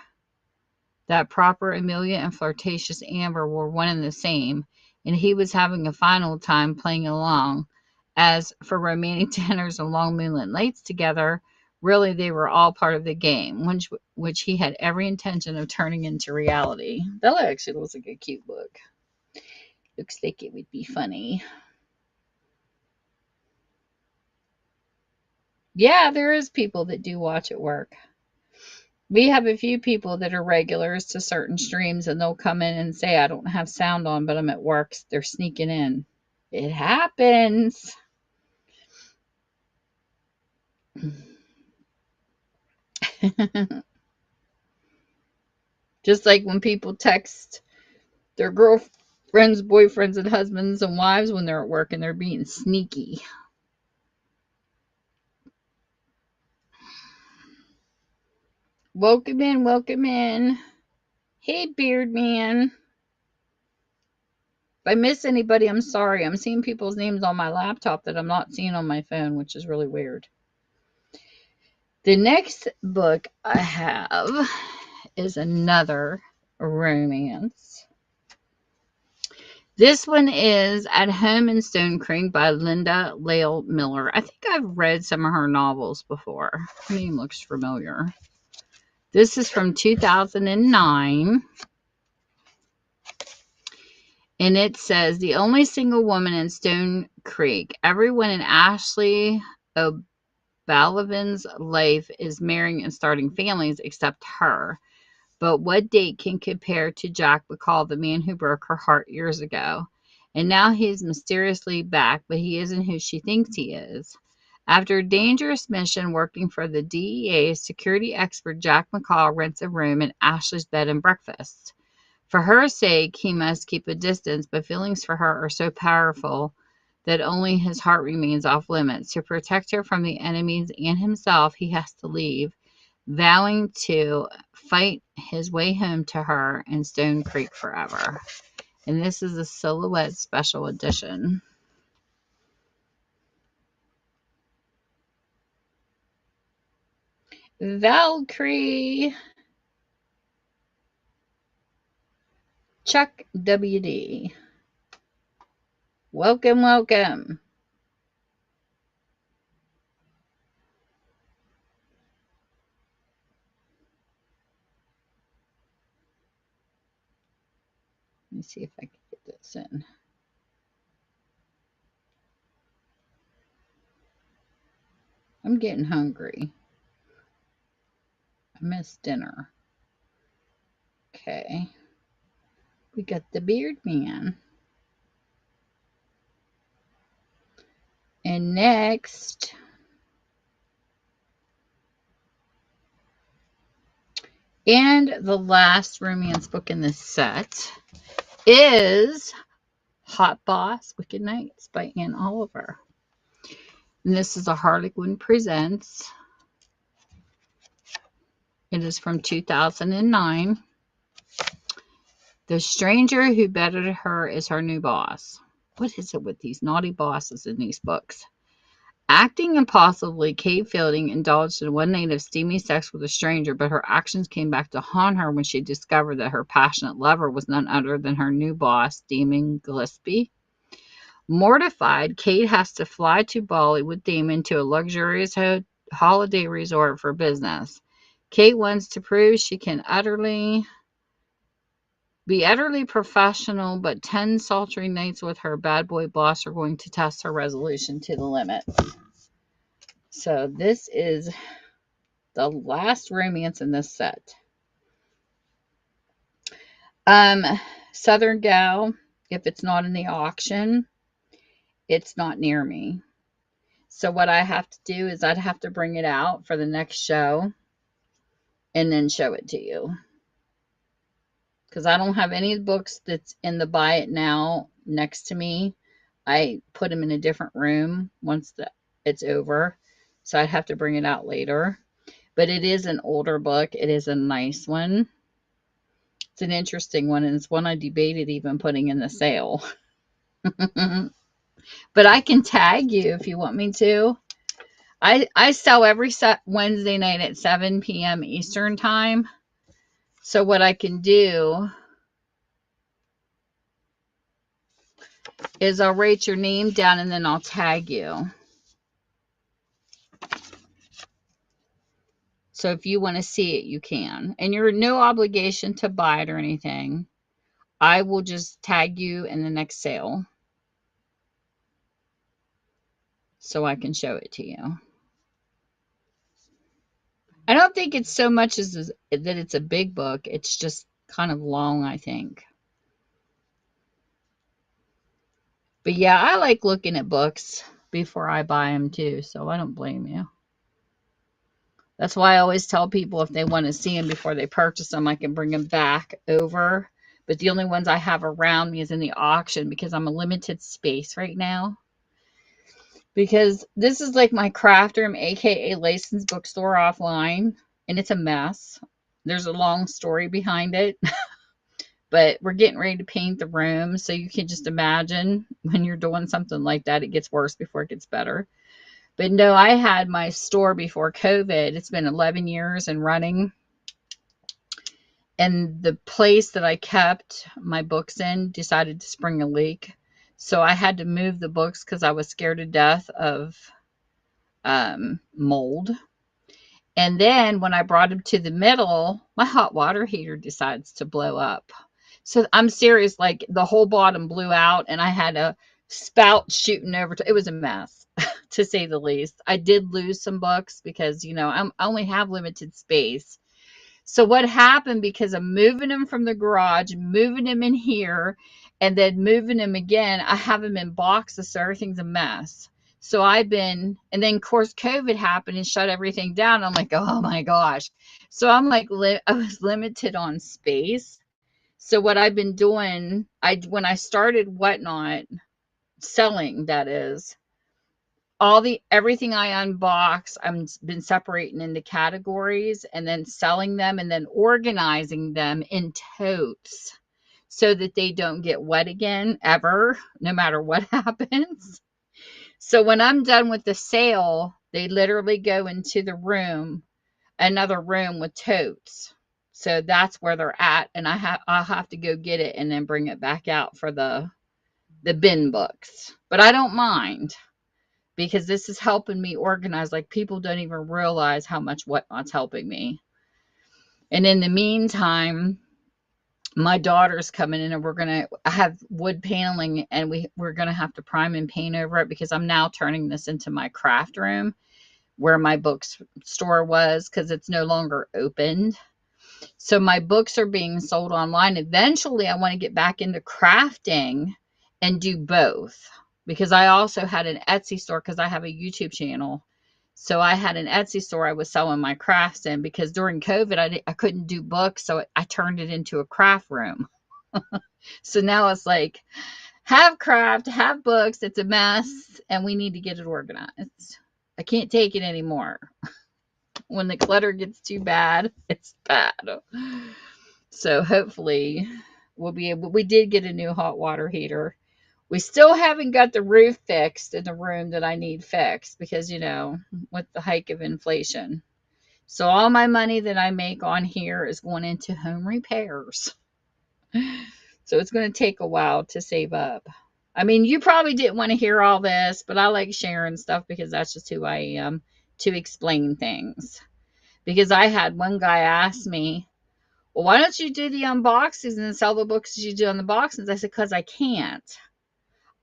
that proper Amelia and flirtatious Amber were one and the same, and he was having a fine old time playing along. As for romantic dinners and long moonlit nights together, really they were all part of the game, which he had every intention of turning into reality. That actually looks like a cute book. Looks like it would be funny. Yeah, there is people that do watch at work. We have a few people that are regulars to certain streams, and they'll come in and say, I don't have sound on, but I'm at work. They're sneaking in. It happens. Just like when people text their girlfriends, boyfriends, and husbands and wives when they're at work and they're being sneaky. Welcome in, welcome in. Hey, Beard Man. If I miss anybody, I'm sorry. I'm seeing people's names on my laptop that I'm not seeing on my phone, which is really weird. The next book I have is another romance. This one is At Home in Stone Creek by Linda Lael Miller. I think I've read some of her novels before. Her name looks familiar. This is from 2009. And it says, the only single woman in Stone Creek. Everyone in Ashley O'Balavin's life is marrying and starting families except her. But what date can compare to Jack McCall, the man who broke her heart years ago? And now he's mysteriously back, but he isn't who she thinks he is. After a dangerous mission working for the DEA, security expert Jack McCall rents a room in Ashley's bed and breakfast. For her sake, he must keep a distance, but feelings for her are so powerful that only his heart remains off limits. To protect her from the enemies and himself, he has to leave, vowing to fight his way home to her in Stone Creek forever. And this is a Silhouette Special Edition. Valkyrie. Chuck WD. Welcome, welcome. Let me see if I can get this in. I'm getting hungry. I missed dinner. Okay. We got the Beard Man. And next And the last romance book in this set is Hot Boss Wicked Nights by Anne Oliver. And this is a Harlequin Presents. It is from 2009. The stranger who bettered her is her new boss. What is it with these naughty bosses in these books? Acting impulsively, Kate Fielding indulged in one night of steamy sex with a stranger, but her actions came back to haunt her when she discovered that her passionate lover was none other than her new boss, Damon Gillespie. Mortified, Kate has to fly to Bali with Damon to a luxurious holiday resort for business. Kate wants to prove she can be utterly professional, but 10 sultry nights with her bad boy boss are going to test her resolution to the limit. So this is the last romance in this set. Southern Gal, if it's not in the auction, it's not near me. So what I have to do is I'd have to bring it out for the next show and then show it to you. Because I don't have any books that's in the buy it now next to me. I put them in a different room once it's over. So I'd have to bring it out later. But it is an older book. It is a nice one. It's an interesting one, and it's one I debated even putting in the sale. But I can tag you if you want me to. I sell every Wednesday night at 7 p.m. Eastern time. So what I can do is I'll write your name down and then I'll tag you. So if you want to see it, you can. And you're no obligation to buy it or anything. I will just tag you in the next sale so I can show it to you. I don't think it's so much as that it's a big book. It's just kind of long, I think. But yeah, I like looking at books before I buy them too, so I don't blame you. That's why I always tell people if they want to see them before they purchase them, I can bring them back over. But the only ones I have around me is in the auction because I'm a limited space right now. Because this is like my craft room, aka licensed bookstore offline, and it's a mess. There's a long story behind it. But we're getting ready to paint the room, so you can just imagine when you're doing something like that, it gets worse before it gets better. But no, I had my store before COVID. It's been 11 years and running. And the place that I kept my books in decided to spring a leak. So I had to move the books because I was scared to death of mold. And then when I brought them to the middle, my hot water heater decides to blow up. So I'm serious, like the whole bottom blew out and I had a spout shooting over. It was a mess, to say the least. I did lose some books because, you know, I only have limited space. So what happened, because I'm moving them from the garage, moving them in here, and then moving them again, I have them in boxes, so everything's a mess. So and then of course COVID happened and shut everything down. I'm like, oh my gosh. So I'm like, I was limited on space. So what I've been doing, when I started Whatnot, selling, that is, everything I unbox, I've been separating into categories and then selling them and then organizing them in totes so that they don't get wet again ever, no matter what happens. So when I'm done with the sale, they literally go into the room, another room with totes. So that's where they're at, and I'll have to go get it and then bring it back out for the bin books. But I don't mind, because this is helping me organize. Like, people don't even realize how much Whatnot's helping me. And in the meantime, my daughter's coming in and I have wood paneling, and we're going to have to prime and paint over it, because I'm now turning this into my craft room where my bookstore was, because it's no longer opened. So my books are being sold online. Eventually, I want to get back into crafting and do both, because I also had an Etsy store because I have a YouTube channel. So I had an Etsy store I was selling my crafts in because during COVID, I couldn't do books. So I turned it into a craft room. So now it's like, have craft, have books. It's a mess and we need to get it organized. I can't take it anymore. When the clutter gets too bad, it's bad. So hopefully we'll be able, we did get a new hot water heater. We still haven't got the roof fixed in the room that I need fixed because, with the hike of inflation. So all my money that I make on here is going into home repairs. So it's going to take a while to save up. I mean, you probably didn't want to hear all this, but I like sharing stuff because that's just who I am, to explain things. Because I had one guy ask me, well, why don't you do the unboxings and sell the books as you do on the boxes? I said, because I can't.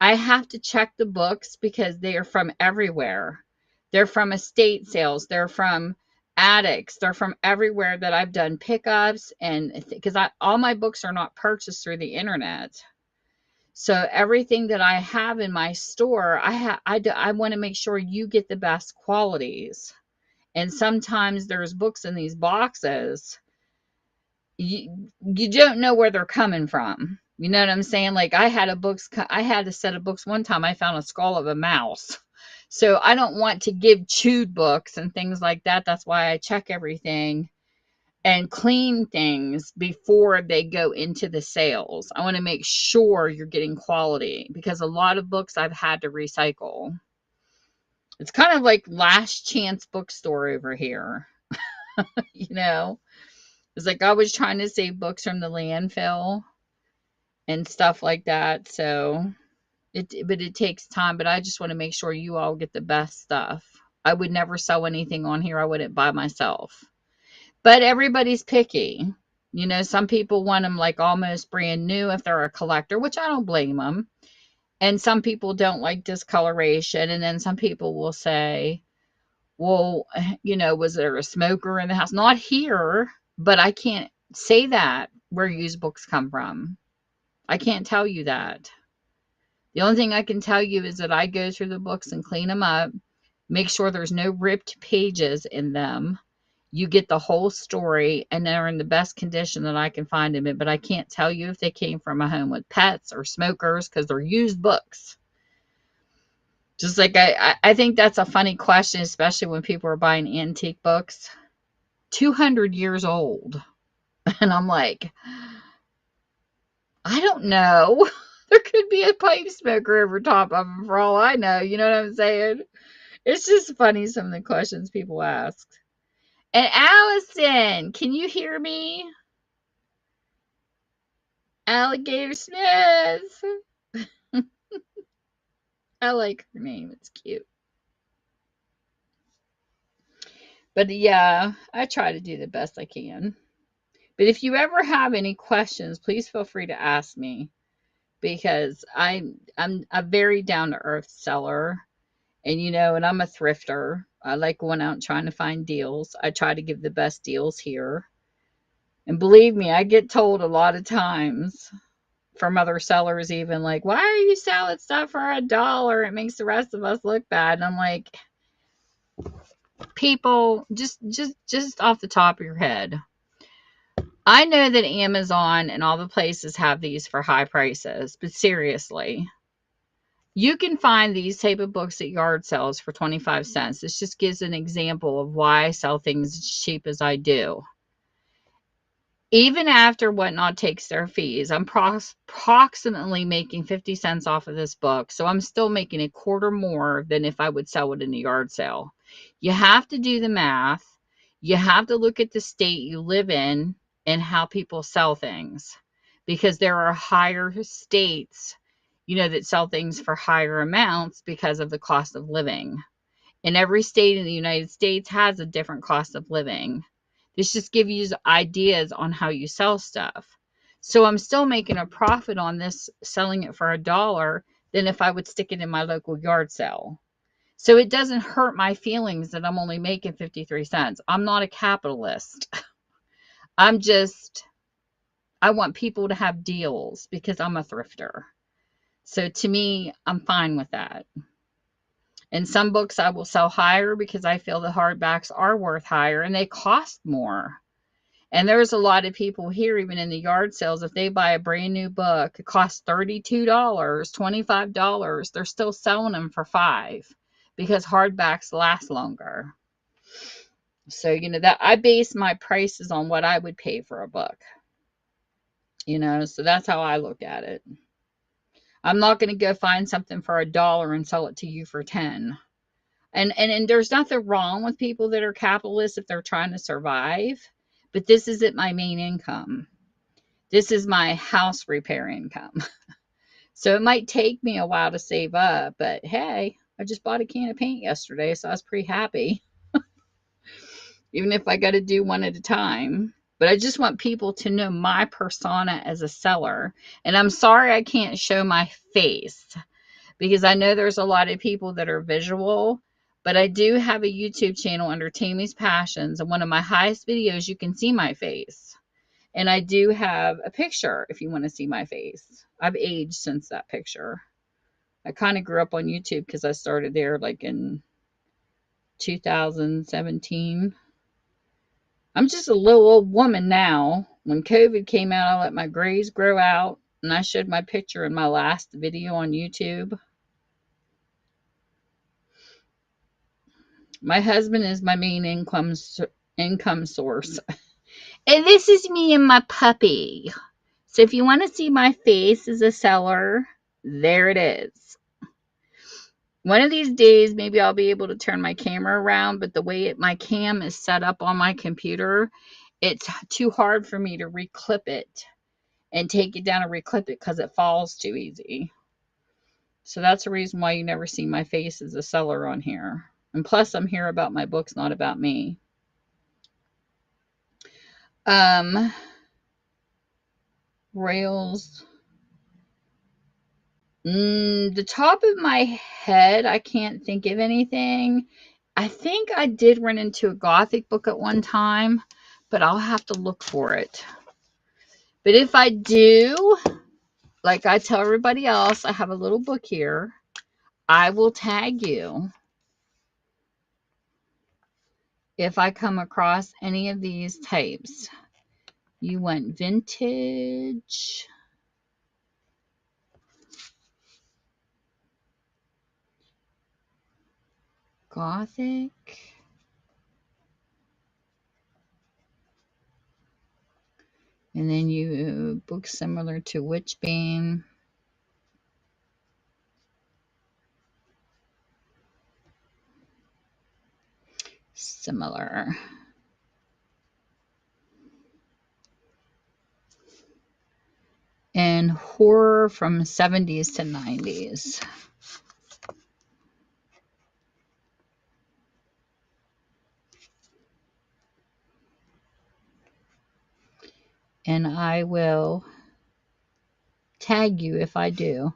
I have to check the books because they are from everywhere. They're from estate sales. They're from attics. They're from everywhere that I've done pickups, and because all my books are not purchased through the internet. So everything that I have in my store, I want to make sure you get the best qualities. And sometimes there's books in these boxes you don't know where they're coming from. You know what I'm saying? Like I had a set of books one time. I found a skull of a mouse. So I don't want to give chewed books and things like that. That's why I check everything and clean things before they go into the sales. I want to make sure you're getting quality because a lot of books I've had to recycle. It's kind of like last chance bookstore over here. you know, it's like I was trying to save books from the landfill and stuff like that. So but it takes time, but I just want to make sure you all get the best stuff. I would never sell anything on here I wouldn't buy myself. But everybody's picky. Some people want them like almost brand new if they're a collector, which I don't blame them. And some people don't like discoloration. And then some people will say, well, was there a smoker in the house? Not here, but I can't say that where used books come from. I can't tell you that. The only thing I can tell you is that I go through the books and clean them up, make sure there's no ripped pages in them. You get the whole story, and they're in the best condition that I can find them in. But I can't tell you if they came from a home with pets or smokers because they're used books. Just like I think that's a funny question, especially when people are buying antique books. 200 years old. And I'm like, I don't know. There could be a pipe smoker over top of them for all I know. You know what I'm saying? It's just funny some of the questions people ask. And Allison, can you hear me? Alligator Smith. I like her name. It's cute. But yeah, I try to do the best I can. But if you ever have any questions, please feel free to ask me because I'm a very down to earth seller. And I'm a thrifter. I like going out and trying to find deals. I try to give the best deals here. And believe me, I get told a lot of times from other sellers even like, why are you selling stuff for $1? It makes the rest of us look bad. And I'm like, people, just off the top of your head. I know that Amazon and all the places have these for high prices, but seriously, you can find these type of books at yard sales for 25 cents. This just gives an example of why I sell things as cheap as I do. Even after Whatnot takes their fees, I'm approximately making 50 cents off of this book. So I'm still making a quarter more than if I would sell it in a yard sale. You have to do the math. You have to look at the state you live in and how people sell things. Because there are higher states, that sell things for higher amounts because of the cost of living. And every state in the United States has a different cost of living. This just gives you ideas on how you sell stuff. So I'm still making a profit on this, selling it for $1 than if I would stick it in my local yard sale. So it doesn't hurt my feelings that I'm only making 53 cents. I'm not a capitalist. I want people to have deals because I'm a thrifter. So to me, I'm fine with that. And some books I will sell higher because I feel the hardbacks are worth higher and they cost more. And there's a lot of people here, even in the yard sales, if they buy a brand new book, it costs $32, $25. They're still selling them for $5 because hardbacks last longer. So, that I base my prices on what I would pay for a book. So that's how I look at it. I'm not going to go find something for $1 and sell it to you for 10. And there's nothing wrong with people that are capitalists if they're trying to survive, but this isn't my main income. This is my house repair income. So it might take me a while to save up, but hey, I just bought a can of paint yesterday, so I was pretty happy. Even if I got to do one at a time. But I just want people to know my persona as a seller. And I'm sorry I can't show my face because I know there's a lot of people that are visual. But I do have a YouTube channel under Tammy's Passions. And one of my highest videos, you can see my face. And I do have a picture if you want to see my face. I've aged since that picture. I kind of grew up on YouTube because I started there like in 2017. I'm just a little old woman now. When COVID came out, I let my grays grow out, and I showed my picture in my last video on YouTube. My husband is my main income source. And this is me and my puppy. So if you want to see my face as a seller, there it is. One of these days, maybe I'll be able to turn my camera around, but the way my cam is set up on my computer, it's too hard for me to reclip it and take it down and reclip it because it falls too easy. So that's the reason why you never see my face as a seller on here. And plus, I'm here about my books, not about me. Rails. The top of my head, I can't think of anything. I think I did run into a Gothic book at one time, but I'll have to look for it. But if I do, like I tell everybody else, I have a little book here. I will tag you if I come across any of these types. You want vintage, Gothic, and then you books similar to Witchbane. Similar. And horror from 70s to 90s. And I will tag you if I do.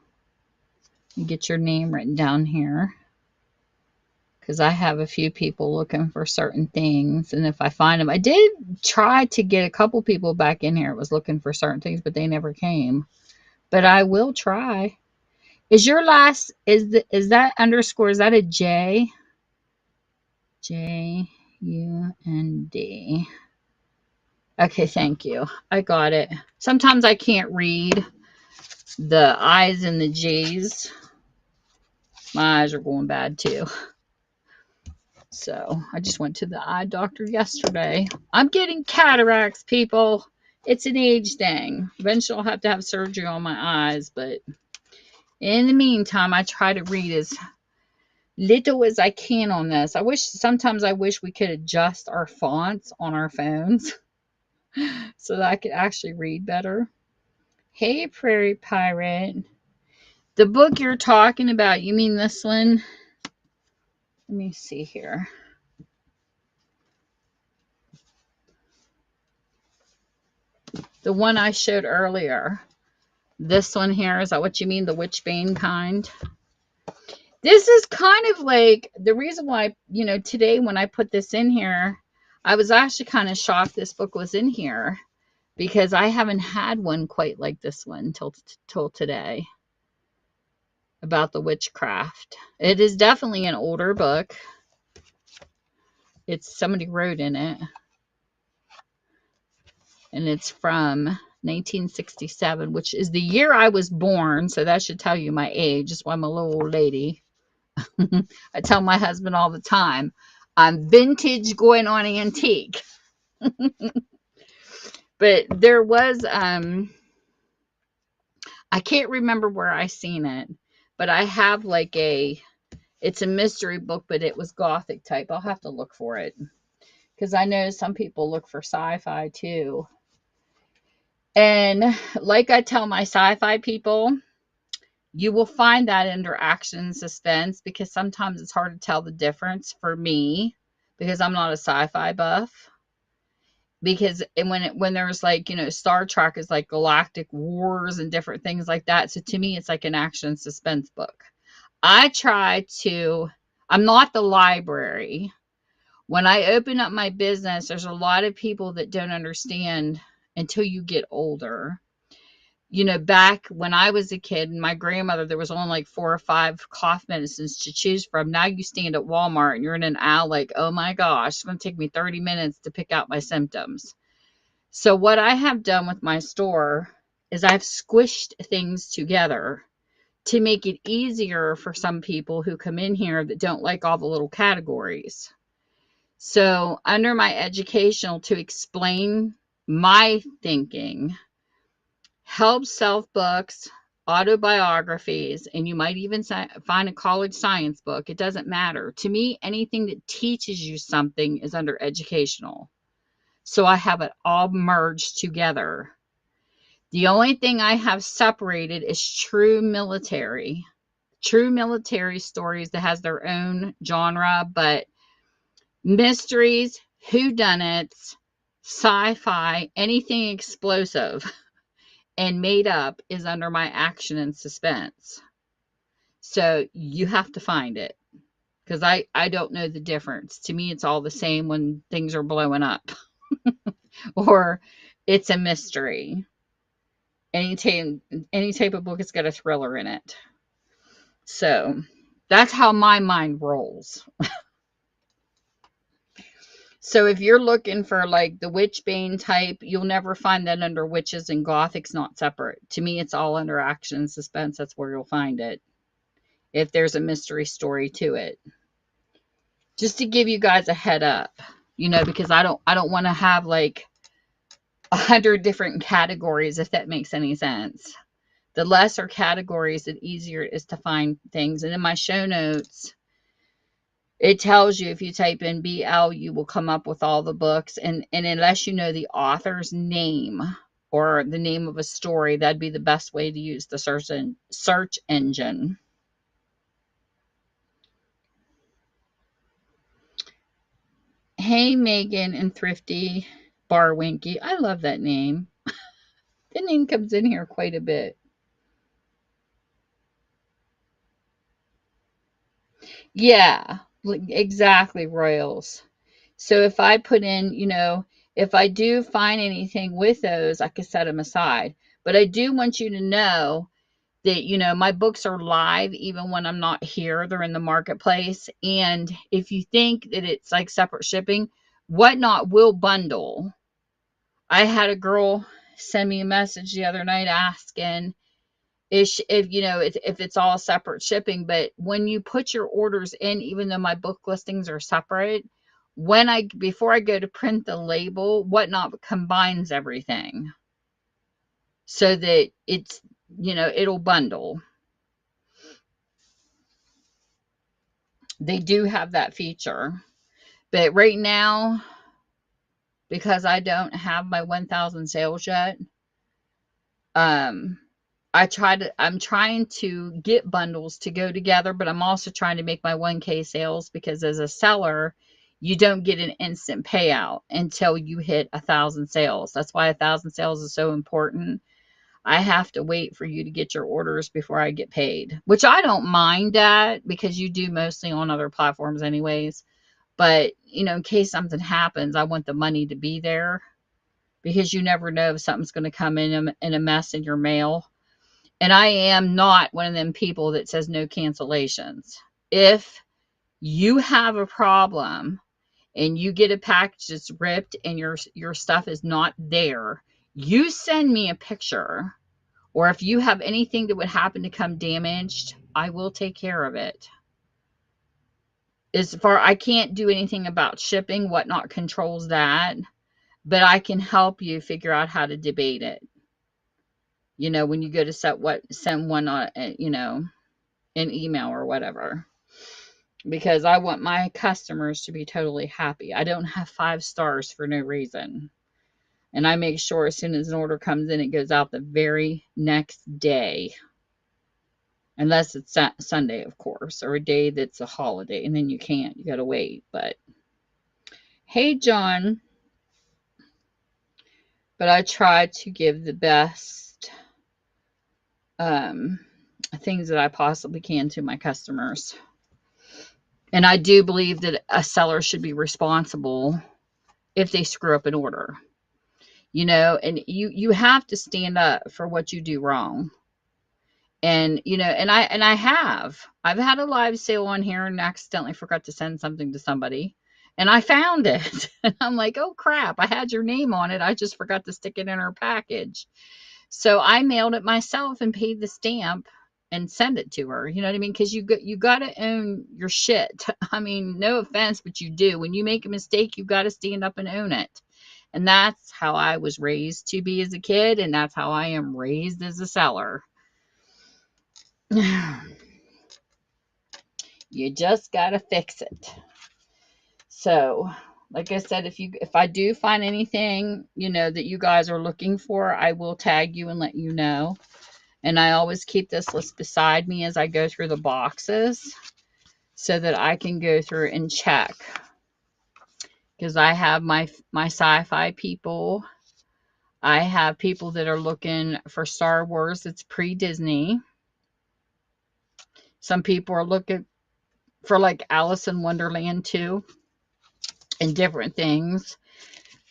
You get your name written down here. Because I have a few people looking for certain things. And if I find them, I did try to get a couple people back in here that was looking for certain things, but they never came. But I will try. Is your last, is that underscore, is that a J? J-U-N-D. Okay, thank you. I got it. Sometimes I can't read the I's and the J's. My eyes are going bad too. So I just went to the eye doctor yesterday. I'm getting cataracts, people. It's an age thing. Eventually I'll have to have surgery on my eyes, but in the meantime, I try to read as little as I can on this. Sometimes I wish we could adjust our fonts on our phones so that I could actually read better. Hey, Prairie Pirate. The book you're talking about, you mean this one? Let me see here. The one I showed earlier. This one here, is that what you mean? The Witchbane kind? This is kind of like the reason why, today when I put this in here, I was actually kind of shocked this book was in here because I haven't had one quite like this one till today. about the witchcraft. It is definitely an older book. It's somebody wrote in it, and it's from 1967, which is the year I was born. So that should tell you my age. That's why I'm a little old lady. I tell my husband all the time, I'm vintage going on antique. But there was I can't remember where I seen it, but I have like it's a mystery book, but it was gothic type. I'll have to look for it because I know some people look for sci-fi too. And like I tell my sci-fi people, you will find that under action and suspense because sometimes it's hard to tell the difference for me because I'm not a sci-fi buff. Because when there's like, Star Trek is like galactic wars and different things like that. So to me, it's like an action suspense book. I'm not the library. When I open up my business, there's a lot of people that don't understand until you get older. Back when I was a kid and my grandmother, there was only like 4 or 5 cough medicines to choose from. Now you stand at Walmart and you're in an aisle like, oh my gosh, it's going to take me 30 minutes to pick out my symptoms. So what I have done with my store is I've squished things together to make it easier for some people who come in here that don't like all the little categories. So under my educational, to explain my thinking, help self books, autobiographies, and you might even find a college science book. It doesn't matter. To me, anything that teaches you something is under educational. So I have it all merged together. The only thing I have separated is true military stories that has their own genre, but mysteries, whodunits, sci-fi, anything explosive and made up is under my action and suspense. So you have to find it because I don't know the difference. To me, it's all the same when things are blowing up or it's a mystery. Any type of book has got a thriller in it. So that's how my mind rolls. So if you're looking for like the Witchbane type, you'll never find that under witches, and gothic's not separate. To me, it's all under action and suspense. That's where you'll find it. If there's a mystery story to it. Just to give you guys a head up, because I don't want to have like 100 different categories, if that makes any sense. The lesser categories, the easier it is to find things. And in my show notes, it tells you if you type in BL, you will come up with all the books. And unless you know the author's name or the name of a story, that'd be the best way to use the search engine. Hey, Megan and Thrifty Barwinky. I love that name. The name comes in here quite a bit. Yeah, exactly, Royals. So if I put in, if I do find anything with those, I could set them aside. But I do want you to know that, my books are live even when I'm not here. They're in the marketplace. And if you think that it's like separate shipping, Whatnot will bundle. I had a girl send me a message the other night asking if it's all separate shipping, but when you put your orders in, even though my book listings are separate, before I go to print the label, Whatnot combines everything so that it's, it'll bundle. They do have that feature, but right now, because I don't have my 1,000 sales yet, I'm trying to get bundles to go together, but I'm also trying to make my 1K sales because as a seller, you don't get an instant payout until you hit 1,000 sales. That's why 1,000 sales is so important. I have to wait for you to get your orders before I get paid, which I don't mind that because you do mostly on other platforms anyways. But, in case something happens, I want the money to be there because you never know if something's going to come in a mess in your mail. And I am not one of them people that says no cancellations. If you have a problem and you get a package that's ripped and your stuff is not there, you send me a picture. Or if you have anything that would happen to come damaged, I will take care of it. As far, I can't do anything about shipping, whatnot controls that, but I can help you figure out how to debate it. You know, when you go to send one on, you know, an email or whatever. Because I want my customers to be totally happy. I don't have 5 stars for no reason. And I make sure as soon as an order comes in, it goes out the very next day. Unless it's Sunday, of course, or a day that's a holiday, and then you can't. You got to wait. But hey, John. But I try to give the best things that I possibly can to my customers. And I do believe that a seller should be responsible if they screw up an order. You know, and you have to stand up for what you do wrong. And you know, and I've had a live sale on here and accidentally forgot to send something to somebody, and I found it. And I'm like, oh crap, I had your name on it, I just forgot to stick it in her package. So I mailed it myself and paid the stamp and send it to her. You know what I mean? Because you got to own your shit. I mean, no offense, but you do. When you make a mistake, you got to stand up and own it. And that's how I was raised to be as a kid, and that's how I am raised as a seller. You just got to fix it. So, like I said, if I do find anything, you know, that you guys are looking for, I will tag you and let you know. And I always keep this list beside me as I go through the boxes so that I can go through and check. Because I have my sci-fi people. I have people that are looking for Star Wars that's pre-Disney. Some people are looking for like Alice in Wonderland too, and different things.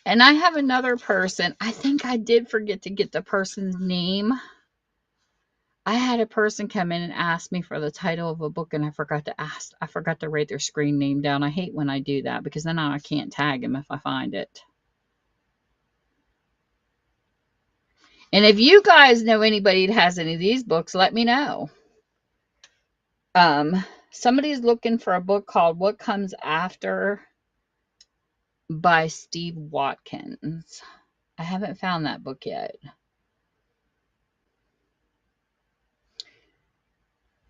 And I have another person. I think I did forget to get the person's name. I had a person come in and ask me for the title of a book, and I forgot to write their screen name down. I hate when I do that because then I can't tag them if I find it. And if you guys know anybody that has any of these books, let me know. Somebody's looking for a book called What Comes After by Steve Watkins. I haven't found that book yet.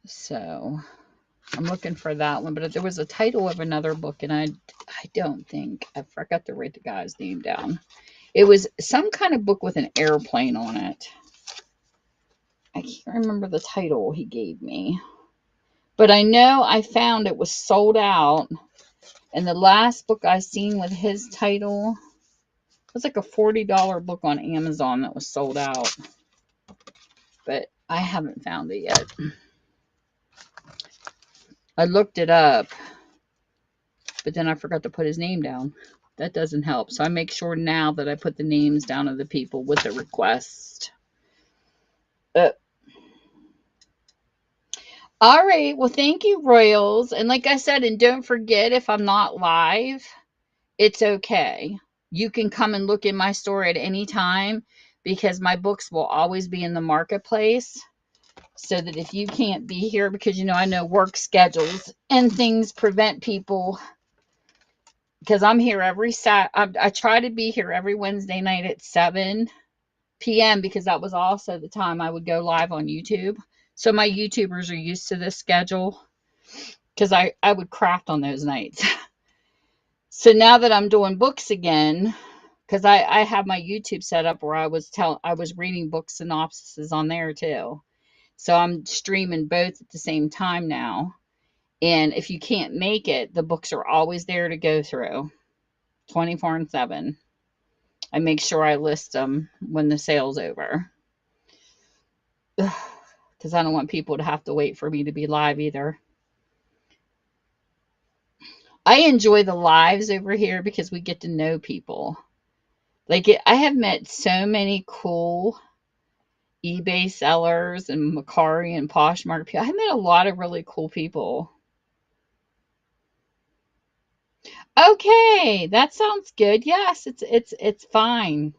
So I'm looking for that one, but there was a title of another book, and I don't think I forgot to write the guy's name down. It was some kind of book with an airplane on it. I can't remember the title he gave me, but I know I found it was sold out, and the last book I seen with his title was like a $40 book on Amazon that was sold out, but I haven't found it yet. I looked it up, but then I forgot to put his name down. That doesn't help. So I make sure now that I put the names down of the people with the request. All right. Well, thank you, Royals. And like I said, and don't forget, if I'm not live, it's okay. You can come and look in my store at any time because my books will always be in the marketplace. So that if you can't be here, because, you know, I know work schedules and things prevent people, because I'm here every I try to be here every Wednesday night at 7 p.m. because that was also the time I would go live on YouTube. So my YouTubers are used to this schedule because I would craft on those nights. So now that I'm doing books again, because I have my YouTube set up where I was reading book synopsises on there too. So I'm streaming both at the same time now. And if you can't make it, the books are always there to go through 24/7. I make sure I list them when the sale's over. Because I don't want people to have to wait for me to be live either. I enjoy the lives over here because we get to know people. Like, I have met so many cool eBay sellers and Macari and Poshmark people. I met a lot of really cool people. Okay, that sounds good. Yes, it's fine.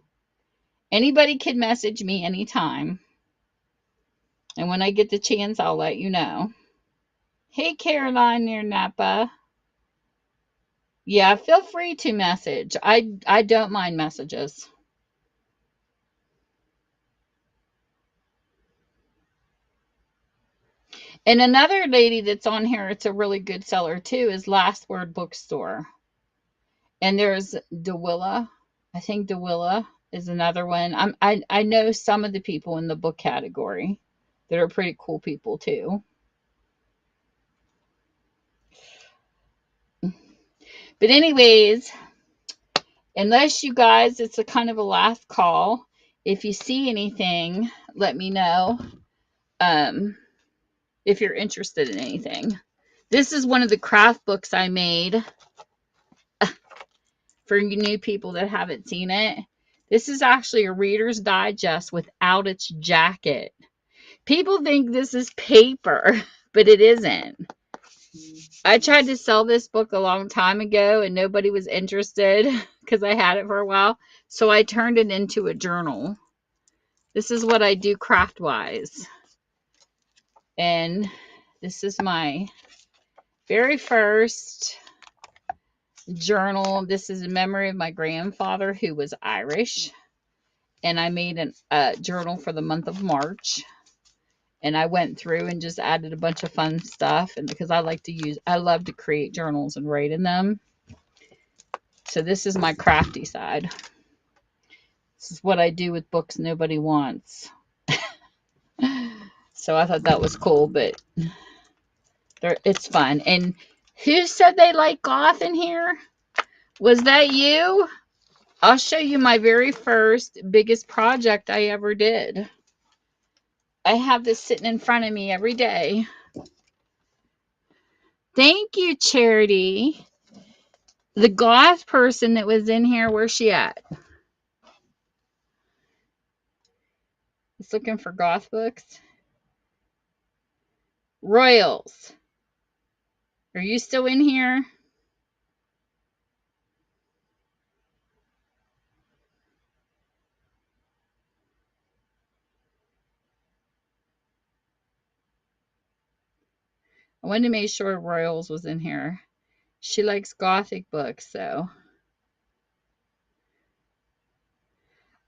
Anybody can message me anytime. And when I get the chance, I'll let you know. Hey, Caroline near Napa. Yeah, feel free to message. I don't mind messages. And another lady that's on here, it's a really good seller too, is Last Word Bookstore. And there's DeWilla. I think DeWilla is another one. I know some of the people in the book category that are pretty cool people too. But anyways, unless you guys, it's a kind of a last call. If you see anything, let me know. If you're interested in anything. This is one of the craft books I made for you new people that haven't seen it. This is actually a Reader's Digest without its jacket. People think this is paper, but it isn't. I tried to sell this book a long time ago and nobody was interested because I had it for a while. So I turned it into a journal. This is what I do craft wise. And this is my very first journal. This is in memory of my grandfather who was Irish. And I made a journal for the month of March. And I went through and just added a bunch of fun stuff. And because I love to create journals and write in them. So this is my crafty side. This is what I do with books nobody wants. So I thought that was cool, but it's fun. And who said they like goth in here? Was that you? I'll show you my very first biggest project I ever did. I have this sitting in front of me every day. Thank you, Charity. The goth person that was in here, where's she at? It's looking for goth books. Royals. Are you still in here? I wanted to make sure Royals was in here. She likes gothic books, so.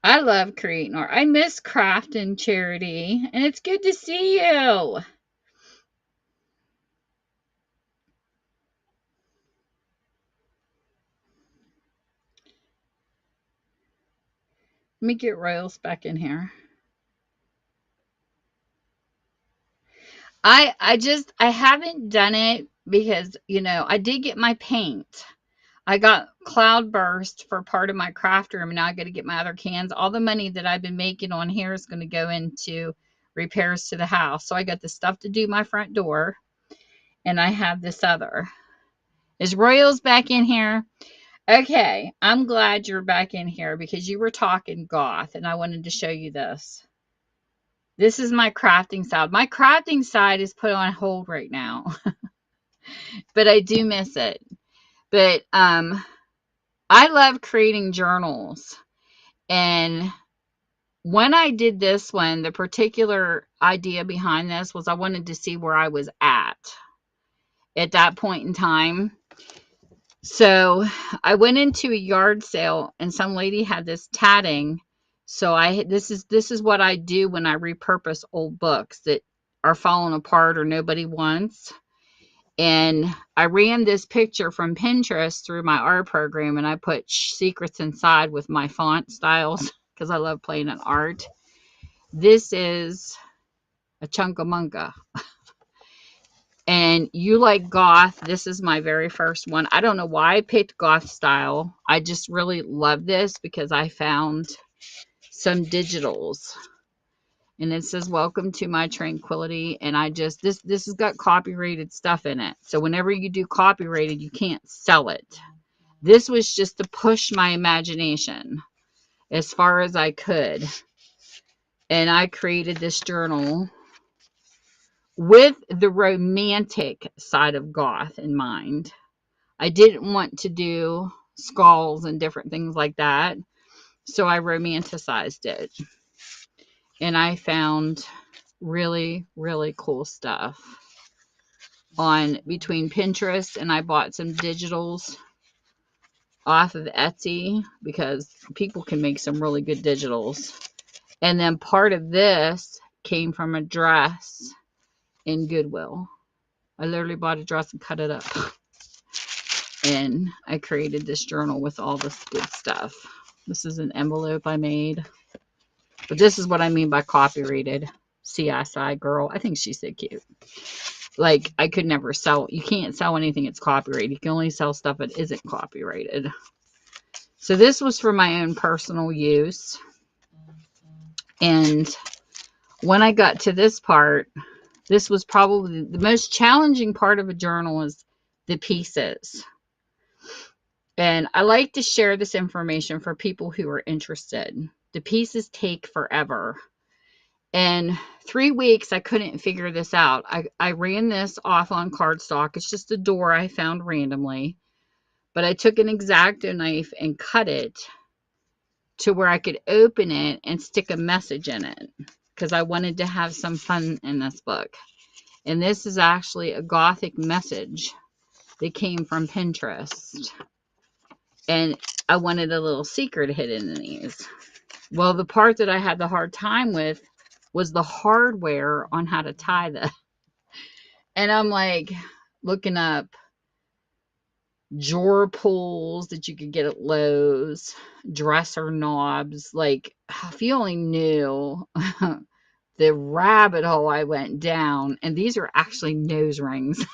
I love creating art. I miss crafting, Charity, and it's good to see you. Let me get Royals back in here. I haven't done it because, I did get my paint. I got Cloudburst for part of my craft room, and now I got to get my other cans. All the money that I've been making on here is going to go into repairs to the house. So I got the stuff to do my front door, and I have this other. Is Royals back in here? Okay, I'm glad you're back in here because you were talking goth, and I wanted to show you this. This is my crafting side. My crafting side is put on hold right now, but I do miss it. But I love creating journals. And when I did this one, the particular idea behind this was I wanted to see where I was at that point in time. So I went into a yard sale and some lady had this tatting. So this is what I do when I repurpose old books that are falling apart or nobody wants. And I ran this picture from Pinterest through my art program, and I put secrets inside with my font styles because I love playing in art. This is a Chunkamunka. And you like goth. This is my very first one. I don't know why I picked goth style. I just really love this because I found some digitals. And it says, welcome to my tranquility. And this has got copyrighted stuff in it. So whenever you do copyrighted, you can't sell it. This was just to push my imagination as far as I could. And I created this journal with the romantic side of goth in mind. I didn't want to do skulls and different things like that, so I romanticized it. And I found really, really cool stuff on between Pinterest, and I bought some digitals off of Etsy because people can make some really good digitals. And then part of this came from a dress in Goodwill. I literally bought a dress and cut it up. And I created this journal with all this good stuff. This is an envelope I made. But this is what I mean by copyrighted. CSI girl. I think she's so cute. Like, I could never sell. You can't sell anything that's copyrighted. You can only sell stuff that isn't copyrighted. So this was for my own personal use. And when I got to this part, this was probably the most challenging part of a journal is the pieces. And I like to share this information for people who are interested. The pieces take forever. And 3 weeks, I couldn't figure this out. I ran this off on cardstock. It's just a door I found randomly. But I took an X-Acto knife and cut it to where I could open it and stick a message in it. Because I wanted to have some fun in this book. And this is actually a Gothic message that came from Pinterest. And I wanted a little secret hidden in these. Well, the part that I had the hard time with was the hardware on how to tie this. And I'm like looking up drawer pulls that you could get at Lowe's, dresser knobs. Like, if you only knew the rabbit hole I went down. And these are actually nose rings.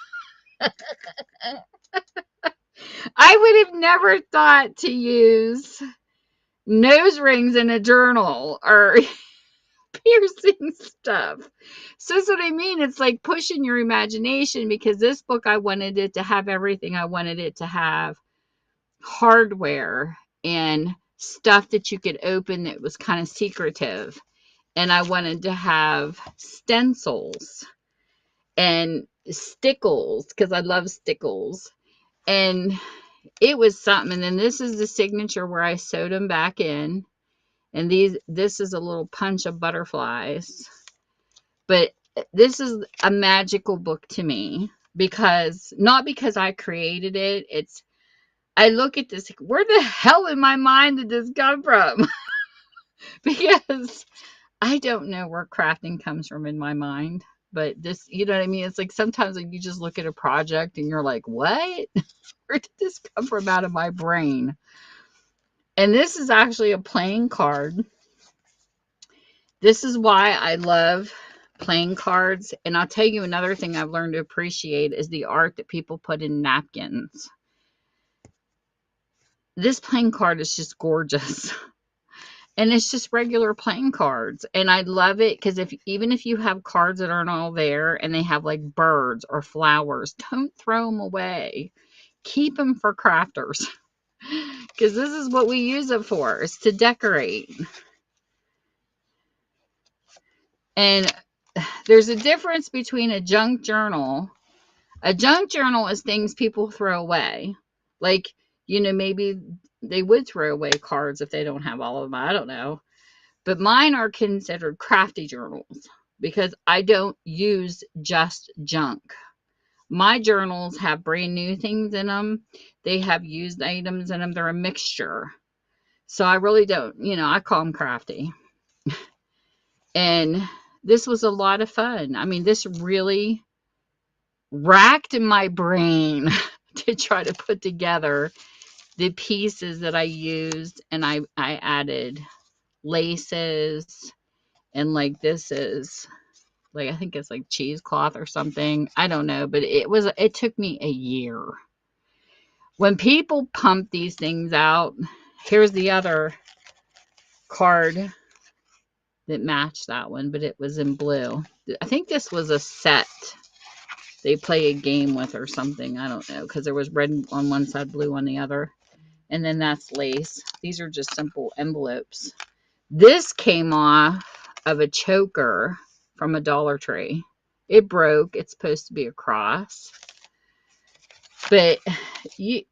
I would have never thought to use nose rings in a journal or piercing stuff. So that's what I mean. It's like pushing your imagination, because this book, I wanted it to have everything. I wanted it to have hardware and stuff that you could open that was kind of secretive. And I wanted to have stencils and stickles, because I love stickles. And it was something. And then this is the signature where I sewed them back in. And this is a little punch of butterflies. But this is a magical book to me, because not because I created it. I look at this, where the hell in my mind did this come from? Because I don't know where crafting comes from in my mind. But this, you know what I mean? It's like sometimes like you just look at a project and you're like, what? Where did this come from out of my brain? And this is actually a playing card. This is why I love playing cards. And I'll tell you another thing I've learned to appreciate is the art that people put in napkins. This playing card is just gorgeous. And it's just regular playing cards. And I love it because even if you have cards that aren't all there and they have like birds or flowers, don't throw them away. Keep them for crafters. Because this is what we use it for, is to decorate. And there's a difference between a junk journal. A junk journal is things people throw away. Like, maybe they would throw away cards if they don't have all of them. I don't know. But mine are considered crafty journals because I don't use just junk. My journals have brand new things in them. They have used items in them. They're a mixture. So I really don't, I call them crafty. And this was a lot of fun. I mean, this really racked my brain to try to put together the pieces that I used. And I added laces, and like this is like, I think it's like cheesecloth or something. I don't know, but it took me a year. When people pump these things out, here's the other card that matched that one, but it was in blue. I think this was a set they play a game with or something. I don't know, because there was red on one side, blue on the other. And then that's lace. These are just simple envelopes. This came off of a choker from a Dollar Tree. It broke. It's supposed to be a cross. But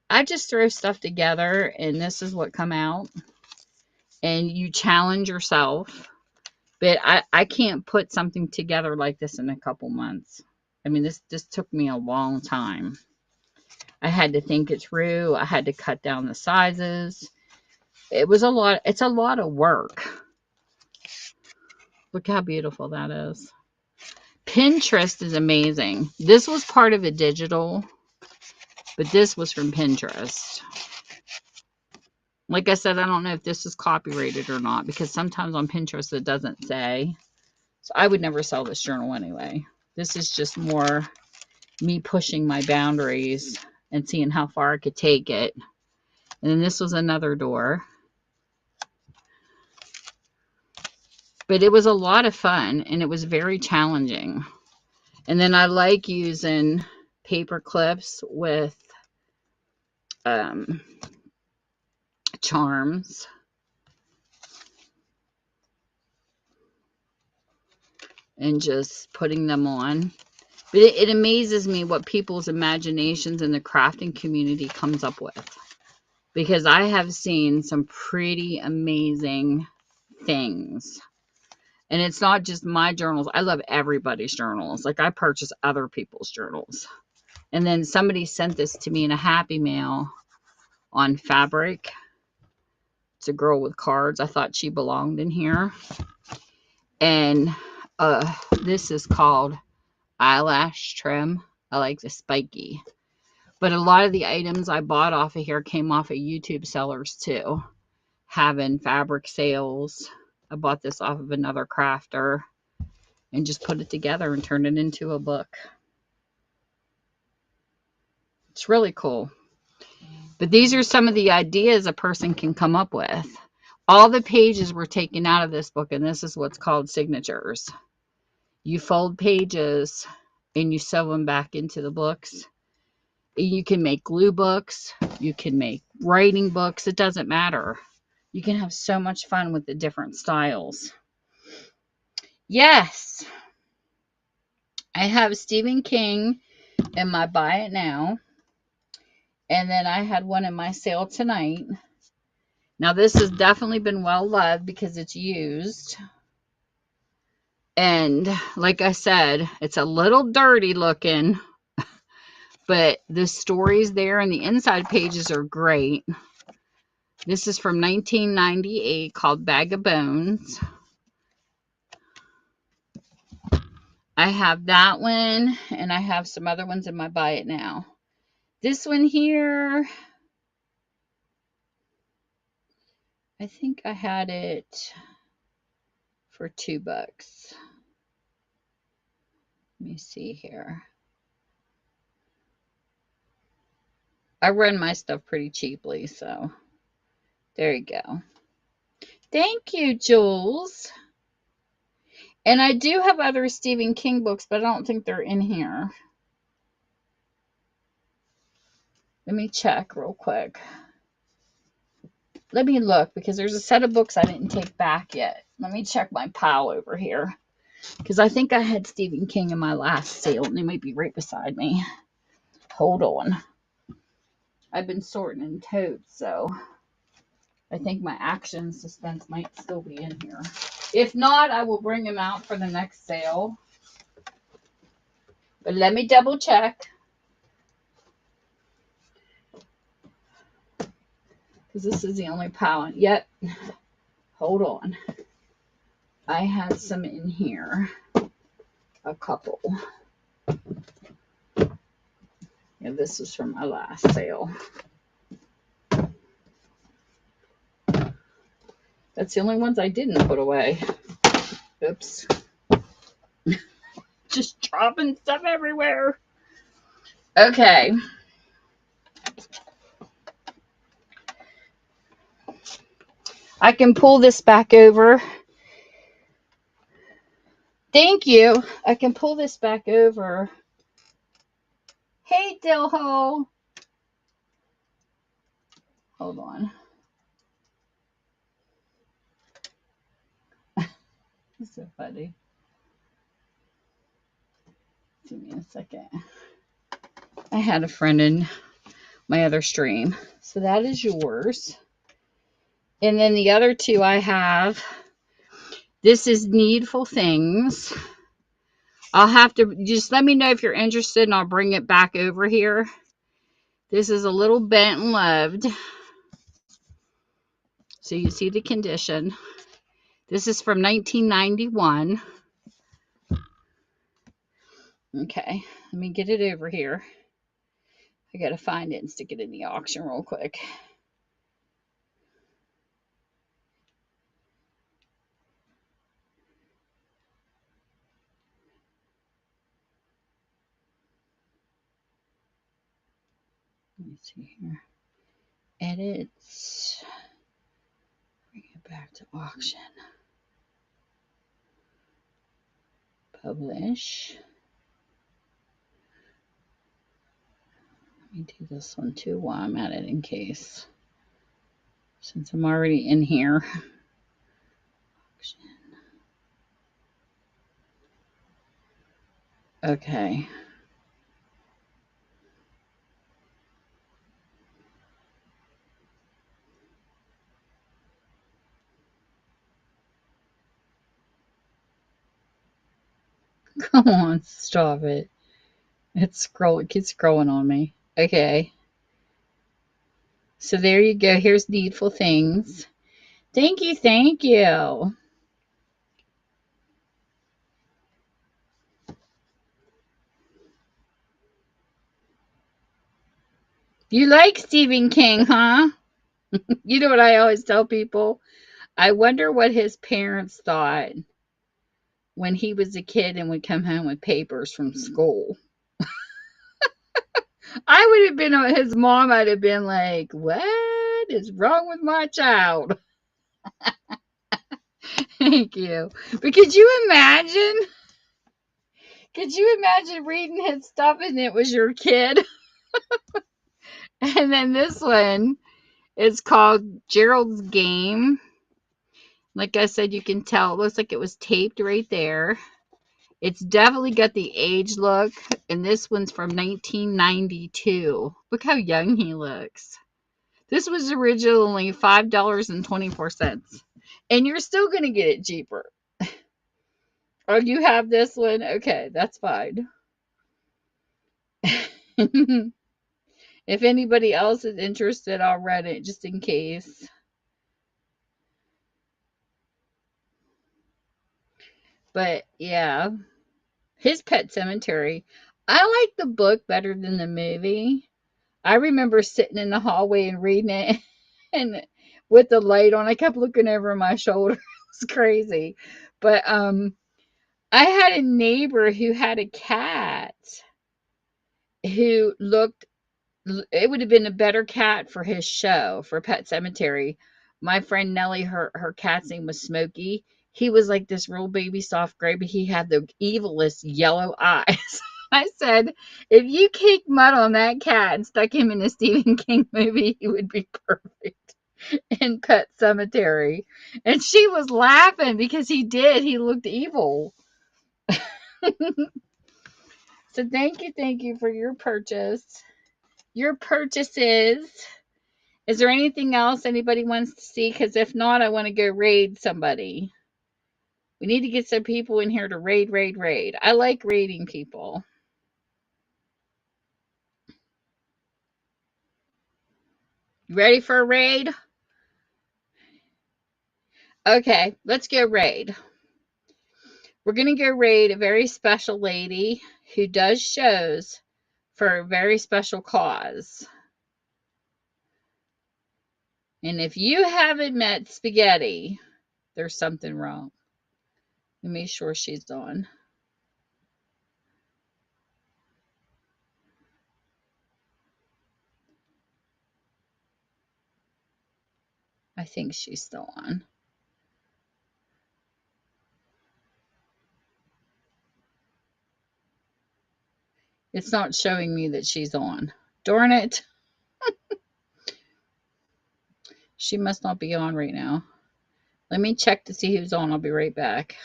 I just throw stuff together, and this is what come out. And you challenge yourself. But I can't put something together like this in a couple months. I mean, this took me a long time. I had to think it through. I had to cut down the sizes. It was a lot. It's a lot of work. Look how beautiful that is. Pinterest is amazing. This was part of a digital, but this was from Pinterest. Like I said, I don't know if this is copyrighted or not, because sometimes on Pinterest it doesn't say. So I would never sell this journal anyway. This is just more me pushing my boundaries and seeing how far I could take it. And then this was another door. But it was a lot of fun, and it was very challenging. And then I like using paper clips with charms. And just putting them on. But it amazes me what people's imaginations in the crafting community comes up with. Because I have seen some pretty amazing things. And it's not just my journals. I love everybody's journals. Like, I purchase other people's journals. And then somebody sent this to me in a Happy Mail on fabric. It's a girl with cards. I thought she belonged in here. And this is called eyelash trim. I like the spiky. But a lot of the items I bought off of here came off of YouTube sellers too. Having fabric sales. I bought this off of another crafter and just put it together and turned it into a book. It's really cool. But these are some of the ideas a person can come up with. All the pages were taken out of this book, and this is what's called signatures. You fold pages and you sew them back into the books. You can make glue books. You can make writing books. It doesn't matter. You can have so much fun with the different styles. Yes. I have Stephen King in my Buy It Now. And then I had one in my sale tonight. Now, this has definitely been well loved because it's used. And like I said, it's a little dirty looking. But the stories there and the inside pages are great. This is from 1998 called Bag of Bones. I have that one, and I have some other ones in my Buy It Now. This one here, I think I had it for $2. Let me see here. I run my stuff pretty cheaply, so there you go. Thank you, Jules. And I do have other Stephen King books, but I don't think they're in here. Let me check real quick. Let me look, because there's a set of books I didn't take back yet. Let me check my pile over here, because I think I had Stephen King in my last sale, and they might be right beside me. Hold on. I've been sorting in totes, so I think my action suspense might still be in here. If not, I will bring them out for the next sale. But let me double check. Because this is the only pile. Yep. Hold on. I had some in here. A couple. Yeah, this is from my last sale. That's the only ones I didn't put away. Oops. Just dropping stuff everywhere. Okay. I can pull this back over. Thank you. I can pull this back over. Hey, Dilho. Hold on. This is so funny. Give me a second. I had a friend in my other stream. So that is yours. And then the other two I have, this is Needful Things. I'll have to, just let me know if you're interested and I'll bring it back over here. This is a little bent and loved. So you see the condition. This is from 1991. Okay, let me get it over here. I gotta find it and stick it in the auction real quick. Let me see here. Edits. Bring it back to auction. Publish. Let me do this one too while I'm at it in case. Since I'm already in here. Auction. Okay. Come on, stop it. It keeps scrolling on me. Okay. So there you go. Here's Needful Things. Thank you, thank you. You like Stephen King, huh? You know what I always tell people? I wonder what his parents thought when he was a kid and would come home with papers from school. I would have been, his mom might have been like, what is wrong with my child? Thank you. But could you imagine reading his stuff and it was your kid? And then this one is called Gerald's Game. Like I said, you can tell it looks like it was taped right there. It's definitely got the age look, and this one's from 1992. Look how young he looks. This was originally $5.24, and you're still going to get it cheaper. Oh, you have this one? Okay, that's fine. If anybody else is interested, I'll read it just in case. But yeah, his Pet Cemetery. I like the book better than the movie. I remember sitting in the hallway and reading it and with the light on. I kept looking over my shoulder. It was crazy. But I had a neighbor who had a cat who looked, it would have been a better cat for his show for Pet Cemetery. My friend Nellie, her cat's name was Smokey. He was like this real baby soft gray, but he had the evilest yellow eyes. I said, if you caked mud on that cat and stuck him in a Stephen King movie, he would be perfect in Pet Cemetery. And she was laughing because he did. He looked evil. So thank you for your purchase. Your purchases. Is there anything else anybody wants to see? Because if not, I want to go raid somebody. We need to get some people in here to raid, raid, raid. I like raiding people. You ready for a raid? Okay, let's go raid. We're going to go raid a very special lady who does shows for a very special cause. And if you haven't met Spaghetti, there's something wrong. Let me make sure she's on. I think she's still on. It's not showing me that she's on. Darn it. She must not be on right now. Let me check to see who's on. I'll be right back.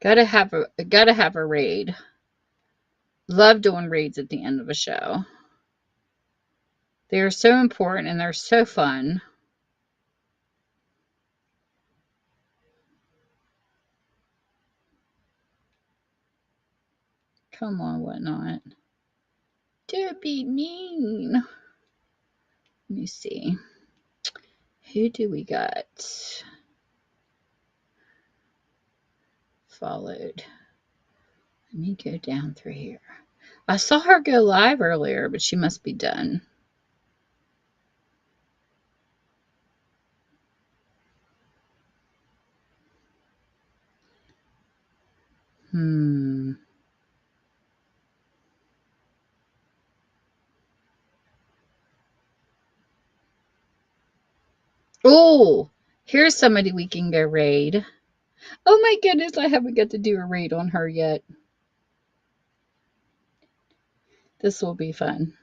Gotta have a raid. Love doing raids at the end of a show. They are so important and they're so fun. Come on, whatnot. Don't be mean. Let me see. Who do we got? Followed. Let me go down through here. I saw her go live earlier, but she must be done. Oh, here's somebody we can go raid. Oh my goodness, I haven't got to do a raid on her yet. This will be fun.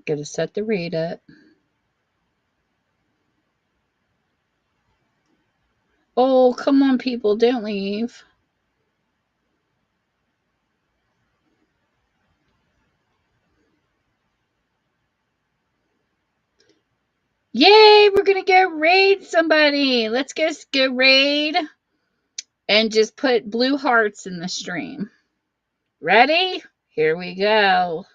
Gotta set the raid up. Oh, come on, people, don't leave. Yay, we're gonna go raid somebody. Let's go raid and just put blue hearts in the stream. Ready? Here we go.